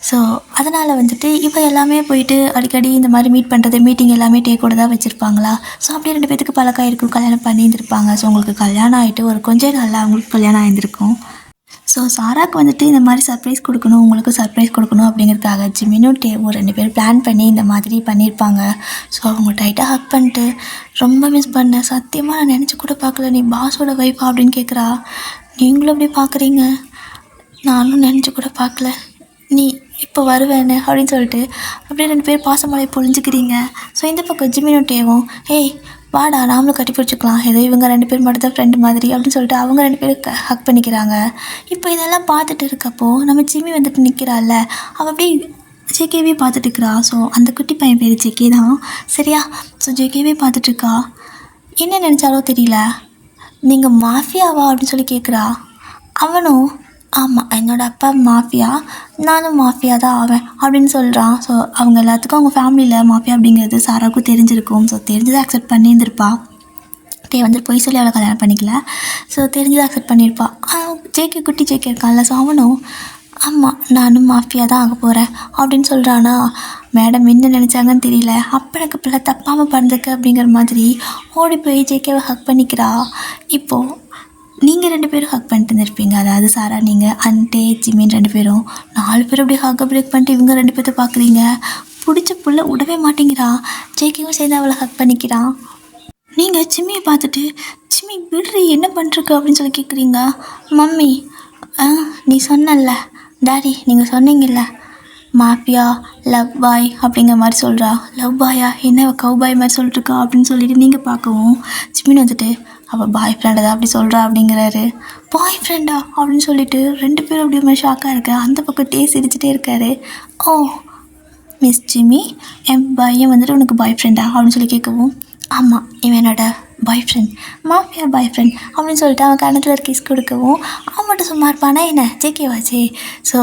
ஸோ அதனால் வந்துட்டு இப்போ எல்லாமே போயிட்டு அடிக்கடி இந்த மாதிரி மீட் பண்ணுறது, மீட்டிங் எல்லாமே கூட தான் வச்சுருப்பாங்களா. ஸோ அப்படியே 2 பேத்துக்கு பழக்கம் இருக்கும், கல்யாணம் பண்ணியிருந்திருப்பாங்க. ஸோ உங்களுக்கு கல்யாணம் ஆகிட்டு ஒரு கொஞ்சம் நாளில் அவங்களுக்கு கல்யாணம் ஆகியிருந்திருக்கும். ஸோ சாராக்கு வந்துட்டு இந்த மாதிரி சர்ப்ரைஸ் கொடுக்கணும், உங்களுக்கு சர்ப்ரைஸ் கொடுக்கணும் அப்படிங்கிறதுக்காக ஜிமினும் டேவும் 2 பேர் பிளான் பண்ணி இந்த மாதிரி பண்ணியிருப்பாங்க. ஸோ அவங்க டைட்டாக ஹக் பண்ணிட்டு, ரொம்ப மிஸ் பண்ணேன், சத்தியமாக நான் நினச்சி கூட பார்க்கல, நீ பாஸோட வைஃபா அப்படின்னு கேட்குறா. நீங்களும் அப்படி பார்க்குறீங்க, நானும் நினச்சி கூட பார்க்கல, நீ இப்போ வருவேன்னு அப்படின்னு சொல்லிட்டு அப்படியே 2 பேர் பாசமலை பொழிஞ்சிக்கிறீங்க. ஸோ இந்த பக்கம் ஜிமினும் டேவும், ஏய் வாடா நாமளும் கட்டி பிடிச்சிக்கலாம், ஏதோ இவங்க 2 பேர் மட்டும் தான் ஃப்ரெண்டு மாதிரி அப்படின்னு சொல்லிட்டு அவங்க 2 பேரும் ஹக் பண்ணிக்கிறாங்க. இப்போ இதெல்லாம் பார்த்துட்டு இருக்கப்போ நம்ம ஜிம்மி வந்துட்டு நிற்கிறாள்ல, அவள் அப்படியே ஜேகேவே பார்த்துட்டு இருக்கிறா. ஸோ அந்த குட்டி பையன் பேர் ஜேகே தான், சரியா? ஸோ ஜேகேவே பார்த்துட்ருக்கா. என்ன நினச்சாலோ தெரியல, நீங்கள் மாஃபியாவா அப்படின்னு சொல்லி கேட்குறா. அவனும் ஆமாம், என்னோடய அப்பா மாஃபியா, நானும் மாஃபியா தான் ஆவேன் அப்படின்னு சொல்கிறான். ஸோ அவங்க எல்லாத்துக்கும் அவங்க ஃபேமிலியில் மாஃபியா அப்படிங்கிறது சாராவுக்கும் தெரிஞ்சிருக்கும். ஸோ தெரிஞ்சதை அக்செப்ட் பண்ணியிருந்திருப்பா. டே வந்து பொய் சொல்லி அவளை கல்யாணம் பண்ணிக்கல. ஸோ தெரிஞ்சதை அக்செப்ட் பண்ணியிருப்பா. ஜேகே குட்டி ஜேகே இருக்கான்ல, ஸோ அவனும் ஆமாம் நானும் மாஃபியா தான் ஆக போகிறேன் அப்படின்னு சொல்கிறானா. மேடம் என்ன நினச்சாங்கன்னு தெரியல, அப்பனுக்கு பிள்ளை தப்பாமல் பிறந்துக்கு அப்படிங்கிற மாதிரி ஓடி போய் ஜேகேவை ஹக் பண்ணிக்கிறா. இப்போது நீங்கள் 2 பேரும் ஹக் பண்ணிட்டு இருந்திருப்பீங்க, அதாவது சாரா நீங்கள் அன்டே ஜிமின் 2 பேரும் 4 பேர் அப்படியே ஹக் பிரேக் பண்ணிட்டு இவங்க 2 பேர்த்த பார்க்குறீங்க. பிடிச்ச புள்ள விடவே மாட்டேங்கிறா. ஜேகேவும் சேர்ந்து அவளை ஹக் பண்ணிக்கிறான். நீங்கள் ஜிம்மியை பார்த்துட்டு ஜிம்மி விடுறி என்ன பண்ணுறக்கு அப்படின்னு சொல்லி கேட்குறீங்க. மம்மி நீ சொன்னல டாடி நீங்கள் சொன்னீங்கல்ல மாஃபியா லவ் பாய் அப்படிங்கிற மாதிரி சொல்கிறா. லவ் பாயா என்ன கவ் பாய் மாதிரி சொல்லிட்டுருக்கா அப்படின்னு சொல்லிட்டு நீங்கள் பார்க்கவும் ஜிம்மின் வந்துட்டு அவள் பாய் ஃப்ரெண்டை தான் அப்படி சொல்கிறா அப்படிங்கிறாரு. பாய் ஃப்ரெண்டா அப்படின்னு சொல்லிட்டு 2 பேரும் அப்படியே ஷாக்காக இருக்கா. அந்த பக்கம் சிரிச்சுட்டே இருக்காரு. ஓ மிஸ் ஜிம்மி, என் பையன் வந்துட்டு உனக்கு பாய் ஃப்ரெண்டா அப்படின்னு சொல்லி கேட்கவும், ஆமாம் இவன் என்னோட பாய் ஃப்ரெண்ட், மாஃபியா பாய் ஃப்ரெண்ட் அப்படின்னு சொல்லிட்டு அவன் கணத்தில் கிஸ் கொடுக்கவும் அவன் மட்டும் சும்மா இருப்பானா என்ன, ஜேகேவாச்சே. ஸோ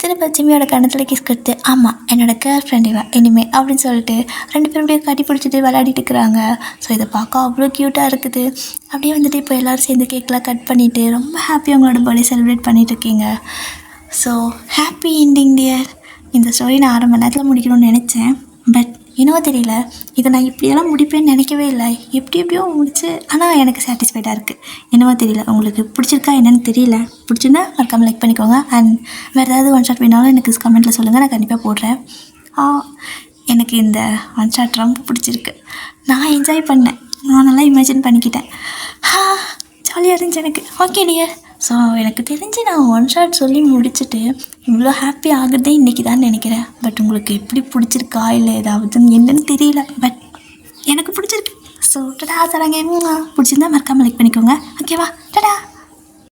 திரும்ப ஜிம்மியோட கணத்தில் கிஸ் கொடுத்து ஆமாம் என்னோடய கேர்ள் ஃப்ரெண்ட் இவன் இனிமேல் அப்படின்னு சொல்லிட்டு 2 பேரும் அப்படியே கட்டி பிடிச்சிட்டு விளையாடிட்டு இருக்கிறாங்க. ஸோ இதை பார்க்க அவ்வளோ க்யூட்டாக இருக்குது. அப்படியே வந்துட்டு இப்போ எல்லோரும் சேர்ந்து கேக்கெலாம் கட் பண்ணிவிட்டு ரொம்ப ஹாப்பியாக அவங்களோட பர்த்டே செலிப்ரேட் பண்ணிகிட்ருக்கீங்க. So happy ending dear. இந்த ஸ்டோரி நான் 1/2 மணி நேரத்தில் முடிக்கணும்னு நினச்சேன். பட் என்னவோ தெரியல, இதை நான் இப்படியெல்லாம் முடிப்பேன்னு நினைக்கவே இல்லை. எப்படியோ முடிச்சு, ஆனால் எனக்கு சாட்டிஸ்ஃபைடாக இருக்குது. என்னவோ தெரியல, உங்களுக்கு பிடிச்சிருக்கா என்னன்னு தெரியல. பிடிச்சிருந்தா மறக்காமல் லைக் பண்ணிக்கோங்க. அண்ட் வேறு ஏதாவது ஒன் ஷாட் வேணாலும் எனக்கு கமெண்ட்டில் சொல்லுங்கள், நான் கண்டிப்பாக போடுறேன். எனக்கு இந்த ஒன் ஷாட் ரொம்ப பிடிச்சிருக்கு. நான் என்ஜாய் பண்ணேன், நான் நல்லா இமேஜின் பண்ணிக்கிட்டேன். ஜாலியாக இருந்துச்சு எனக்கு. Okay dear. ஸோ எனக்கு தெரிஞ்சு நான் ஒன் ஷாட் சொல்லி முடிச்சுட்டு இவ்வளோ ஹாப்பி ஆகுறதே இன்றைக்கி தான் நினைக்கிறேன். பட் உங்களுக்கு எப்படி பிடிச்சிருக்கா இல்லை ஏதாவது என்னன்னு தெரியல, பட் எனக்கு பிடிச்சிருக்கு. ஸோ டடா தராங்க. பிடிச்சிருந்தா மறக்காமல் லைக் பண்ணிக்கோங்க. ஓகேவா? டடா.